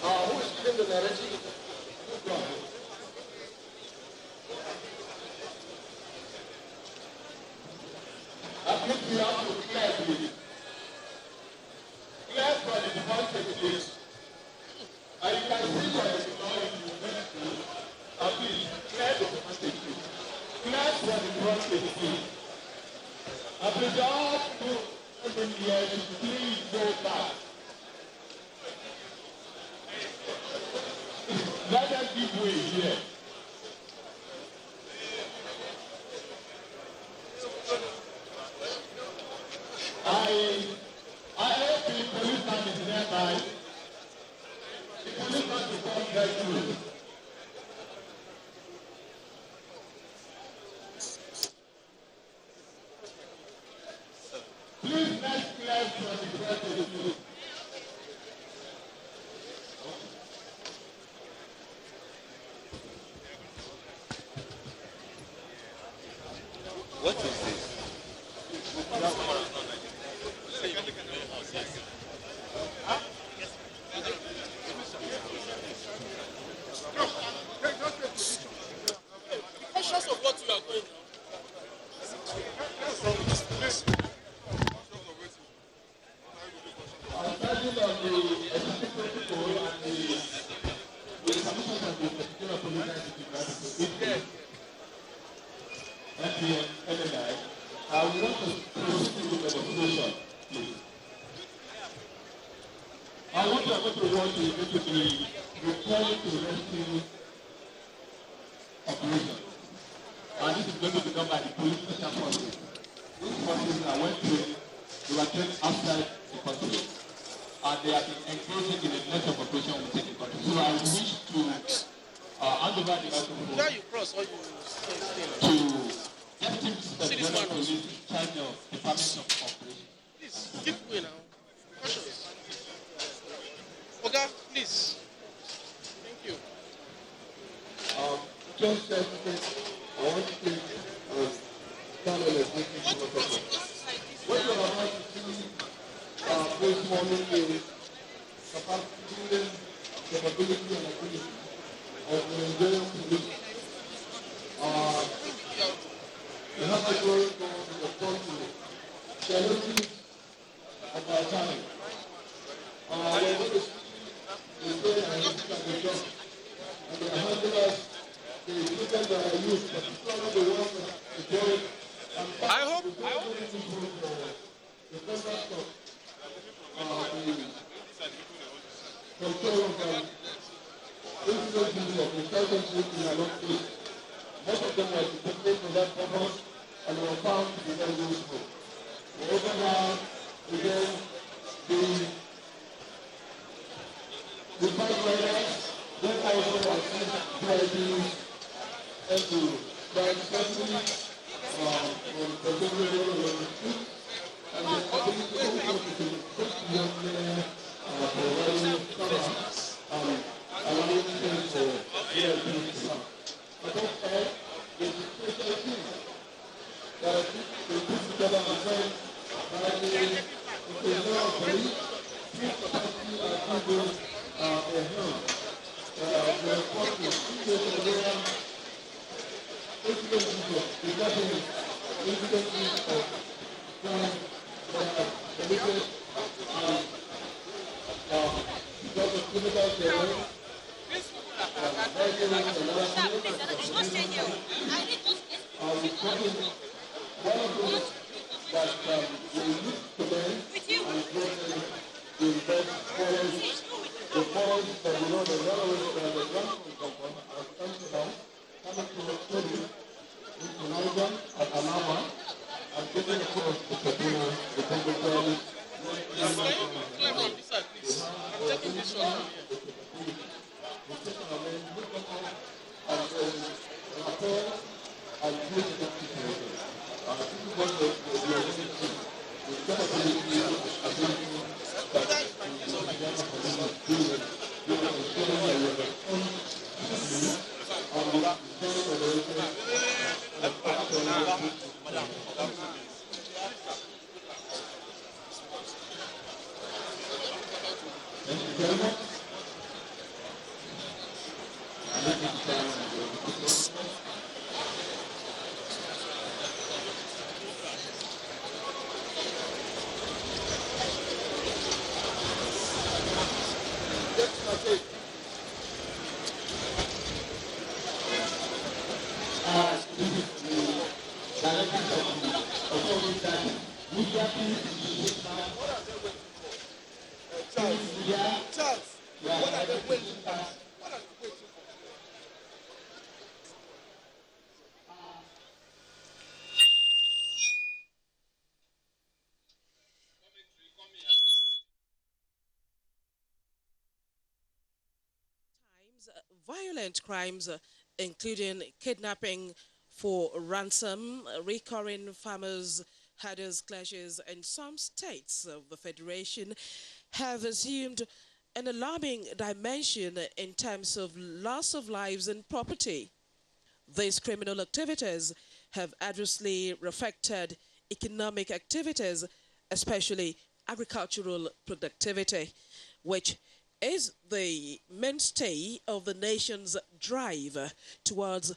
Who is giving the narrative? I think we have to clear, please. Clear for the department, please. And you can see what is going on. Please, clear the department, please. Clear for the department, please. I please all people in here to please go back. Let them give way here. I hope the policeman is nearby. The policeman will come very soon. Please let's clear for the president. What is this? Conscious of what you are going I want to proceed with the demonstration, please. I want everyone to immediately report to the rescue operation. And this is going to be done by the police special forces. These forces are well trained, they were trained outside the country. And they have been engaging in the network operation within the country. So I wish to hand over the microphone. Where you cross or you to Deputy Superintendent Police in charge of Department of Operation. Please, keep going now. Cautious. Okay, please. Thank you. Just a second, I want to stand on a briefing protocol. What you're about to see this morning is capacity, capability, and ability of the Nigerian police. We have to go to the front to challenges of our time. We're going to see the day and the job. And the handlers, the people that are used, particularly the ones that are joined. I hope. The contact of the control of the incident of intelligence in our local. Most of them were detected for that purpose and were found to be very useful. Moreover, now, again, the bike riders, they also assist PIDs and to guide safely on contemporary road and the ability to put beyond there providing cover and allowing things for PIDs to come. But also, the special things that they put together and say, by the police, Violent crimes, including kidnapping for ransom, recurring farmers, herders clashes, and some states of the Federation have assumed an alarming dimension in terms of loss of lives and property. These criminal activities have adversely affected economic activities, especially agricultural productivity, which is the mainstay of the nation's drive towards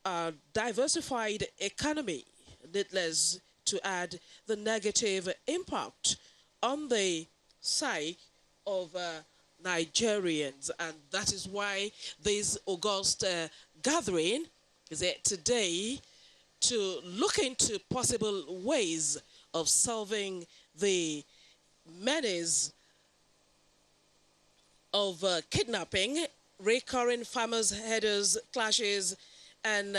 a diversified economy. Needless to add the negative impact on the psyche of Nigerians, and that is why this august gathering is here today to look into possible ways of solving the menace of kidnapping, recurring farmers, herders, clashes, and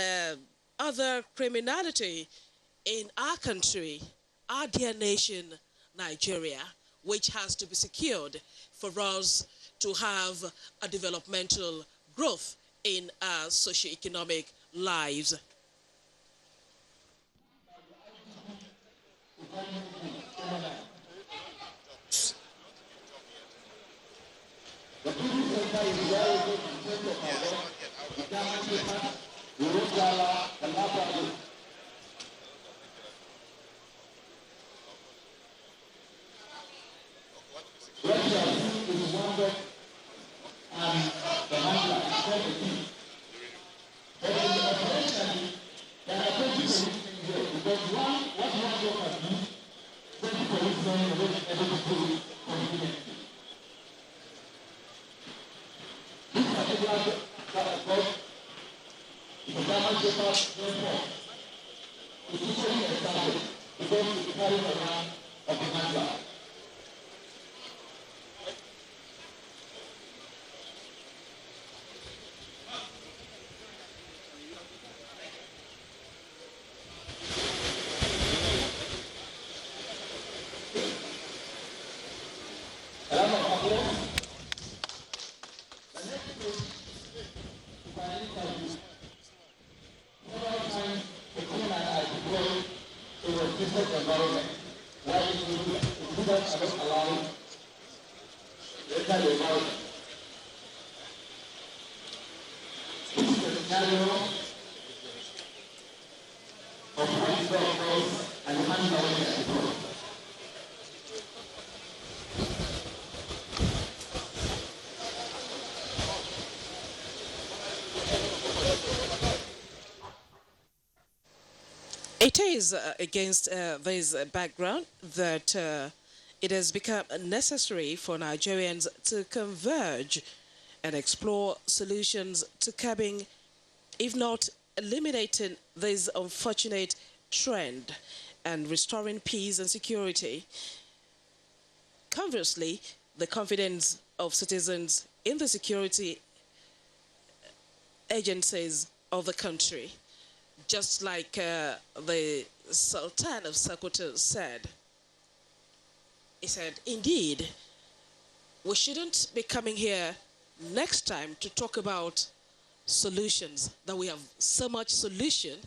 other criminality in our country, our dear nation, Nigeria, which has to be secured for us to have a developmental growth in our socio-economic lives. is against this background that it has become necessary for Nigerians to converge and explore solutions to curbing, if not eliminating, this unfortunate trend and restoring peace and security. Conversely, the confidence of citizens in the security agencies of the country, just like the Sultan of Sokoto said. He said, indeed, we shouldn't be coming here next time to talk about solutions, that we have so much solution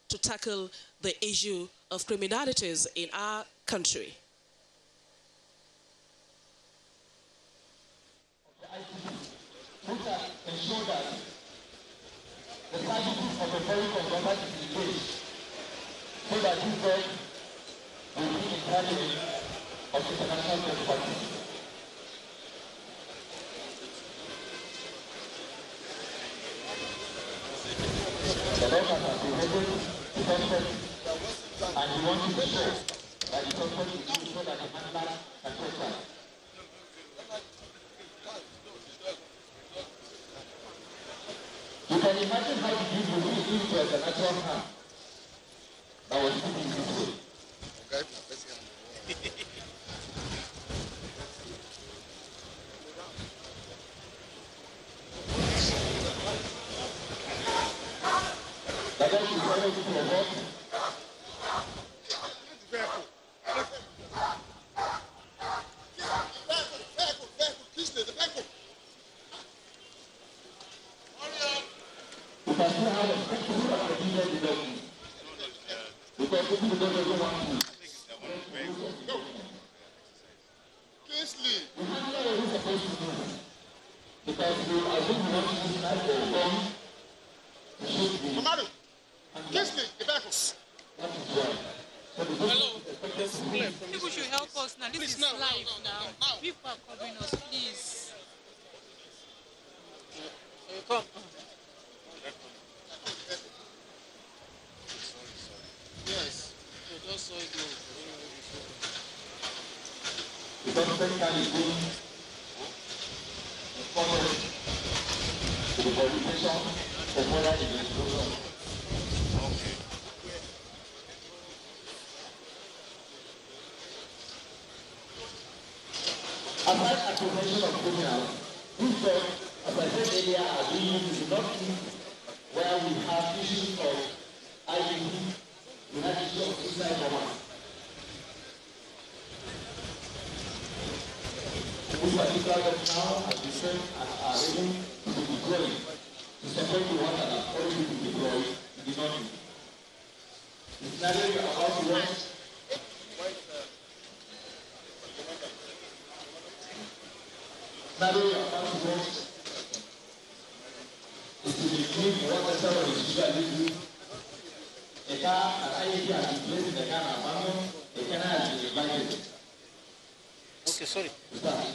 to tackle the issue of criminalities in our country. Ensure that the services of the very government is in place so that this work will be entirely of international third parties. The government has been able to suspect, and we want to be sure that the suspect is used so that the handler can take time. You can imagine how it is when we live as a natural harm that was put in this way. That is very good for what? People should help us now. This is live now. People are covering us, please. Come. Yes. You just saw it now. The government can be doing to the publication of further investigation. Aside apprehension of criminals, this job, as I said earlier, are being used in not where we have issues of IED, we have issues of suicide bombers. This particular job now, as we said, are able to be deployed to separate the ones that have already been deployed to the north. The scenario we are about to watch Nigerian is to decrease what the server is usually do. A car and IAD has been placed in the car and abandoned, a canal has been invited. Okay, sorry. Start.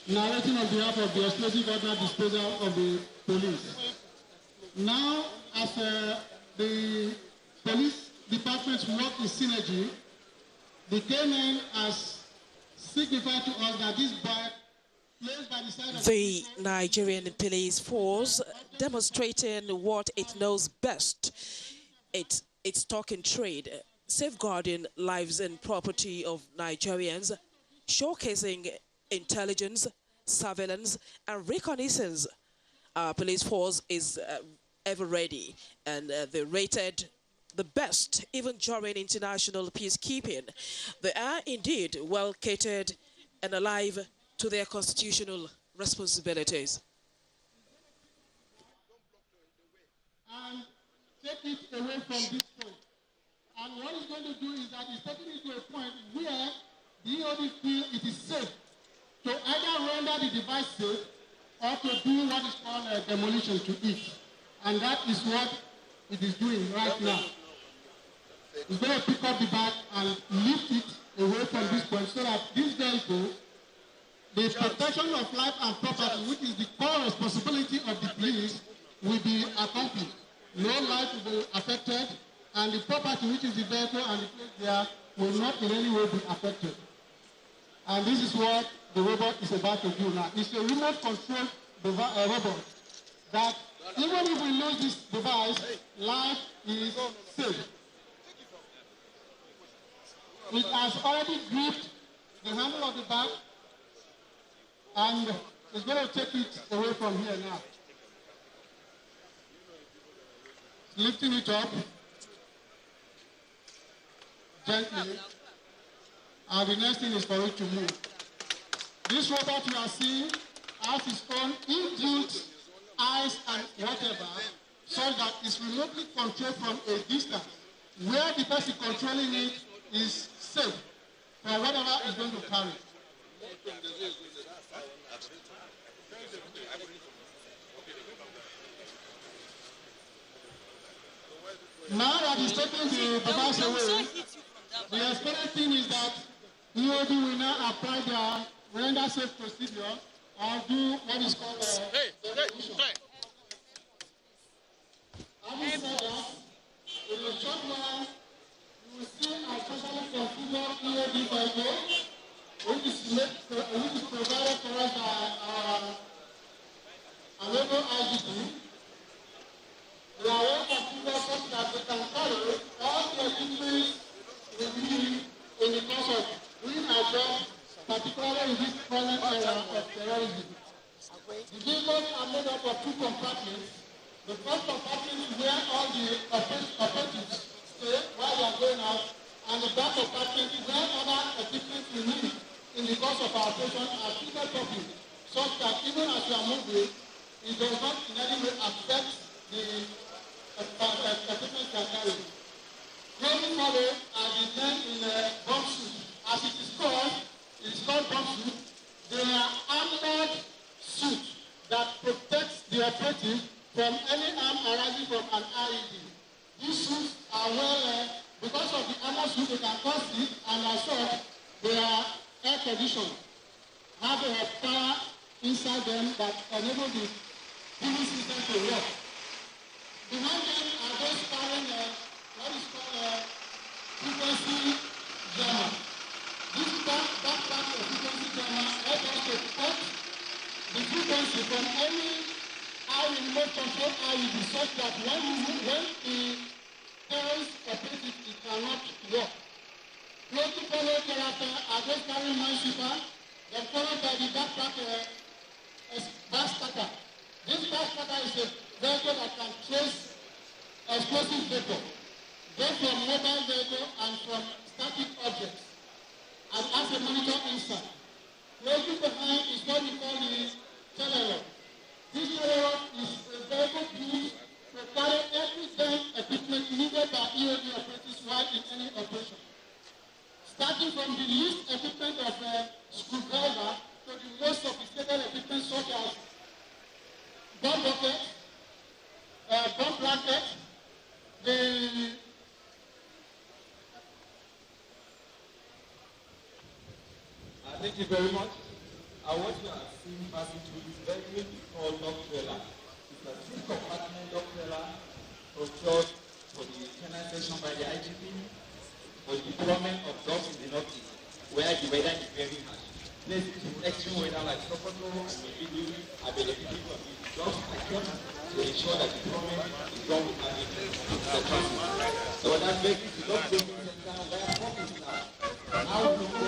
Narrating on behalf of the explosive ordnance disposal of the police. Now, as the police department's work in synergy, the K9 has signify to us that this bike placed by the side of The Nigerian police force demonstrating what it knows best, its stock in trade, safeguarding lives and property of Nigerians, showcasing intelligence, surveillance, and reconnaissance. Our police force is ever ready, and they rated the best even during international peacekeeping. They are indeed well catered and alive to their constitutional responsibilities. And take it away from this point. And what it's going to do is that it's taking it to a point where the EOD feel it is safe to either render the device safe or to do what is called a demolition to it. And that is what it is doing right now. It's going to pick up the bag and lift it away from this point so that this vehicle, the protection of life and property, which is the core responsibility of the police, will be accomplished. No life will be affected, and the property, which is the vehicle and the place there, will not in any way be affected. And this is what the robot is about to do now. It's a remote control robot that even if we lose this device, life is safe. It has already gripped the handle of the bag and it's going to take it away from here now. Lifting it up gently, and the next thing is for it to move. This robot you are seeing has its own inbuilt eyes and whatever, so that it's remotely controlled from a distance, where the person controlling it is safe for whatever is going to carry. Now that he's taking the device away, the expected thing is that EOD will now apply their render safe procedure or do what is called demolition. Having said that, in a short while, you will see a specially configured EOD vehicle, which is provided for us by our local IGP. They are well configured such that they can carry all the equipment we need in the course of doing our job, particularly in this present era of terrorism. The vehicles are made up of two compartments. The first compartment is where all the operatives stay while they are going out, and the back compartment is where other equipment we need in the course of our operation are fitted properly, such that even as we are moving, it does not in any way affect the equipment we are carrying. Going forward are the men in bomb suit. As it is called bomb suit. They are armored suit that protects the operative from any harm arising from an IED. These suits are well, because of the armor suit, they can cause heat, and as such, they are air conditioned, have a power inside them that enable the cooling system to work. Behind them are those carrying what is called frequency jammer. This backpack of frequency jammer helps us to cut the frequency from any remote control IED, such that when the terrorist operates it cannot work. Closely followed character are those carrying minesweeper, then followed by the backpack backscatter. This backscatter is a vehicle that can trace explosive vapor, both from mobile vehicle and from static objects, and has a monitor inside. Closely behind is what we call the telerod. This telerod is a vehicle used to carry every equipment needed by EOD operators while in any operation. Starting from the least equipment of a screwdriver to the most sophisticated equipment such as bomb bucket, bomb blanket, Thank you very much. What you are seeing passing through this vehicle is called dog trailer. It's a two-compartment dog trailer procured for the mechanization by the IGP for the deployment of dogs in the Northeast. where the weather is very harsh. Places with extreme weather like Sokoto and maybe availability of the jobs to ensure that the government is done with having the traffic. So that makes it not going to center where profits are. How do we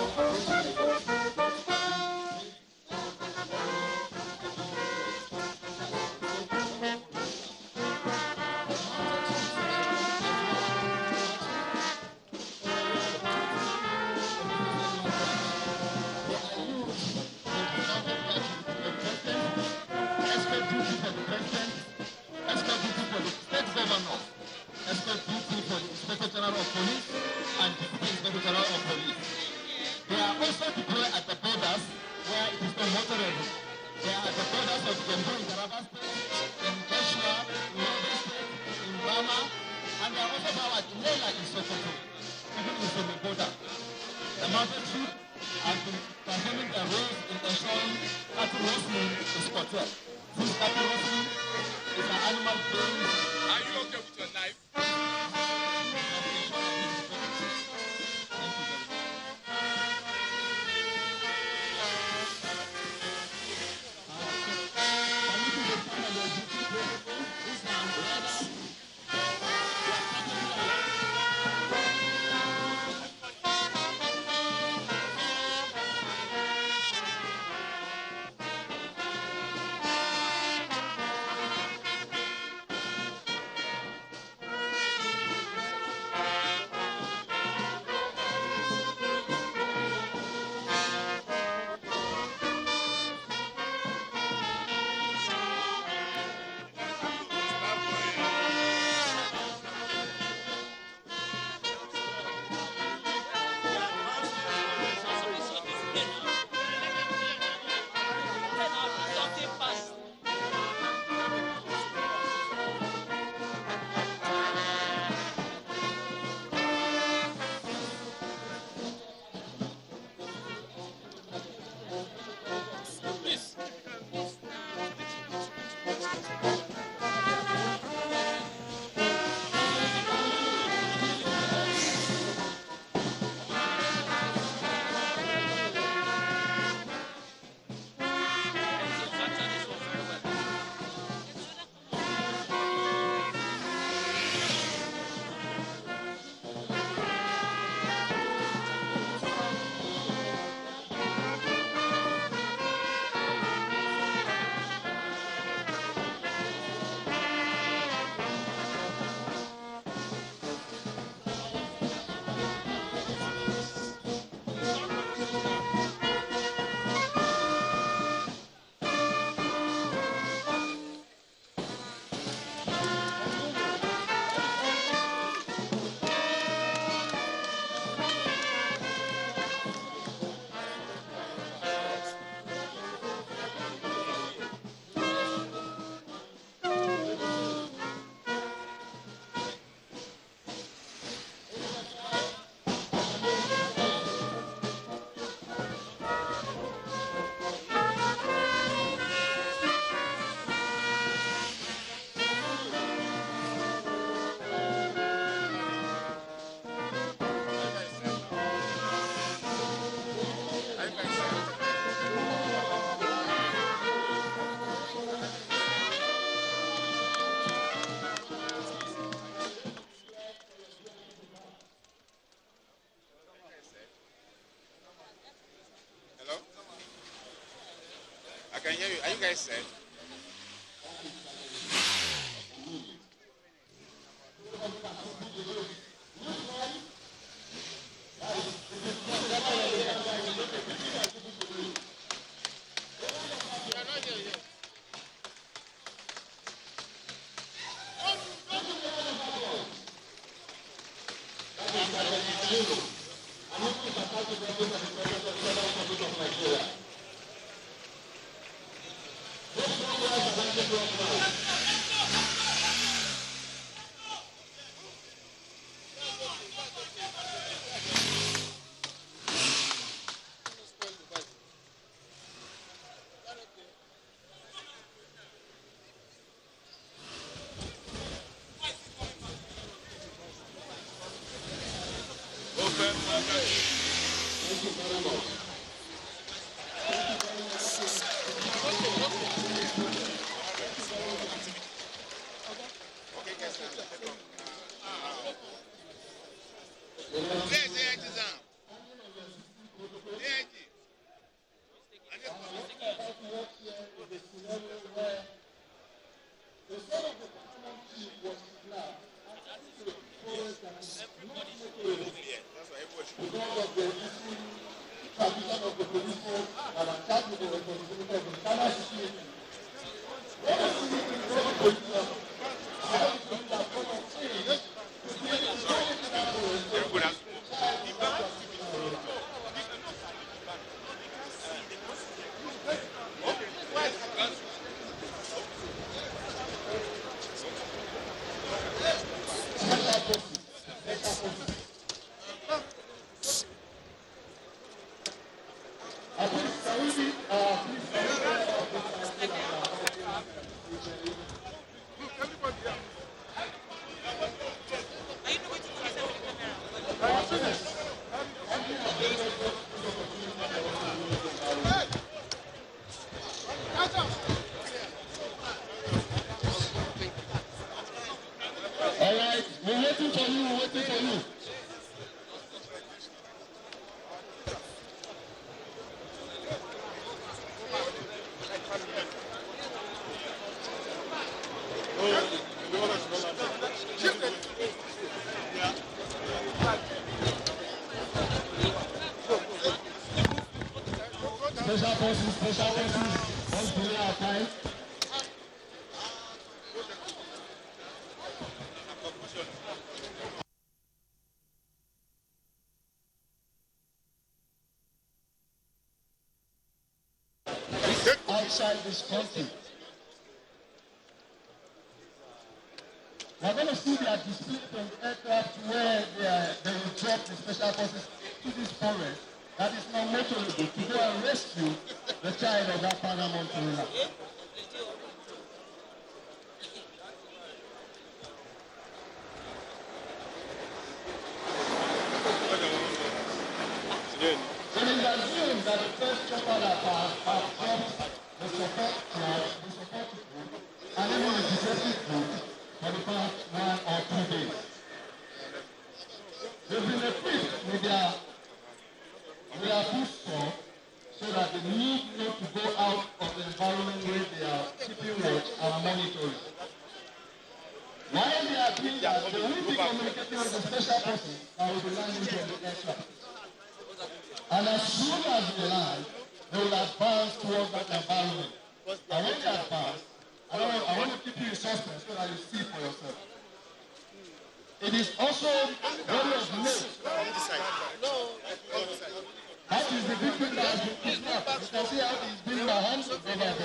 can hear you. Are you guys set? waiting for you. Special forces, don't delay our time. Outside this country. We're going to see their display from aircraft where they will drop the special forces to this forest that is not motorable to go and rescue the child of that paramount ruler. It is assumed that the first chopper that have dropped the support group and even the defensive group for the past 1 or 2 days. They've been equipped with their booster so that they need not to go out of the environment where they are keeping watch and monitoring. While they are doing that, they will be communicating with the special forces that will be landing from the aircraft. And as soon as they land, they will advance towards that environment. And when they advance, I want to keep you in suspense so that you see for yourself. It is also very of note. That is the victim that has been kidnapped. You can see how he's been my hands over there.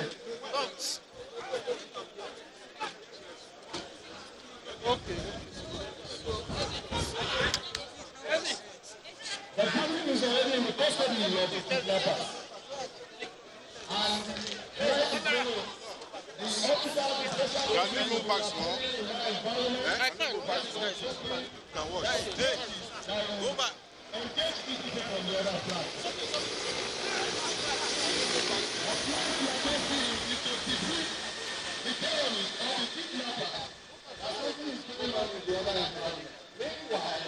The victim is already in the custody of the kidnapper. And the officer of the special can we go back small? I can't go back small. Can watch. Go back. Engage these people from the other flag. The terrorist or the kidnapper that something is going on with the other environment. Meanwhile,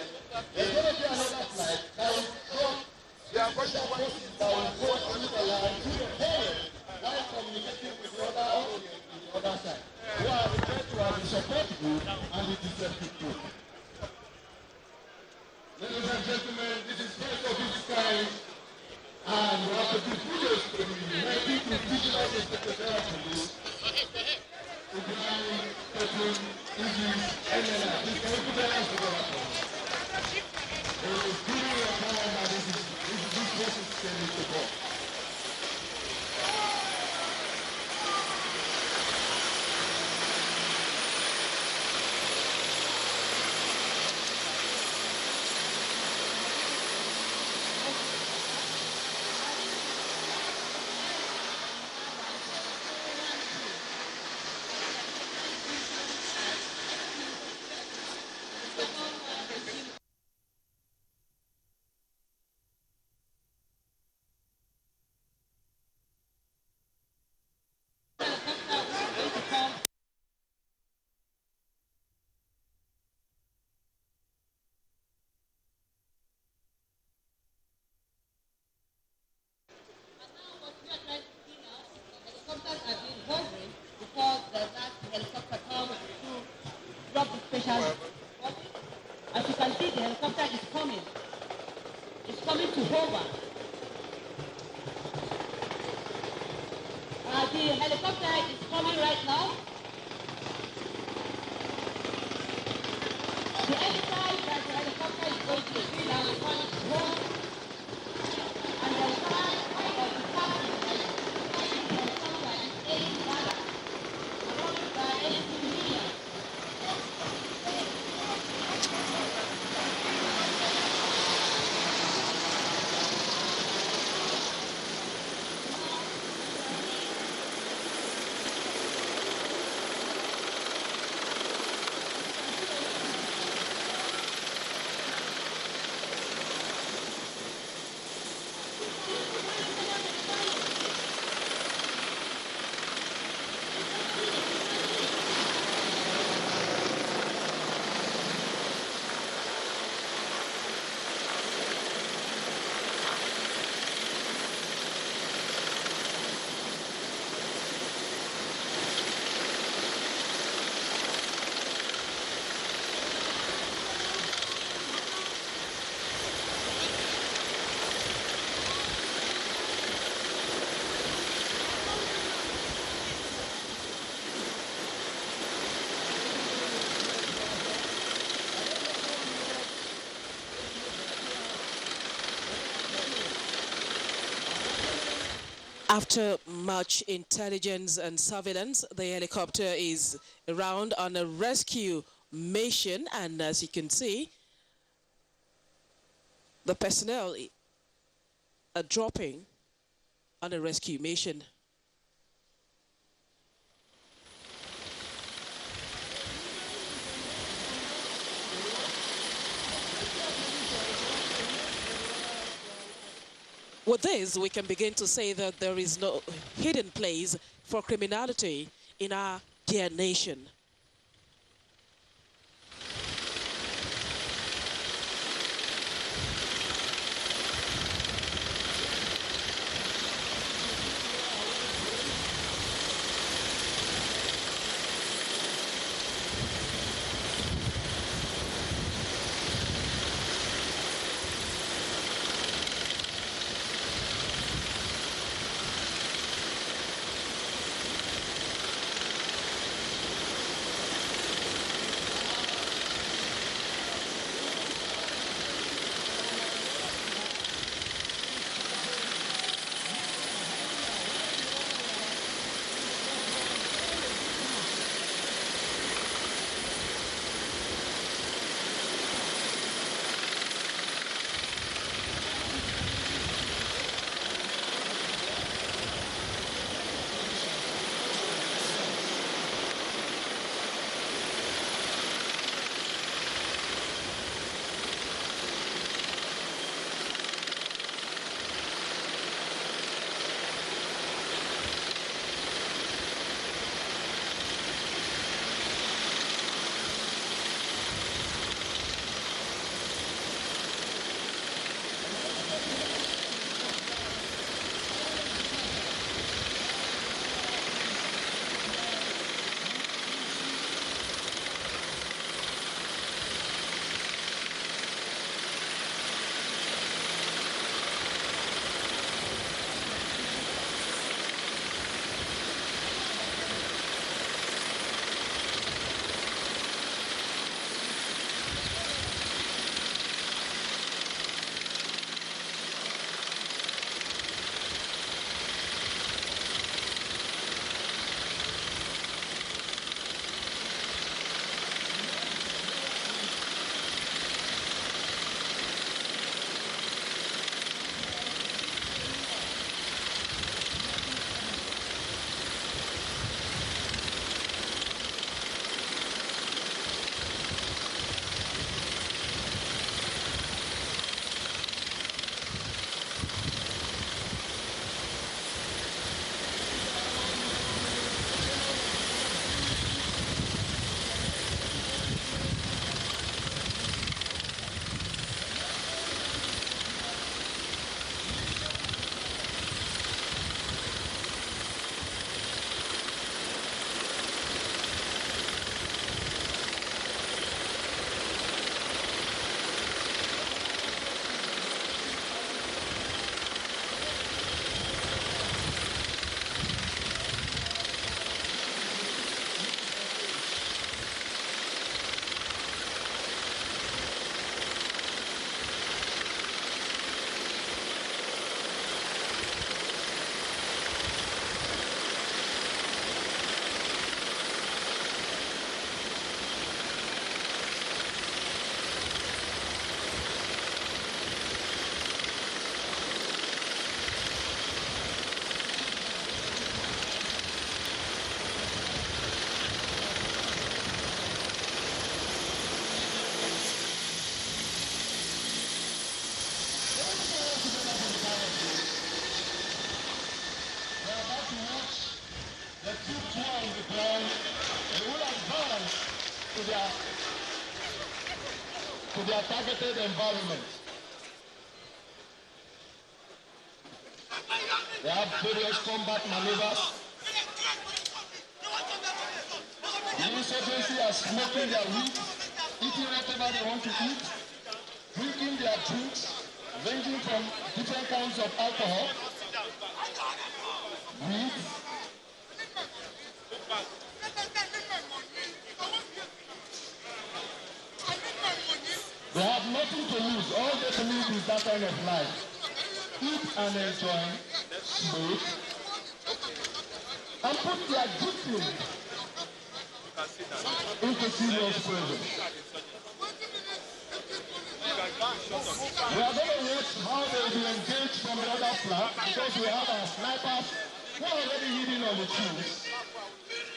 there's going to be another flight that will drop their special forces that will go through the line to the forest while communicating with the other audience on the other side, who are referred to as the support group and the deceptive group. Ladies and gentlemen, this is first of its kind, and we have to do kudos to the United Indigenous Secretariat Police, Ibrahim, Petrus, Idris, Elena. Please can you put their hands together for us? It is during your time that this process came into force. As you can see, the helicopter is coming. It's coming to hover. The helicopter is coming right now. The exercise that the helicopter is going to do now is coming to hover. And the flight of the captain from somewhere is 8 dollars. By 18 million. After much intelligence and surveillance, the helicopter is around on a rescue mission, and as you can see, the personnel are dropping on a rescue mission. With this, we can begin to say that there is no hidden place for criminality in our dear nation. to their targeted environment. They have various combat maneuvers. The insurgency are smoking their weed, eating whatever they want to eat, drinking their drinks, ranging from different kinds of alcohol, weed. They have nothing to lose. All they believe is that kind of life. Eat and enjoy, smoke, and put their victims into serious prison. We are going to watch how they will be engaged from the other flank because we have our snipers who are already hidden on the trees.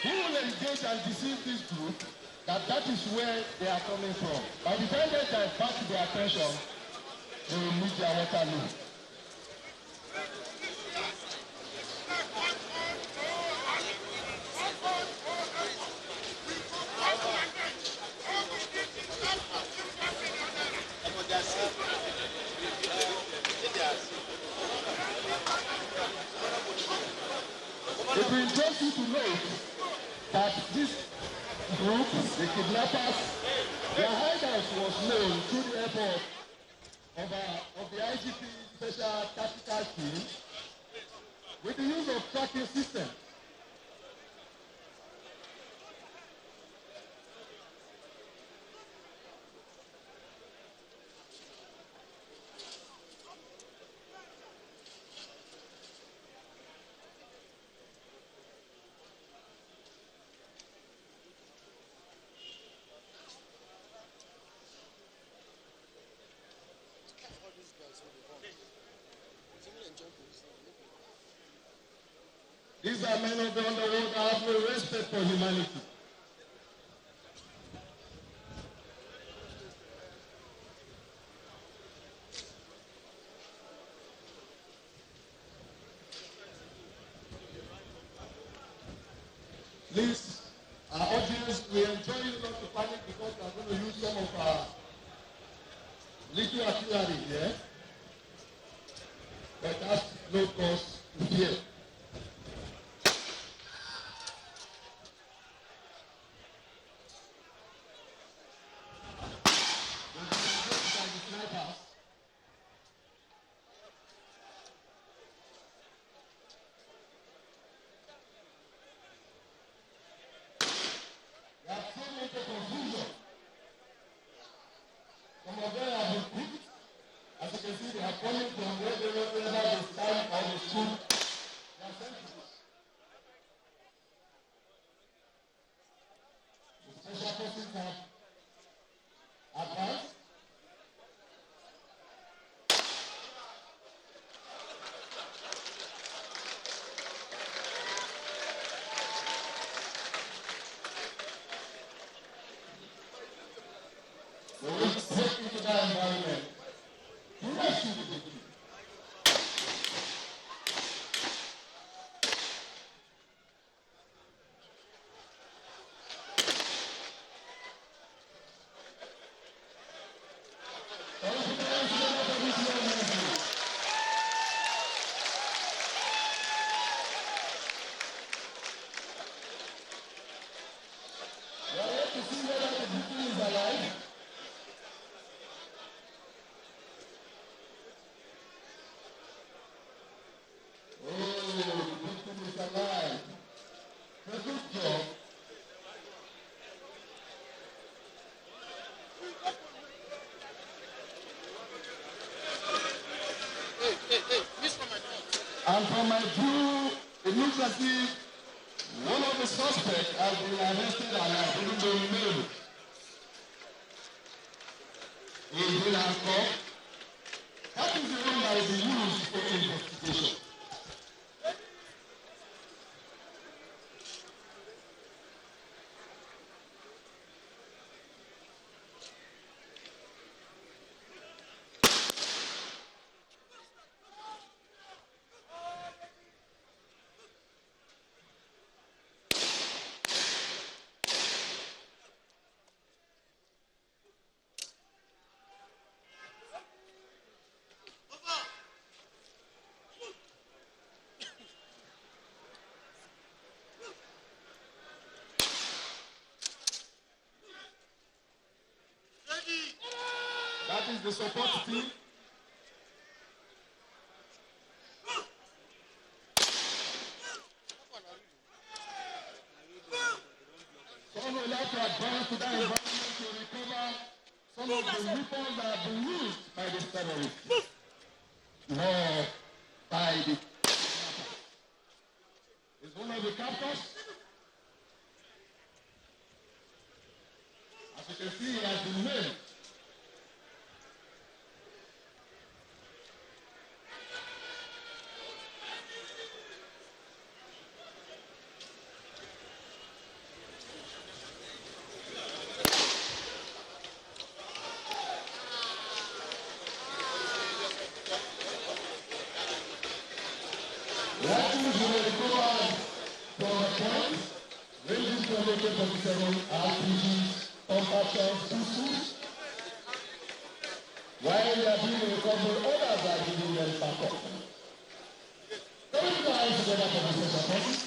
Who will engage and deceive this group that is where they are coming from. By the time they divert their attention, they will meet their Waterloo. It will interest you to know that this group, the kidnappers, their hideout was known through the airport of the IGP Special Tactical Team with the use of tracking system. These are men of the underworld that have no respect for humanity. Please, our audience, we enjoy you not to panic because we are going to use some of our little artillery here. But that's no cause to fear. And from my view, it looks as if one of the suspects has been arrested alive, even though we know he's been handcuffed. That is the one that will be used for investigation. That is the support team. Some will have to advance to that environment to recover some of the weapons that have been used by the terrorists. Or by the kidnappers. It's one of the campus. As you can see, he has been named. Ranking will go on from the point, ranging from 1847 RPGs, compactors, suits. While they are doing recovery, others are giving them backup. Can we put our hands together for the session, please?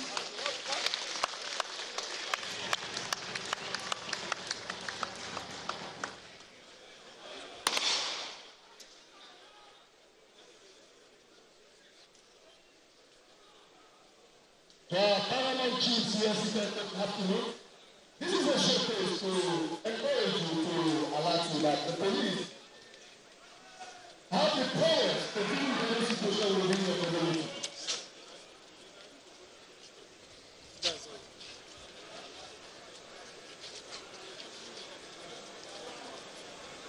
To our paramount chiefs here seated this afternoon, this is a showcase to encourage you to alert you that the police have the power to deal with any situation within your community.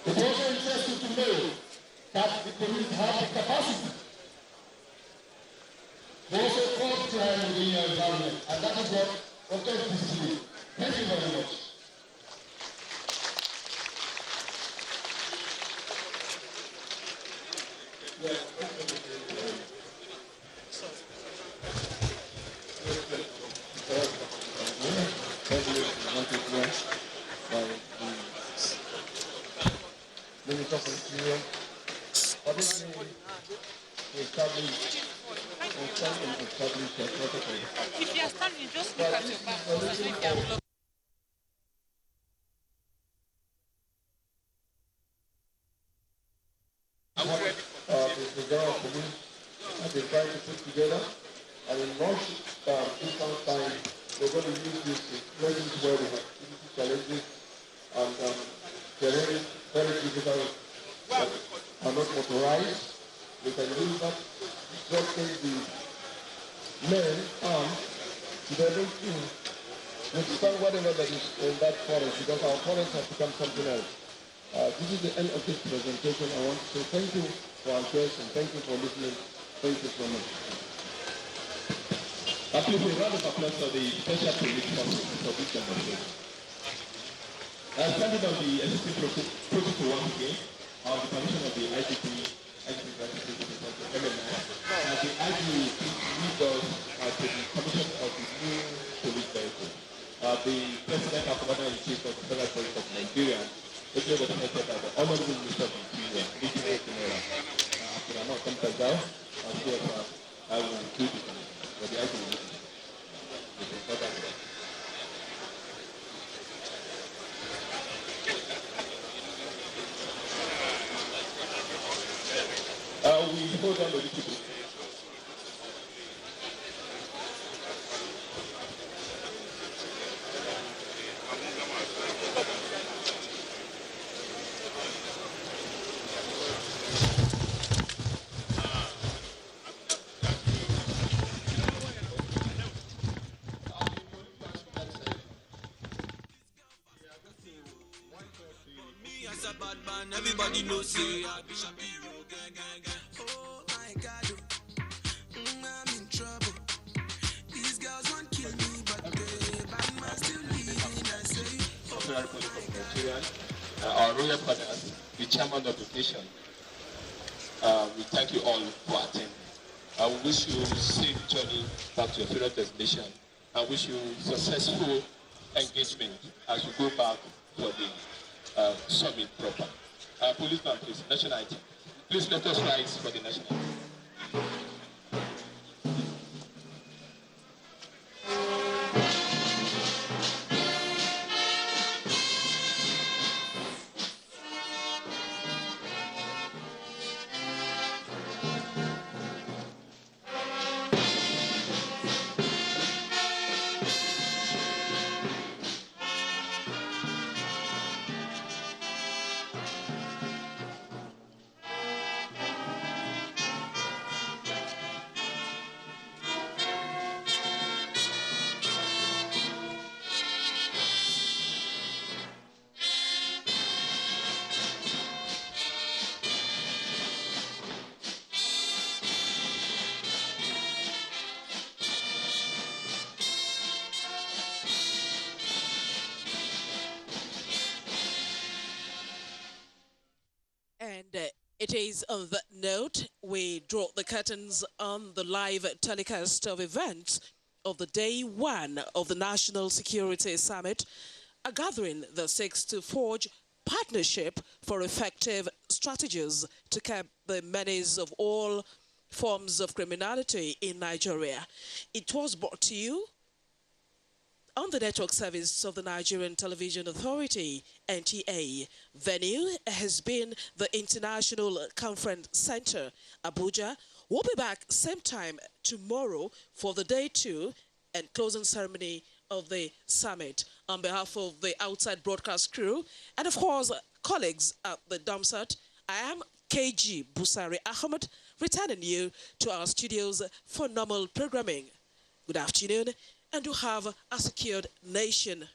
It's also interesting to know that the police have the capacity to also curb crime within your environment, and that is what protects discipline. Thank you very much. If you are standing, just look at your back. So if you are blocking. The general police have been trying to put together, and in most instance time, we're going to use this to places where we have security challenges and terrain very difficult that are not motorized. We can use that instructing the men armed to be able to withstand whatever that is in that forest, because our forests have become something else. This is the end of this presentation. I want to say thank you for our guests and thank you for listening. Thank you so much. Please, a round of applause for the special police forces for this demonstration. Standing on the existing protocol once again, the permission of the IGP, the IG will lead us to the commission of the new police vehicle. The President and Commander-in-Chief of the Federal Police of Nigeria, which was appointed by the Honorable Minister of Interior, Nigeria General. After I'm not coming down, I will include the commission, but the IG will we hold on a little bit. Everybody knows say I be Shapiro, oh my God, I'm in trouble. These girls want to kill me, but bad man still leaving. I say, Federal Police of Nigeria, our royal fathers, the chairman of the occasion, we thank you all for attending. I wish you a safe journey back to your favorite destination. I wish you successful engagement as you go back for the summit proper. Policeman, please, national item. Please let us rise for the national item. It is on that note we draw the curtains on the live telecast of events of the day one of the National Security Summit, a gathering that seeks to forge partnership for effective strategies to curb the menace of all forms of criminality in Nigeria. It was brought to you on the network service of the Nigerian Television Authority, NTA. Venue has been the International Conference Center, Abuja. We'll be back same time tomorrow for the day 2 and closing ceremony of the summit. On behalf of the outside broadcast crew and of course colleagues at the Domsat, I am KG Busari Ahmed, returning you to our studios for normal programming. Good afternoon, and to have a secured nation.